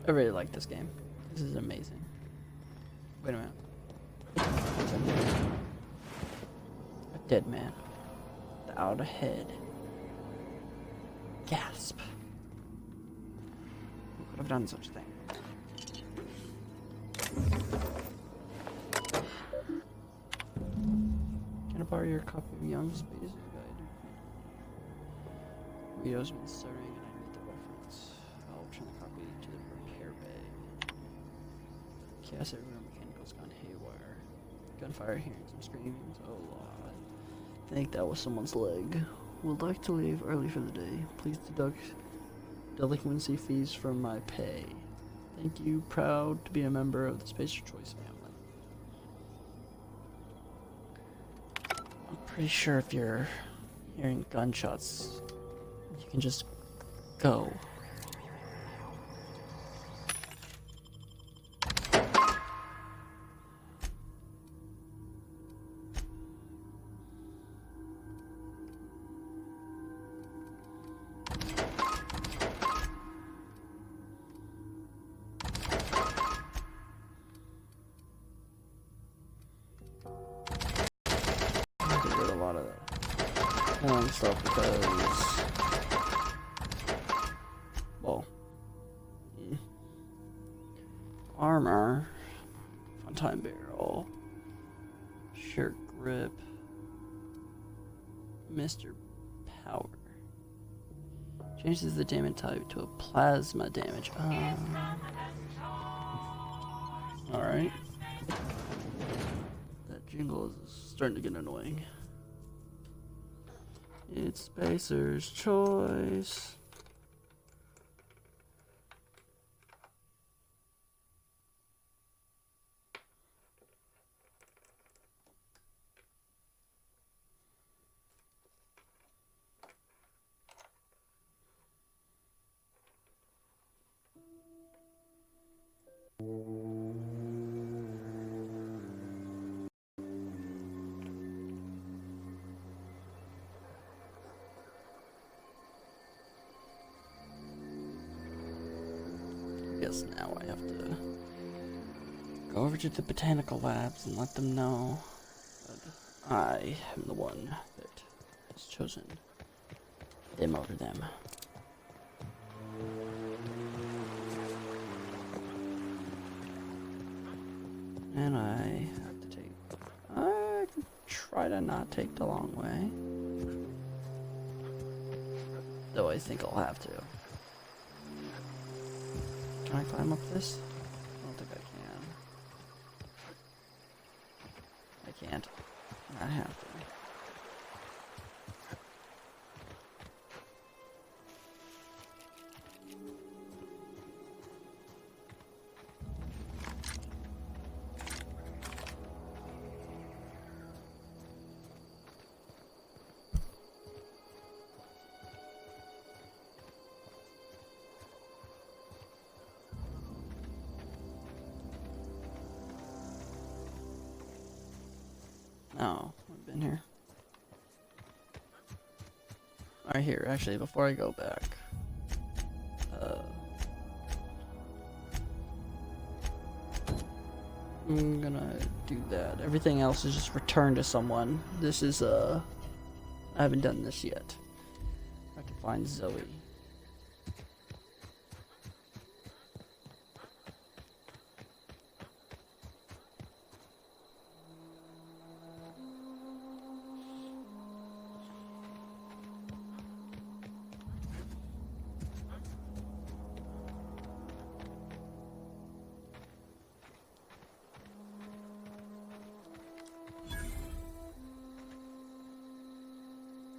S1: I really like this game. This is amazing. Wait a minute. A dead man. Without a head. Gasp. Who could have done such a thing? Can I borrow your copy of Young's Basic Guide? Video's been starting and I need the reference. I'll turn the copy to the repair bay. Chaos everywhere, mechanicals gone haywire. Gunfire, hearing some screamings. Oh Lord. I think that was someone's leg. Would like to leave early for the day. Please deduct delinquency fees from my pay. Thank you. Proud to be a member of the Spacer Choice family. I'm pretty sure if you're hearing gunshots, you can just go. Stuff because, well, armor, fun time barrel, shirt grip, Mr. Power, changes the damage type to a plasma damage. Alright. That jingle is starting to get annoying. It's Spacer's Choice. Guess now I have to go over to the botanical labs and let them know that I am the one that has chosen them over them. And I have to take... I can try to not take the long way. Though I think I'll have to. Can I climb up this? I don't think I can. I can't. I have to. Oh, I've been here. Right here, actually, before I go back. I'm gonna do that. Everything else is just returned to someone. This is, I haven't done this yet. I have to find Zoe.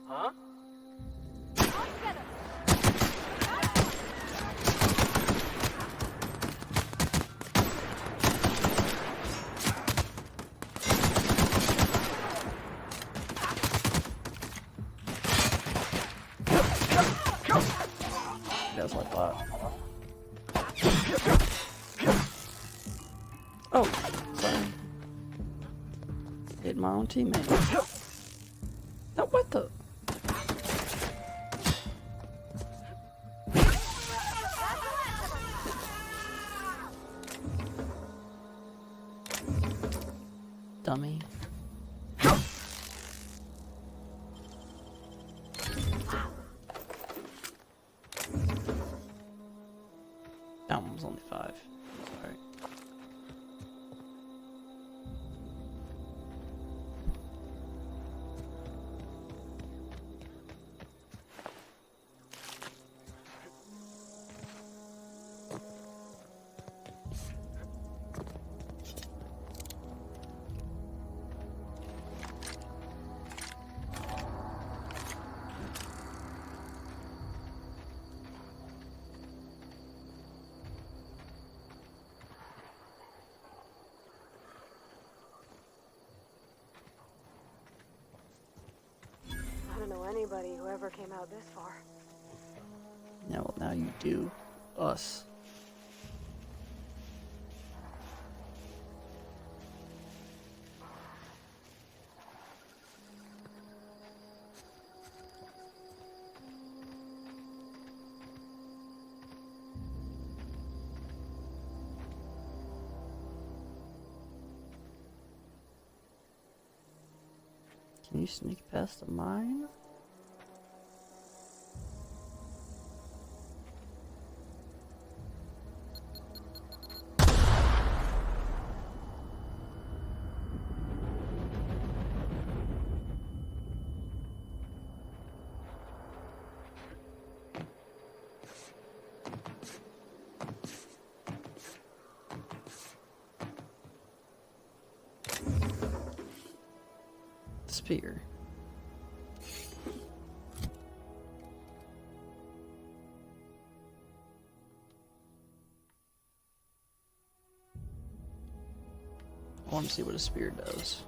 S21: Huh?
S1: That's what I thought. Oh, sorry. Hit my own teammate. No, what the? Dummy. That one was only 5. Sorry.
S20: I don't know anybody who ever came out this far.
S1: Yeah, well, now you do. Us. Can you sneak past the mine? Spear. I want to see what a spear does.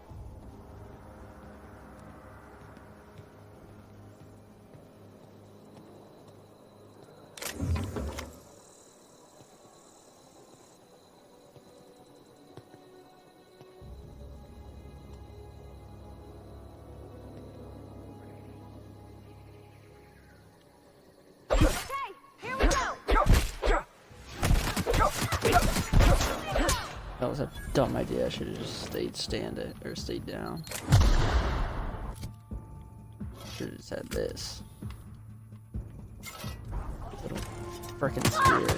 S1: was a dumb idea. I should have just stayed down. Should have just had this. Little frickin' spear.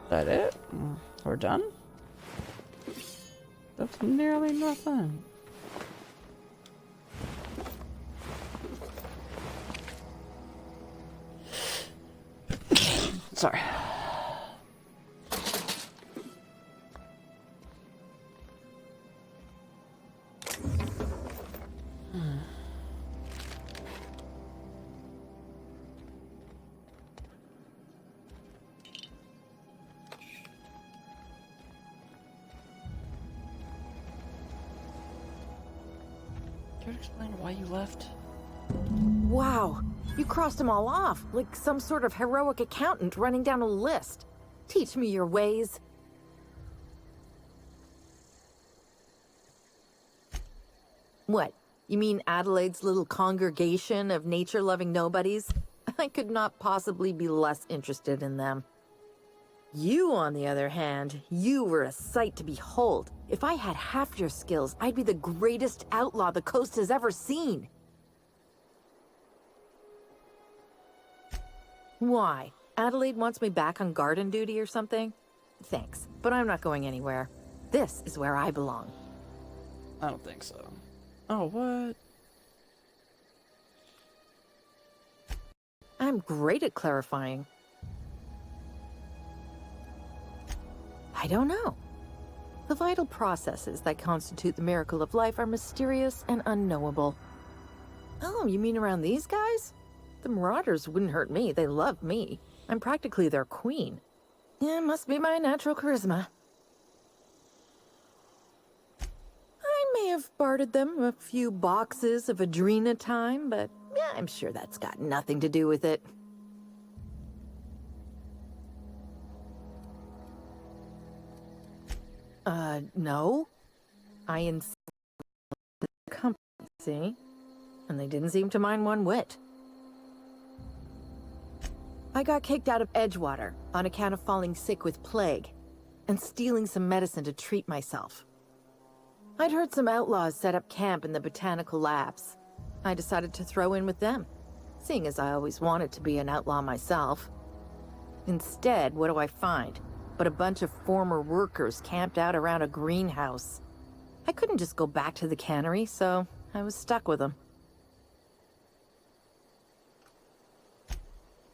S1: That it? We're done? That's nearly nothing. Sorry. Can you explain why you left?
S2: Wow, you crossed them all off, like some sort of heroic accountant running down a list. Teach me your ways. What? You mean Adelaide's little congregation of nature-loving nobodies? I could not possibly be less interested in them. You, on the other hand, you were a sight to behold. If I had half your skills, I'd be the greatest outlaw the coast has ever seen. Why? Adelaide wants me back on garden duty or something? Thanks, but I'm not going anywhere. This is where I belong.
S1: I don't think so. Oh, what?
S2: I'm great at clarifying. I don't know. The vital processes that constitute the miracle of life are mysterious and unknowable. Oh, you mean around these guys? The Marauders wouldn't hurt me. They love me. I'm practically their queen. Yeah, must be my natural charisma. I may have bartered them a few boxes of Adrena time, but yeah, I'm sure that's got nothing to do with it. No. I insisted on the company, see? And they didn't seem to mind one whit. I got kicked out of Edgewater on account of falling sick with plague and stealing some medicine to treat myself. I'd heard some outlaws set up camp in the botanical labs. I decided to throw in with them, seeing as I always wanted to be an outlaw myself. Instead, what do I find? But a bunch of former workers camped out around a greenhouse. I couldn't just go back to the cannery, so I was stuck with them.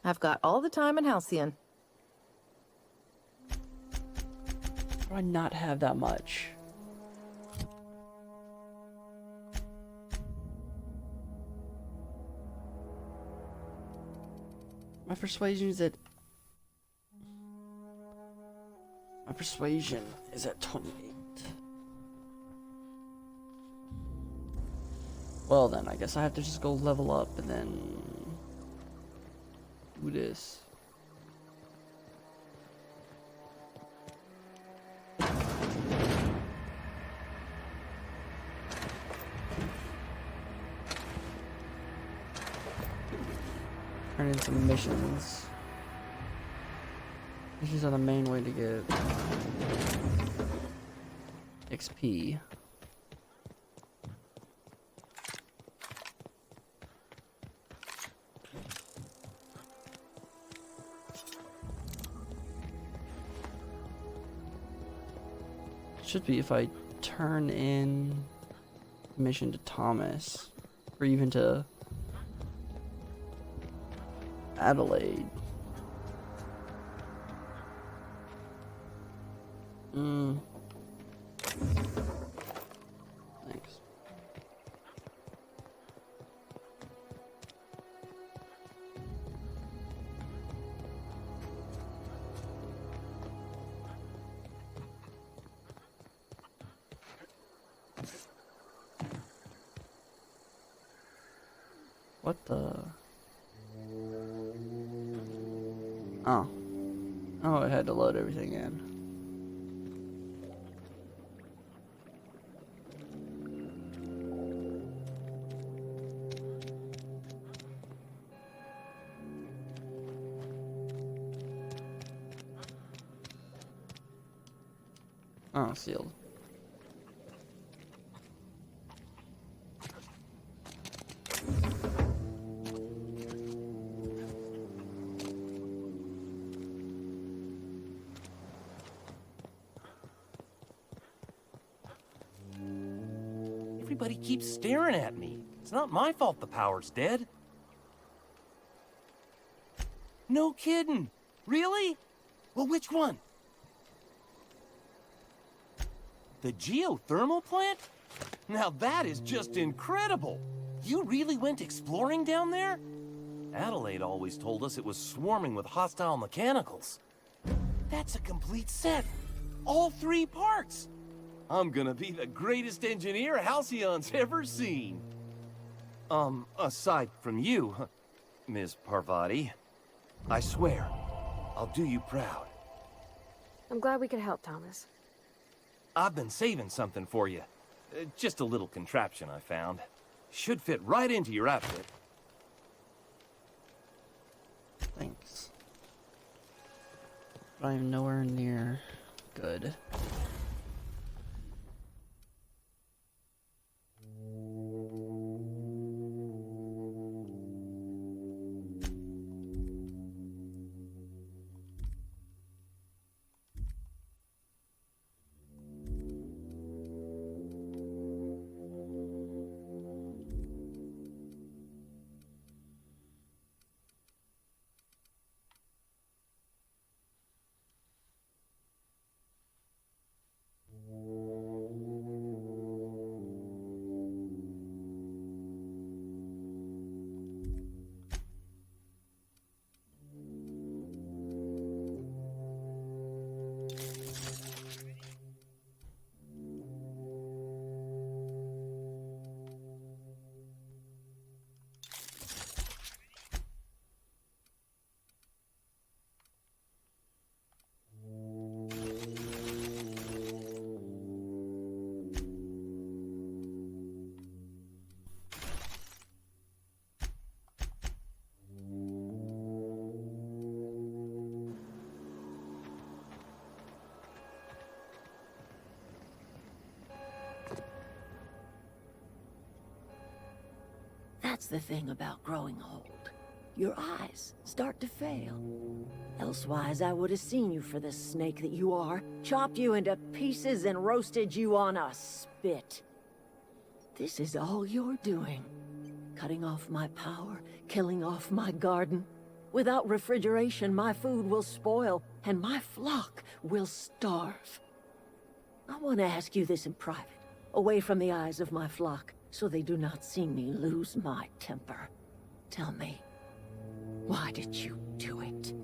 S2: I've got all the time in Halcyon.
S1: Why do I not have that much? My persuasion is at... My persuasion is at 28. Well then, I guess I have to just go level up and then... do this. Turn in some missions. Missions are the main way to get XP. Should be if I turn in mission to Thomas, or even to Adelaide. Thanks. What the? Oh. Oh, it had to load everything in. Oh, sealed.
S21: Everybody keeps staring at me. It's not my fault the power's dead. No kidding. Really? Well, which one? The geothermal plant? Now that is just incredible! You really went exploring down there? Adelaide always told us it was swarming with hostile mechanicals. That's a complete set! All 3 parts! I'm gonna be the greatest engineer Halcyon's ever seen! Aside from you, Ms. Parvati, I swear, I'll do you proud.
S17: I'm glad we could help, Thomas.
S21: I've been saving something for you. Just a little contraption I found. Should fit right into your outfit.
S1: Thanks. But I'm nowhere near good.
S19: That's the thing about growing old. Your eyes start to fail. Elsewise, I would have seen you for the snake that you are, chopped you into pieces and roasted you on a spit. This is all you're doing. Cutting off my power, killing off my garden. Without refrigeration, my food will spoil, and my flock will starve. I want to ask you this in private, away from the eyes of my flock, so they do not see me lose my temper. Tell me, why did you do it?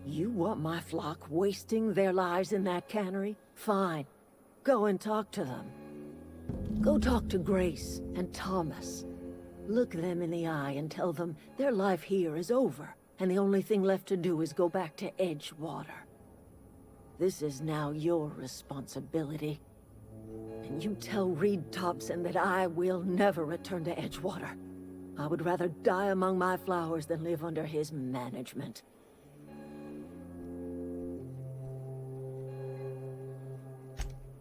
S19: You want my flock wasting their lives in that cannery? Fine. Go and talk to them. Go talk to Grace and Thomas. Look them in the eye and tell them their life here is over, and the only thing left to do is go back to Edgewater. This is now your responsibility. And you tell Reed Thompson that I will never return to Edgewater. I would rather die among my flowers than live under his management.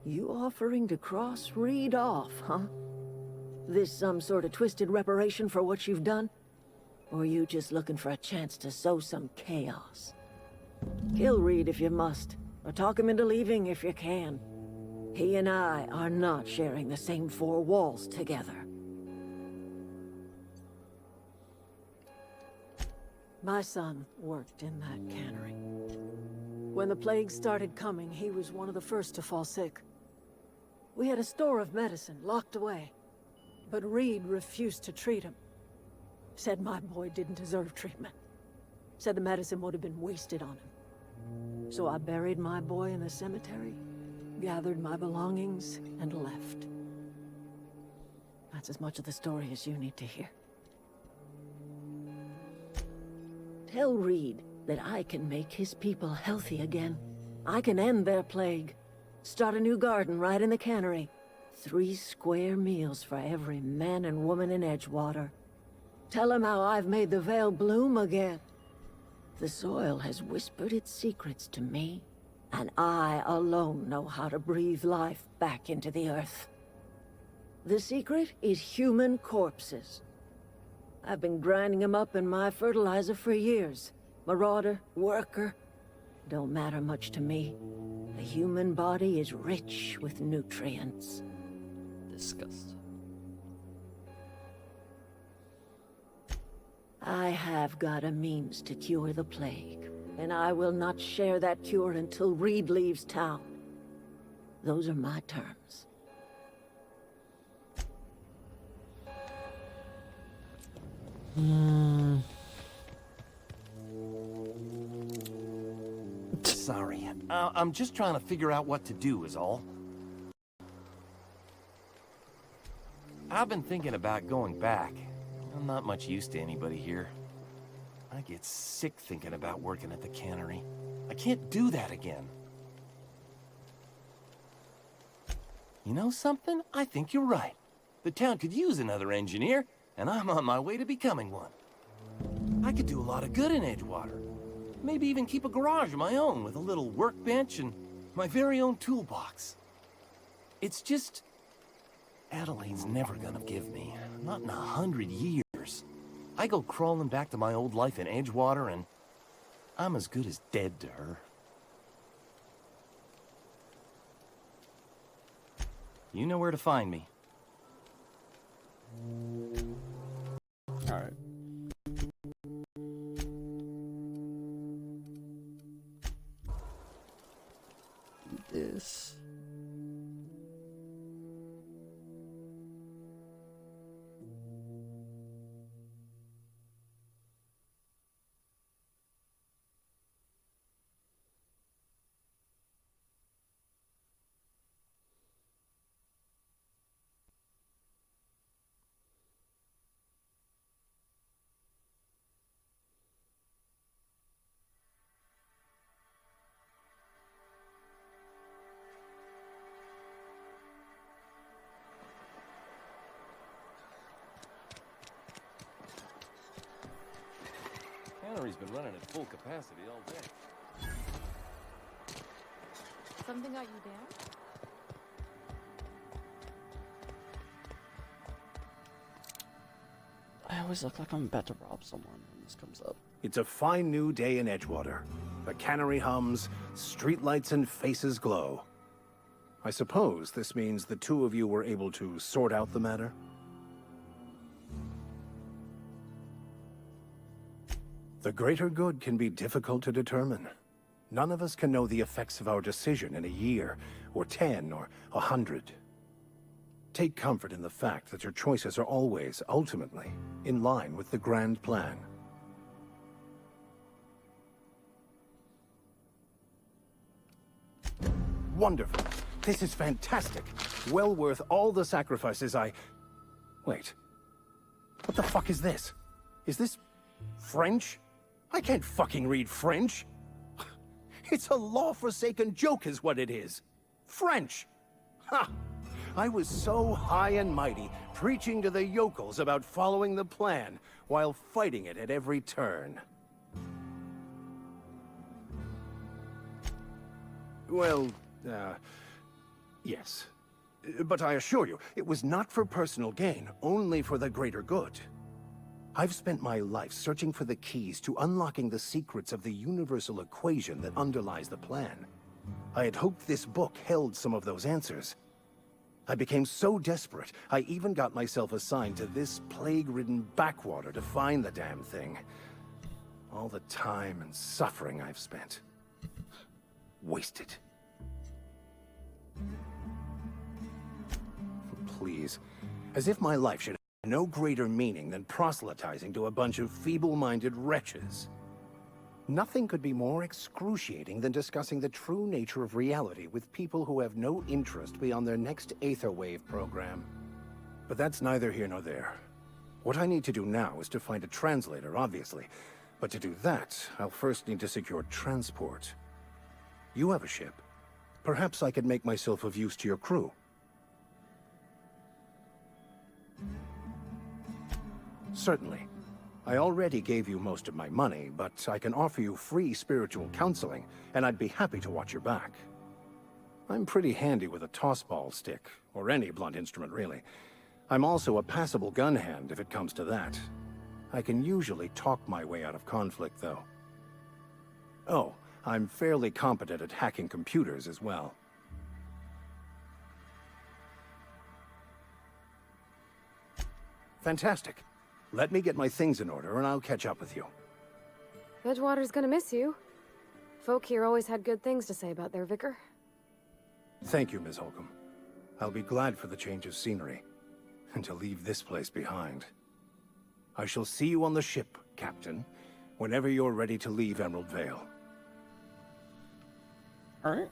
S19: You offering to cross Reed off, huh? This some sort of twisted reparation for what you've done? Or you just looking for a chance to sow some chaos? Kill Reed if you must, or talk him into leaving if you can. He and I are not sharing the same 4 walls together. My son worked in that cannery. When the plague started coming, he was one of the first to fall sick. We had a store of medicine locked away, but Reed refused to treat him. Said my boy didn't deserve treatment. Said the medicine would have been wasted on him. So I buried my boy in the cemetery, gathered my belongings, and left.
S2: That's as much of the story as you need to hear. Tell Reed that I can make his people healthy again. I can end their plague. Start a new garden right in the cannery. 3 square meals for every man and woman in Edgewater. Tell him how I've made the Vale bloom again. The soil has whispered its secrets to me, and I alone know how to breathe life back into the earth. The secret is human corpses. I've been grinding them up in my fertilizer for years. Marauder, worker, don't matter much to me. The human body is rich with nutrients.
S1: Disgust.
S2: I have got a means to cure the plague, and I will not share that cure until Reed leaves town. Those are my terms.
S21: Sorry. I'm just trying to figure out what to do is all. I've been thinking about going back. I'm not much use to anybody here. I get sick thinking about working at the cannery. I can't do that again. You know something? I think you're right. The town could use another engineer, and I'm on my way to becoming one. I could do a lot of good in Edgewater. Maybe even keep a garage of my own with a little workbench and my very own toolbox. It's just... Adelaide's never gonna give me. Not in 100 years. I go crawling back to my old life in Edgewater, and I'm as good as dead to her. You know where to find me.
S1: Alright. This.
S21: Cannery's been running at full capacity all day.
S13: Something got you down?
S1: I always look like I'm about to rob someone when this comes up.
S18: It's a fine new day in Edgewater. The cannery hums, streetlights and faces glow. I suppose this means the two of you were able to sort out the matter? The greater good can be difficult to determine. None of us can know the effects of our decision in a year, or 10, or 100. Take comfort in the fact that your choices are always, ultimately, in line with the grand plan. Wonderful. This is fantastic. Well worth all the sacrifices I... Wait. What the fuck is this? Is this... French? I can't fucking read French. It's a law-forsaken joke is what it is. French! Ha! I was so high and mighty, preaching to the yokels about following the plan, while fighting it at every turn. Well, yes. But I assure you, it was not for personal gain, only for the greater good. I've spent my life searching for the keys to unlocking the secrets of the universal equation that underlies the plan. I had hoped this book held some of those answers. I became so desperate, I even got myself assigned to this plague-ridden backwater to find the damn thing. All the time and suffering I've spent. Wasted. Please. As if my life should have no greater meaning than proselytizing to a bunch of feeble-minded wretches. Nothing could be more excruciating than discussing the true nature of reality with people who have no interest beyond their next Aetherwave program. But that's neither here nor there. What I need to do now is to find a translator, obviously. But to do that, I'll first need to secure transport. You have a ship. Perhaps I could make myself of use to your crew. Certainly. I already gave you most of my money, but I can offer you free spiritual counseling, and I'd be happy to watch your back. I'm pretty handy with a tossball stick, or any blunt instrument, really. I'm also a passable gun hand, if it comes to that. I can usually talk my way out of conflict, though. Oh, I'm fairly competent at hacking computers as well. Fantastic. Let me get my things in order, and I'll catch up with you.
S17: Edgewater's gonna miss you. Folk here always had good things to say about their vicar.
S18: Thank you, Ms. Holcomb. I'll be glad for the change of scenery, and to leave this place behind. I shall see you on the ship, Captain, whenever you're ready to leave Emerald Vale.
S1: Alright.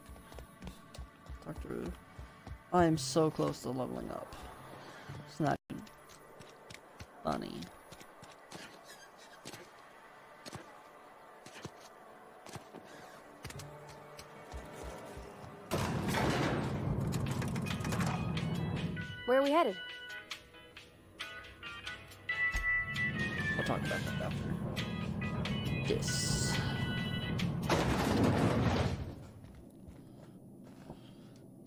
S1: Doctor, I am so close to leveling up. It's not funny.
S17: Where are we headed?
S1: We'll talk about that after this.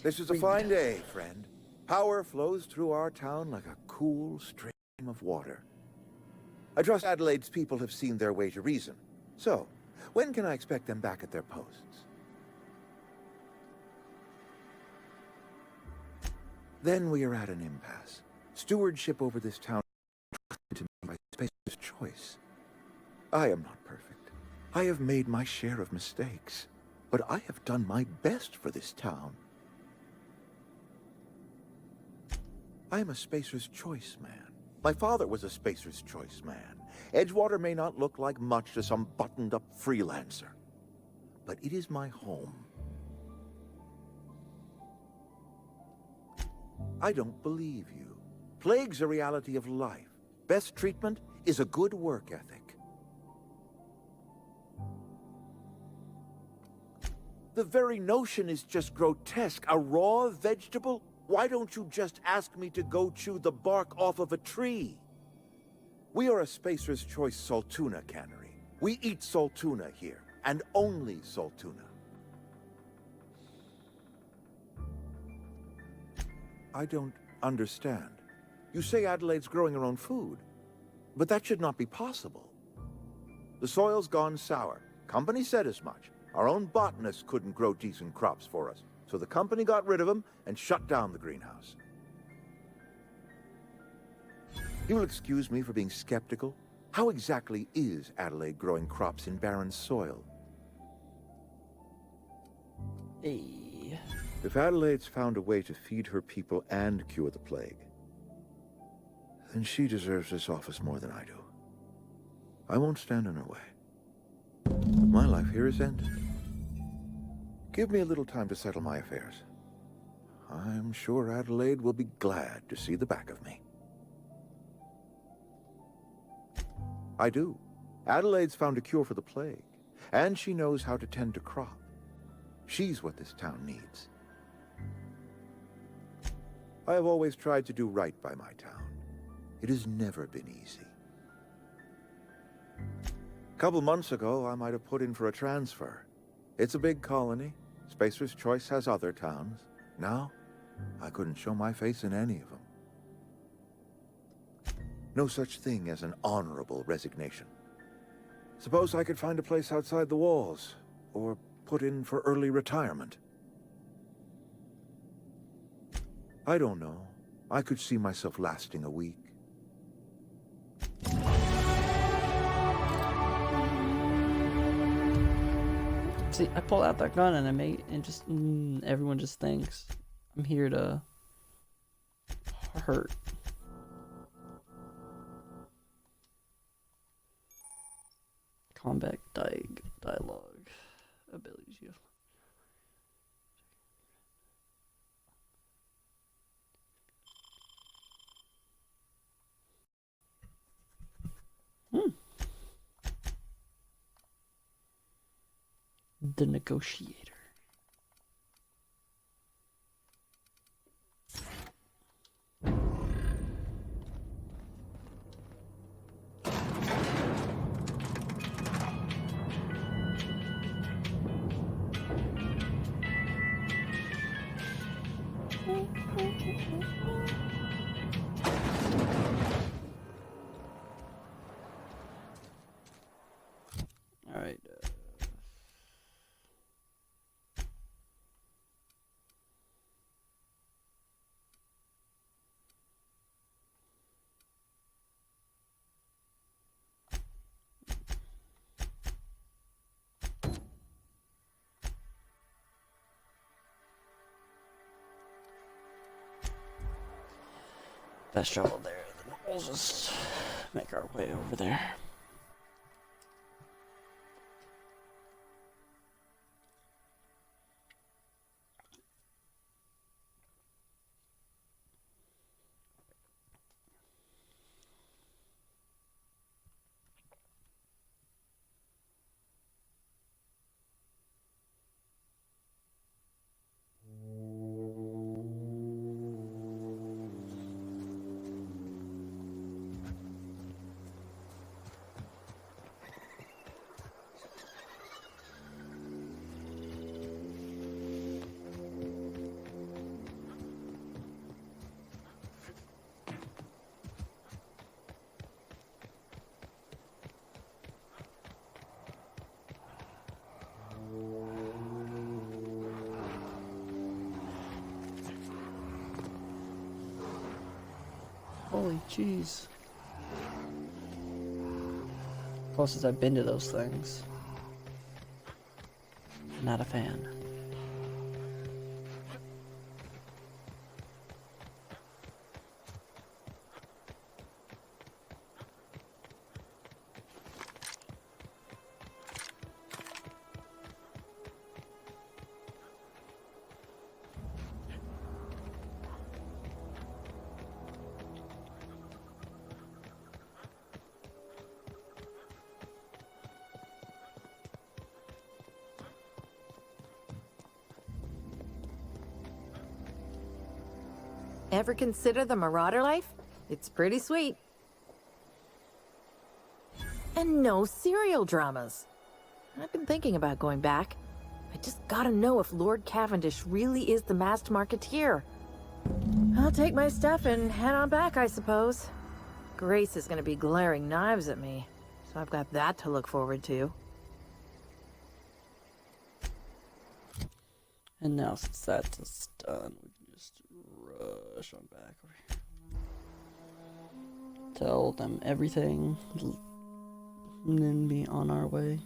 S16: This is a fine day, friend. Power flows through our town like a cool stream of water. I trust Adelaide's people have seen their way to reason. So, when can I expect them back at their posts? Then we are at an impasse. Stewardship over this town to me by Spacer's choice. I am not perfect. I have made my share of mistakes. But I have done my best for this town. I am a Spacer's Choice man. My father was a Spacer's Choice man. Edgewater may not look like much to some buttoned-up freelancer, but it is my home. I don't believe you. Plague's a reality of life. Best treatment is a good work ethic. The very notion is just grotesque. A raw vegetable? Why don't you just ask me to go chew the bark off of a tree? We are a Spacer's Choice Saltuna cannery. We eat Saltuna here, and only Saltuna. I don't understand. You say Adelaide's growing her own food, but that should not be possible. The soil's gone sour. Company said as much. Our own botanists couldn't grow decent crops for us. So the company got rid of them and shut down the greenhouse. You will excuse me for being skeptical. How exactly is Adelaide growing crops in barren soil?
S1: Hey.
S16: If Adelaide's found a way to feed her people and cure the plague, then she deserves this office more than I do. I won't stand in her way. But my life here is ended. Give me a little time to settle my affairs. I'm sure Adelaide will be glad to see the back of me. I do. Adelaide's found a cure for the plague, and she knows how to tend to crop. She's what this town needs. I have always tried to do right by my town. It has never been easy. A couple months ago, I might have put in for a transfer. It's a big colony. Spacer's Choice has other towns. Now, I couldn't show my face in any of them. No such thing as an honorable resignation. Suppose I could find a place outside the walls, or put in for early retirement. I don't know. I could see myself lasting a week.
S1: See, I pull out that gun and everyone just thinks I'm here to hurt. Combat dialogue abilities you have. The Negotiator. All right. Fast travel there, then we'll just make our way over there. Holy jeez. Closest I've been to those things. Not a fan.
S2: Ever consider the Marauder life? It's pretty sweet. And no serial dramas. I've been thinking about going back. I just gotta know if Lord Cavendish really is the masked marketeer. I'll take my stuff and head on back, I suppose. Grace is gonna be glaring knives at me, so I've got that to look forward to.
S1: And now since that's done, we can just rush on back over here. Tell them everything, and then be on our way.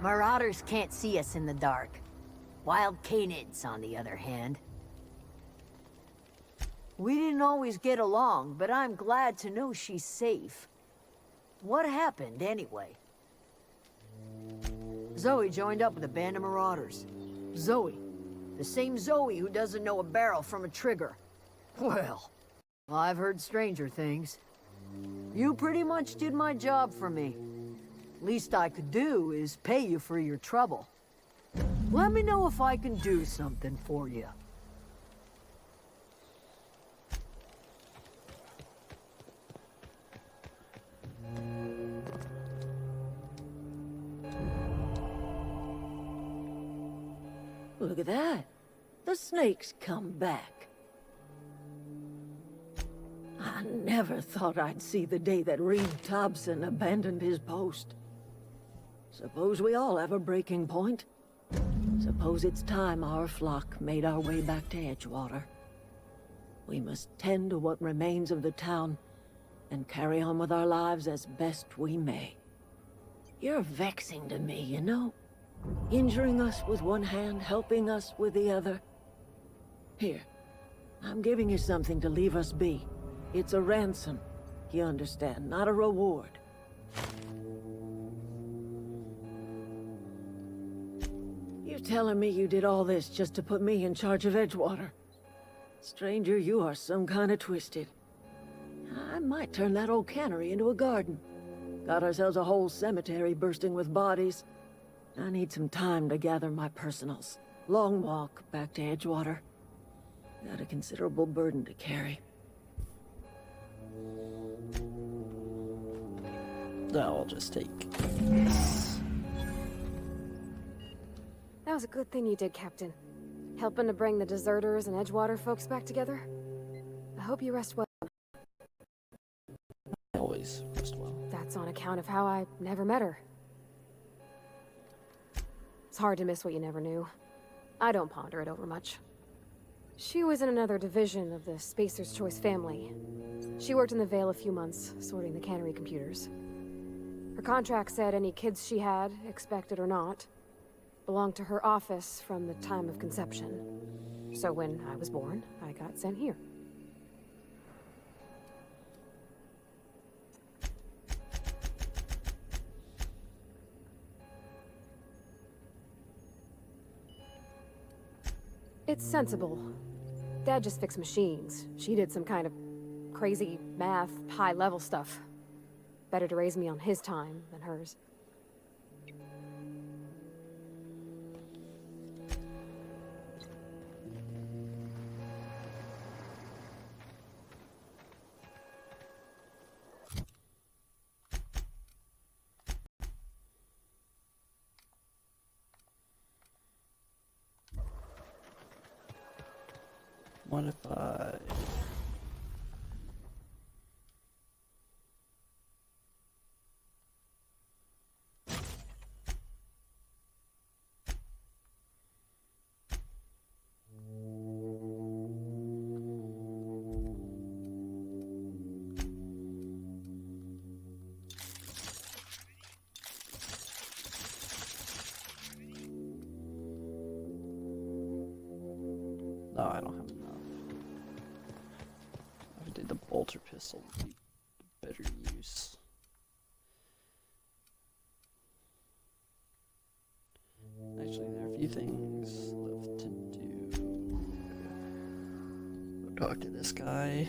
S19: Marauders can't see us in the dark. Wild Canids, on the other hand. We didn't always get along, but I'm glad to know she's safe. What happened, anyway? Zoe joined up with a band of marauders. Zoe. The same Zoe who doesn't know a barrel from a trigger. Well, I've heard stranger things. You pretty much did my job for me. Least I could do is pay you for your trouble. Let me know if I can do something for you. Look at that. The snake's come back. I never thought I'd see the day that Reed Thompson abandoned his post. Suppose we all have a breaking point. Suppose it's time our flock made our way back to Edgewater. We must tend to what remains of the town and carry on with our lives as best we may. You're vexing to me, you know? Injuring us with one hand, helping us with the other. Here, I'm giving you something to leave us be. It's a ransom, you understand, not a reward. You telling me you did all this just to put me in charge of Edgewater? Stranger, you are some kind of twisted. I might turn that old cannery into a garden. Got ourselves a whole cemetery bursting with bodies. I need some time to gather my personals. Long walk back to Edgewater. Got a considerable burden to carry.
S1: I'll just take this.
S17: That was a good thing you did, Captain. Helping to bring the deserters and Edgewater folks back together. I hope you rest well.
S1: Always rest well.
S17: That's on account of how I never met her. It's hard to miss what you never knew. I don't ponder it over much. She was in another division of the Spacer's Choice family. She worked in the Vale a few months, sorting the cannery computers. Her contract said any kids she had, expected or not, belonged to her office from the time of conception. So when I was born, I got sent here. It's sensible. Dad just fixed machines. She did some kind of crazy math, high-level stuff. Better to raise me on his time than hers.
S1: What if I... No, I don't have enough. I would do the bolter pistol would be better use. Actually, there are a few things left to do. Go talk to this guy.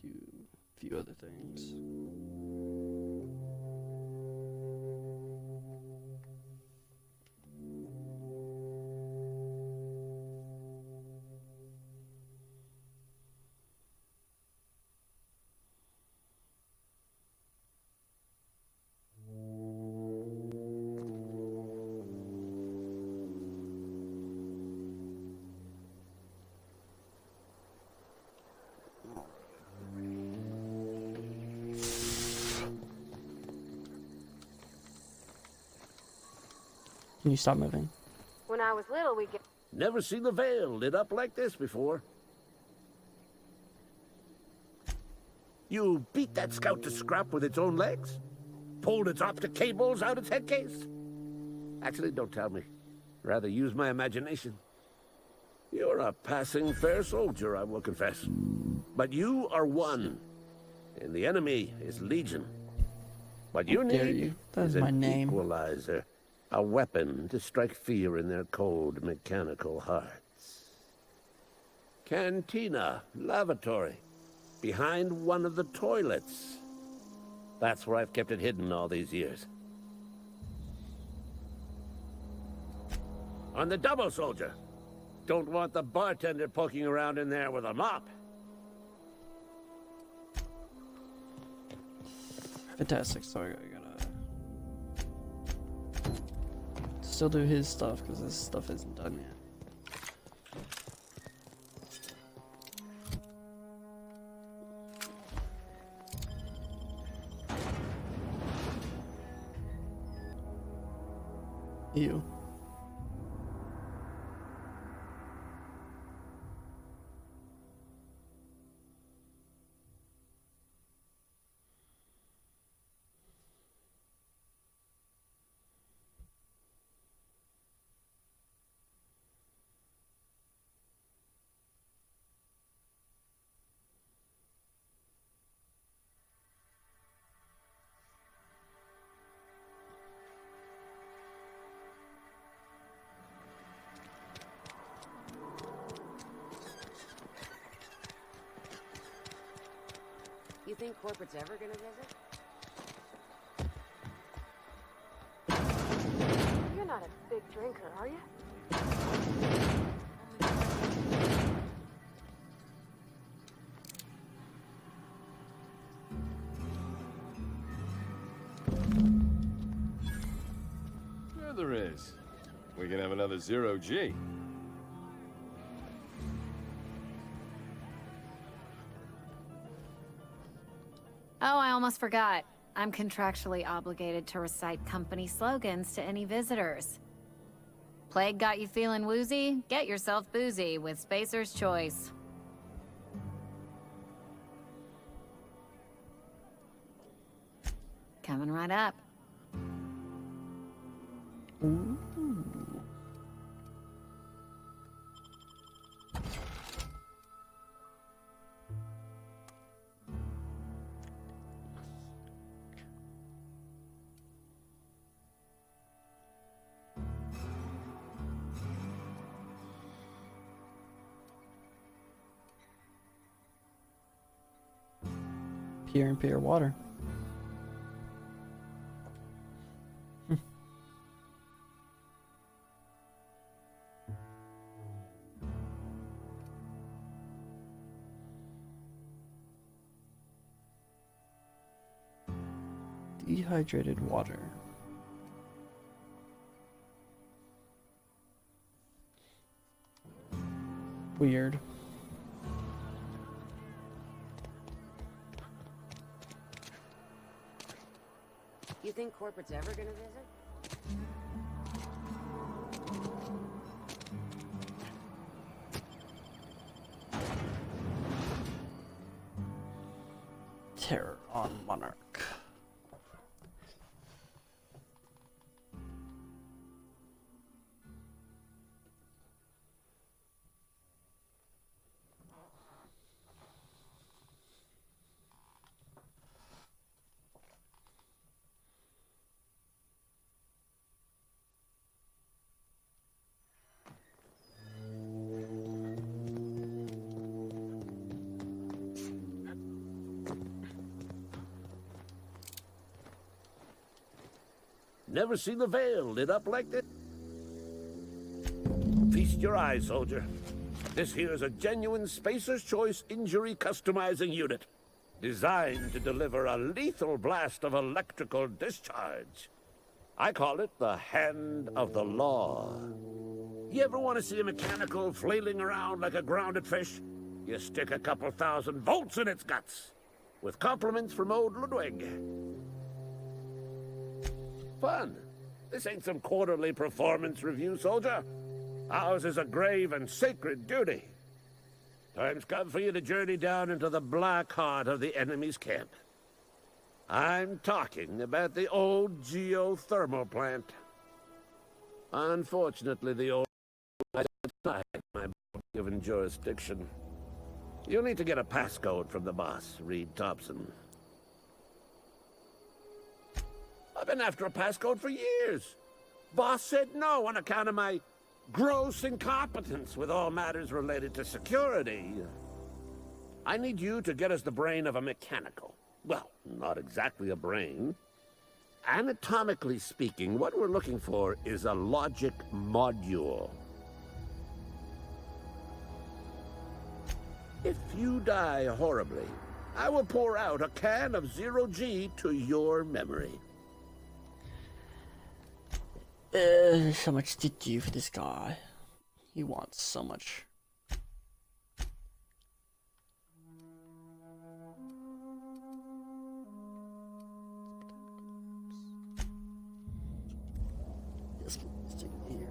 S1: Do a few other things. Can you stop moving?
S17: When I was little, we'd get...
S10: Never seen the Vale lit up like this before. You beat that scout to scrap with its own legs? Pulled its optic cables out its head case? Actually, don't tell me. Rather use my imagination. You're a passing fair soldier, I will confess. But you are one, and the enemy is legion. What you need is
S1: my
S10: an
S1: name.
S10: equalizer. A weapon to strike fear in their cold, mechanical hearts. Cantina, lavatory, behind one of the toilets. That's where I've kept it hidden all these years. On the double, soldier. Don't want the bartender poking around in there with a mop.
S1: Fantastic, so I gotta still do his stuff because this stuff isn't done yet. You.
S4: think corporate's ever gonna visit? You're not a big drinker, are you?
S12: Sure there is. We can have another zero-G.
S22: Oh, I almost forgot. I'm contractually obligated to recite company slogans to any visitors. Plague got you feeling woozy? Get yourself boozy with Spacer's Choice. Coming right up.
S1: Ooh. Pure and pure water. Dehydrated water. Weird.
S4: You think corporate's ever gonna visit?
S1: Terror on Monarch.
S10: Never seen the Veil lit up like this? Feast your eyes, soldier. This here's a genuine Spacer's Choice injury customizing unit, designed to deliver a lethal blast of electrical discharge. I call it the Hand of the Law. You ever want to see a mechanical flailing around like a grounded fish? You stick a couple thousand volts in its guts. With compliments from old Ludwig. Fun. This ain't some quarterly performance review, soldier. Ours is a grave and sacred duty. Time's come for you to journey down into the black heart of the enemy's camp. I'm talking about the old geothermal plant. Unfortunately, the old is outside my given jurisdiction. You'll need to get a passcode from the boss, Reed Thompson. I've been after a passcode for years. Boss said no on account of my gross incompetence with all matters related to security. I need you to get us the brain of a mechanical. Well, not exactly a brain. Anatomically speaking, what we're looking for is a logic module. If you die horribly, I will pour out a can of zero-G to your memory.
S1: So much to do for this guy. He wants so much. Yes, let's take it here.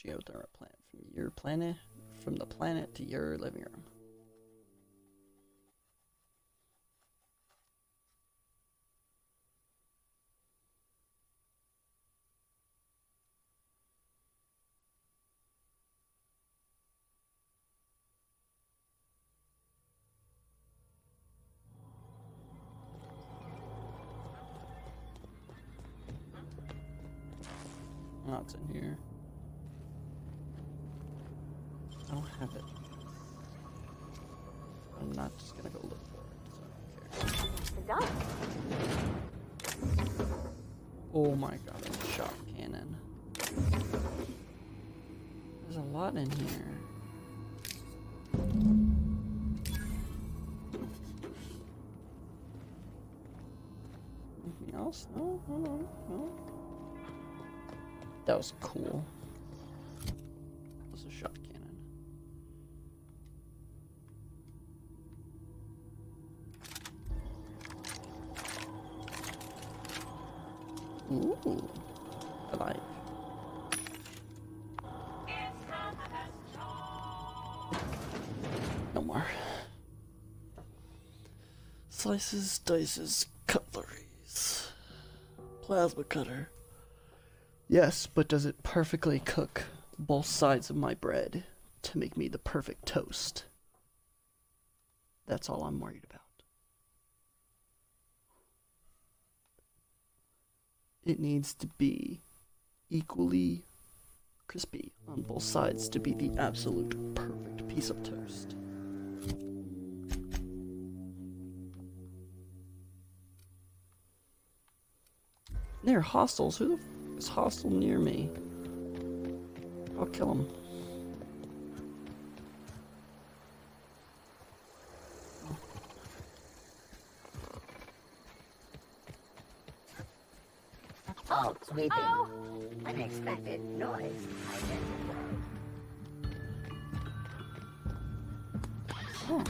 S1: geothermal plant from the planet to your living room. Oh, it's in here. I don't have it. I'm not just gonna go look for it, so I don't care. Oh my god, a shot cannon. There's a lot in here. Anything else? No, no, no, no. That was cool. That was a shot cannon. Ooh, I like. No more. Slices, dices, cutleries. Plasma cutter. Yes, but does it perfectly cook both sides of my bread to make me the perfect toast? That's all I'm worried about. It needs to be equally crispy on both sides to be the absolute perfect piece of toast. They're hostiles. Who the f is hostile near me? I'll kill him.
S11: Fault sweeping. Unexpected noise identified.
S1: Oh.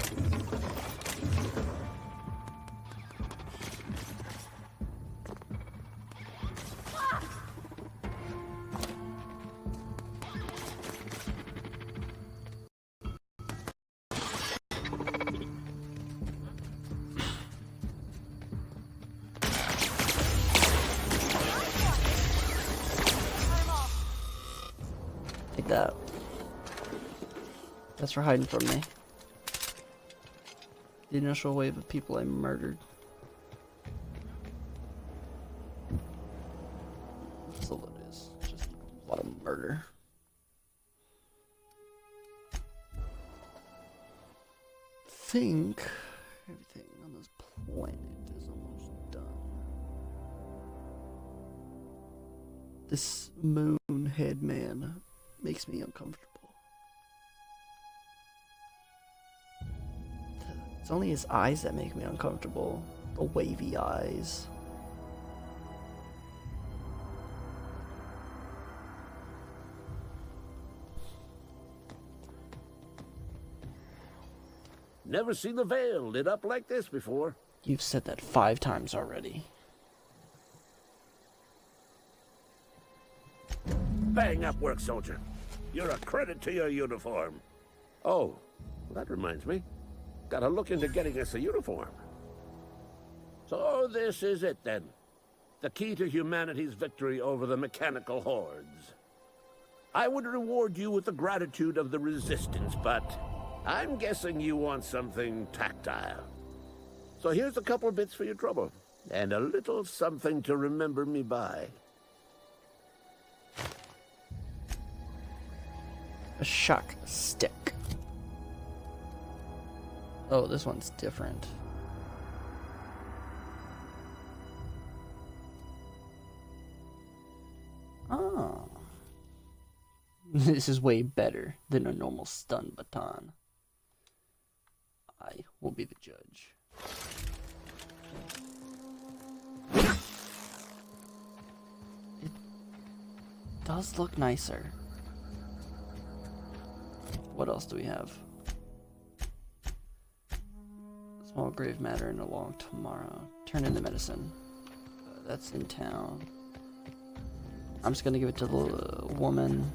S1: Take that. That's for hiding from me. The initial wave of people I murdered. That's all it is. Just a lot of murder. Think everything on this planet is almost done. This moon head man makes me uncomfortable. It's only his eyes that make me uncomfortable. The wavy eyes.
S10: Never seen the Veil lit up like this before.
S1: You've said that 5 times already.
S10: Bang up work, soldier. You're a credit to your uniform. Oh, that reminds me. Gotta look into getting us a uniform. So this is it then. The key to humanity's victory over the mechanical hordes. I would reward you with the gratitude of the Resistance, but I'm guessing you want something tactile. So here's a couple bits for your trouble, and a little something to remember me by.
S1: A shock stick. Oh, this one's different. Oh. This is way better than a normal stun baton. I will be the judge. It does look nicer. What else do we have? Small grave matter and a long tomorrow. Turn into medicine. That's in town. I'm just gonna give it to the woman.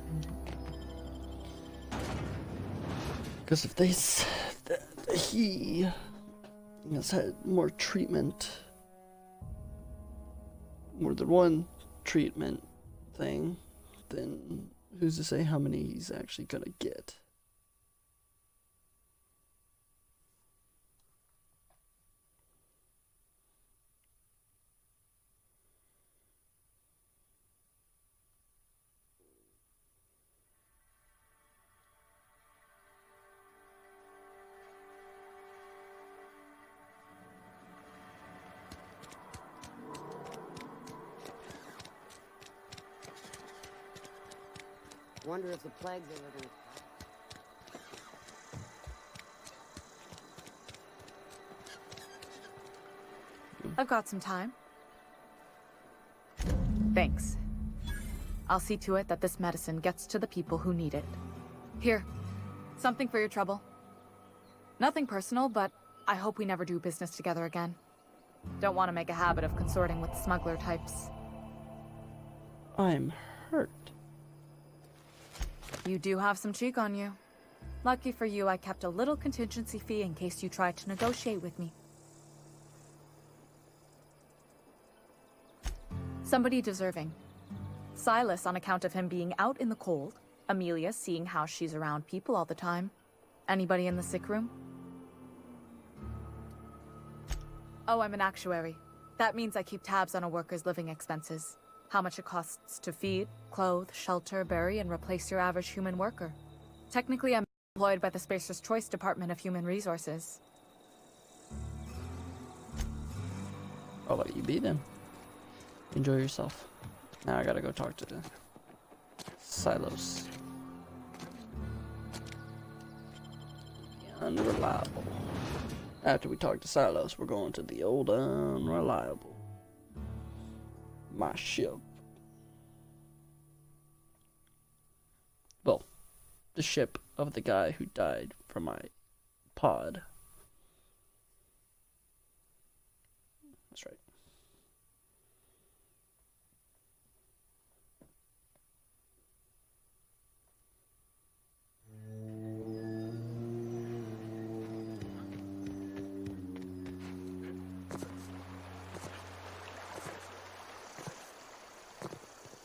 S1: Because if they he has had more treatment, more than one treatment thing, then who's to say how many he's actually gonna get?
S4: Wonder if the plague's ever gonna...
S13: I've got some time. Thanks. I'll see to it that this medicine gets to the people who need it. Here, something for your trouble. Nothing personal, but I hope we never do business together again. Don't want to make a habit of consorting with smuggler types.
S1: I'm hurt.
S13: You do have some cheek on you. Lucky for you, I kept a little contingency fee in case you tried to negotiate with me. Somebody deserving. Silas on account of him being out in the cold. Amelia seeing how she's around people all the time. Anybody in the sick room? Oh, I'm an actuary. That means I keep tabs on a worker's living expenses. How much it costs to feed, clothe, shelter, bury, and replace your average human worker. Technically, I'm employed by the Spacer's Choice Department of Human Resources.
S1: I'll let you be then. Enjoy yourself. Now I gotta go talk to the Silos. Unreliable. After we talk to Silos, we're going to the old Unreliable. My ship. Well, the ship of the guy who died from my pod. That's right.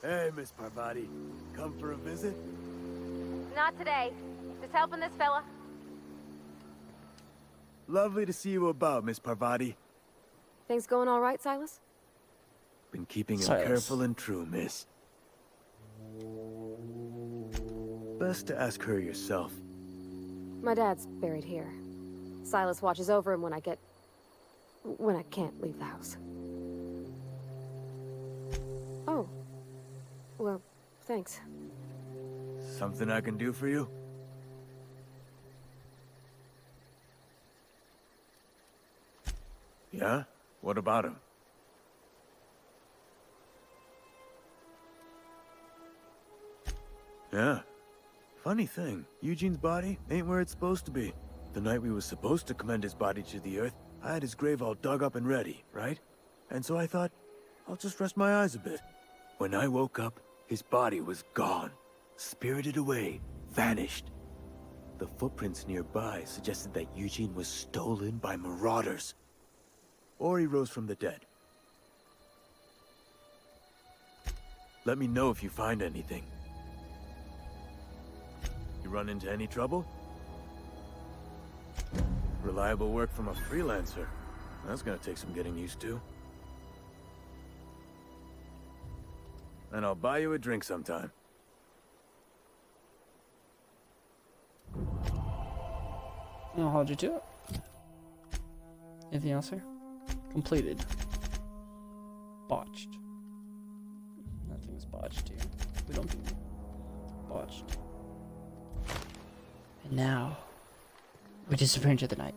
S9: Hey, Miss Parvati. Come for a visit?
S17: Not today. Just helping this fella.
S9: Lovely to see you about, Miss Parvati.
S17: Things going all right, Silas?
S9: Been keeping him
S1: Silas.
S9: careful and true, miss. Best to ask her yourself.
S17: My dad's buried here. Silas watches over him when I can't leave the house. Oh. Well, thanks.
S9: Something I can do for you? Yeah? What about him? Yeah. Funny thing, Eugene's body ain't where it's supposed to be. The night we was supposed to commend his body to the earth, I had his grave all dug up and ready, right? And so I thought, I'll just rest my eyes a bit. When I woke up, his body was gone. Spirited away. Vanished. The footprints nearby suggested that Eugene was stolen by marauders. Or he rose from the dead. Let me know if you find anything. You run into any trouble? Reliable work from a freelancer. That's gonna take some getting used to. And I'll buy you a drink sometime.
S1: I'll hold you to it. Anything else here? Completed. Botched. Nothing's botched here. We don't do botched. And now, we disappear into the night.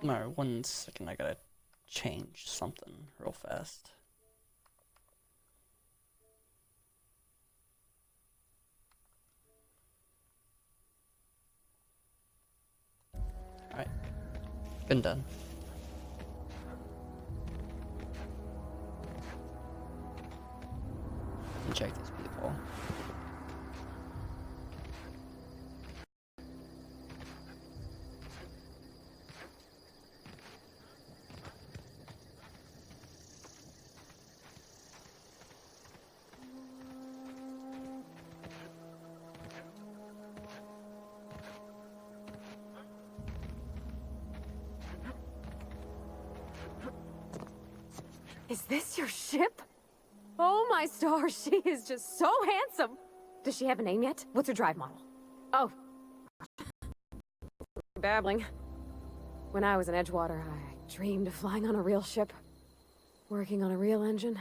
S1: Alright, 1 second, I gotta change something real fast. Been done. And check these people.
S17: Is this your ship? Oh my stars, she is just so handsome. Does she have a name yet? What's her drive model? Oh. Babbling. When I was in Edgewater, I dreamed of flying on a real ship. Working on a real engine.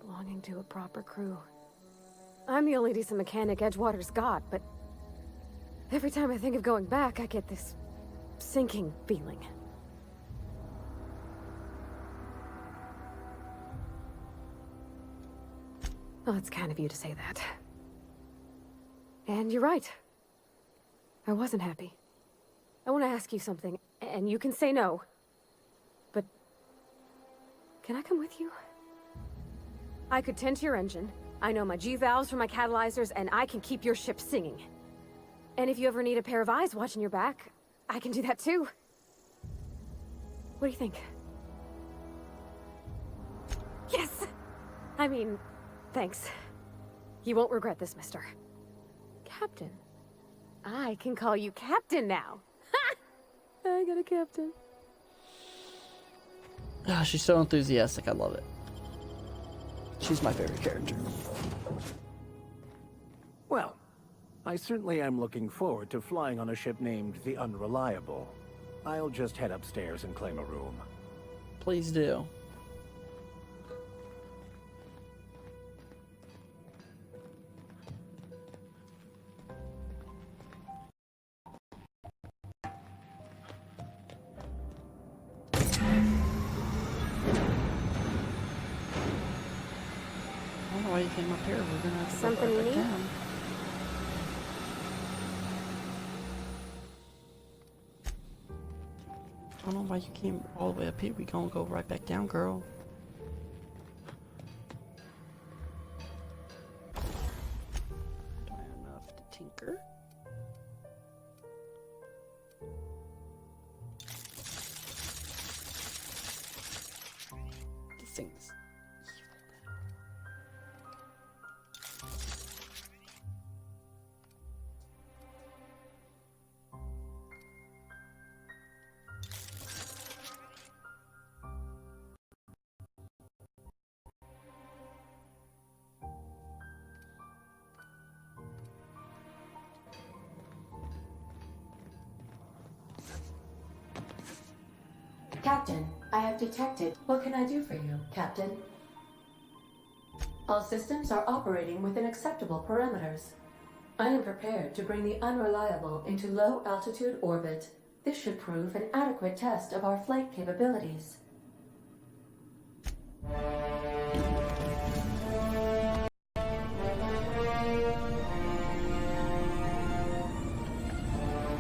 S17: Belonging to a proper crew. I'm the only decent mechanic Edgewater's got, but every time I think of going back, I get this sinking feeling. Well, it's kind of you to say that. And you're right. I wasn't happy. I want to ask you something, and you can say no. But can I come with you? I could tend to your engine. I know my G-valves for my catalyzers, and I can keep your ship singing. And if you ever need a pair of eyes watching your back, I can do that too. What do you think? Yes! I mean, thanks. You won't regret this, mister. Captain. I can call you Captain now. Ha! I got a captain.
S1: Ah, she's so enthusiastic, I love it. She's my favorite character.
S18: Well, I certainly am looking forward to flying on a ship named the Unreliable. I'll just head upstairs and claim a room.
S1: Please do. I don't know why you came up here. We're gonna have to go
S17: Something you
S1: right back
S17: need?
S1: down. I don't know why you came all the way up here. We gonna go right back down, girl. Do I have enough to tinker? This thing's
S3: Captain, I have detected. What can I do for you, Captain? All systems are operating within acceptable parameters. I am prepared to bring the Unreliable into low-altitude orbit. This should prove an adequate test of our flight capabilities.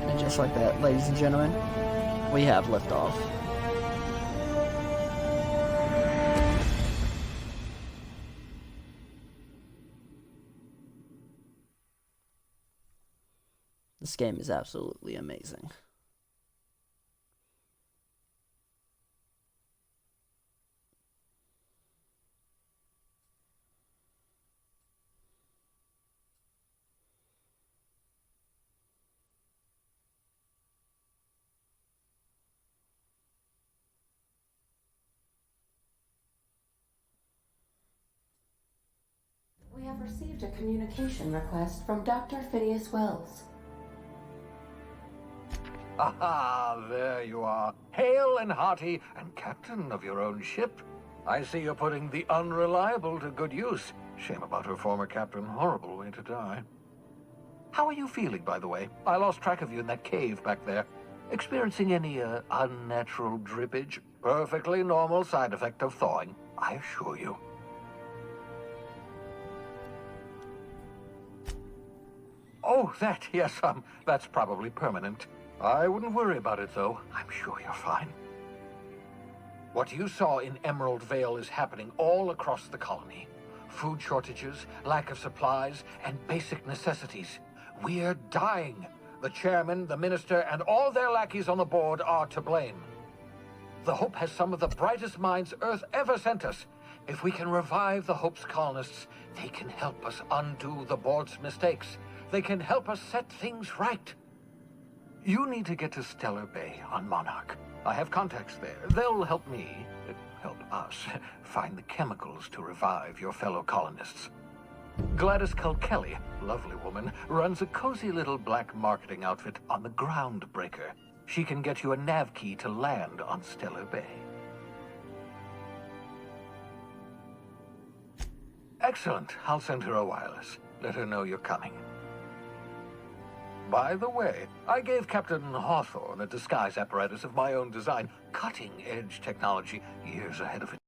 S1: And just like that, ladies and gentlemen, we have liftoff. This game is absolutely amazing.
S3: We have received a communication request from Dr. Phineas Wells.
S5: Aha, there you are. Hale and hearty, and captain of your own ship. I see you're putting the Unreliable to good use. Shame about her former captain. Horrible way to die. How are you feeling, by the way? I lost track of you in that cave back there. Experiencing any, unnatural drippage? Perfectly normal side effect of thawing, I assure you. Oh, that, yes, that's probably permanent. I wouldn't worry about it, though. I'm sure you're fine. What you saw in Emerald Vale is happening all across the colony. Food shortages, lack of supplies, and basic necessities. We're dying. The chairman, the minister, and all their lackeys on the board are to blame. The Hope has some of the brightest minds Earth ever sent us. If we can revive the Hope's colonists, they can help us undo the board's mistakes. They can help us set things right. You need to get to Stellar Bay on Monarch. I have contacts there. They'll help me, help us, find the chemicals to revive your fellow colonists. Gladys Kilkelly, lovely woman, runs a cozy little black marketing outfit on the Groundbreaker. She can get you a nav key to land on Stellar Bay. Excellent. I'll send her a wireless. Let her know you're coming. By the way, I gave Captain Hawthorne a disguise apparatus of my own design, cutting-edge technology, years ahead of it.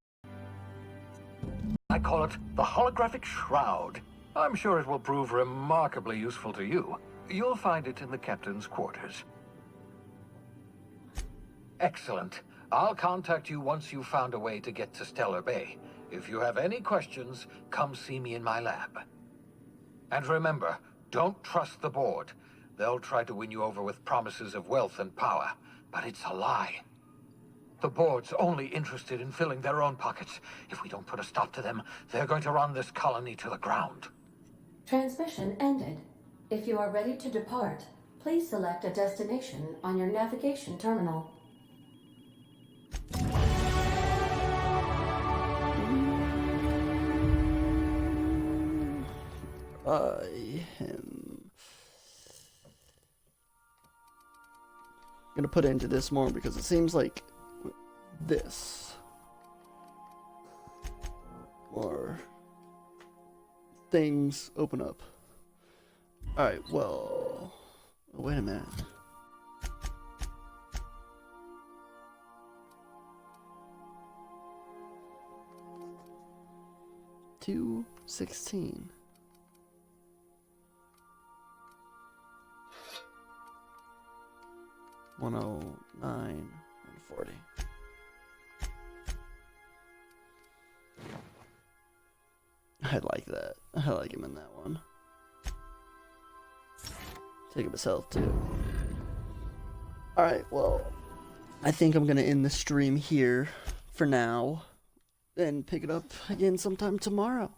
S5: I call it the Holographic Shroud. I'm sure it will prove remarkably useful to you. You'll find it in the captain's quarters. Excellent. I'll contact you once you've found a way to get to Stellar Bay. If you have any questions, come see me in my lab. And remember, don't trust the board. They'll try to win you over with promises of wealth and power, but it's a lie. The board's only interested in filling their own pockets. If we don't put a stop to them, they're going to run this colony to the ground.
S3: Transmission ended. If you are ready to depart, please select a destination on your navigation terminal.
S1: I am gonna put into this more because it seems like this more things open up. Alright, well, wait a minute. $216. $109, $140. I like that. I like him in that one. Take up his health too. Alright, well, I think I'm gonna end the stream here for now and pick it up again sometime tomorrow.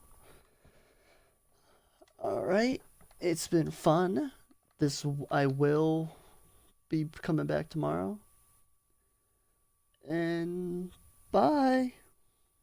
S1: Alright, it's been fun. I will be coming back tomorrow. And bye.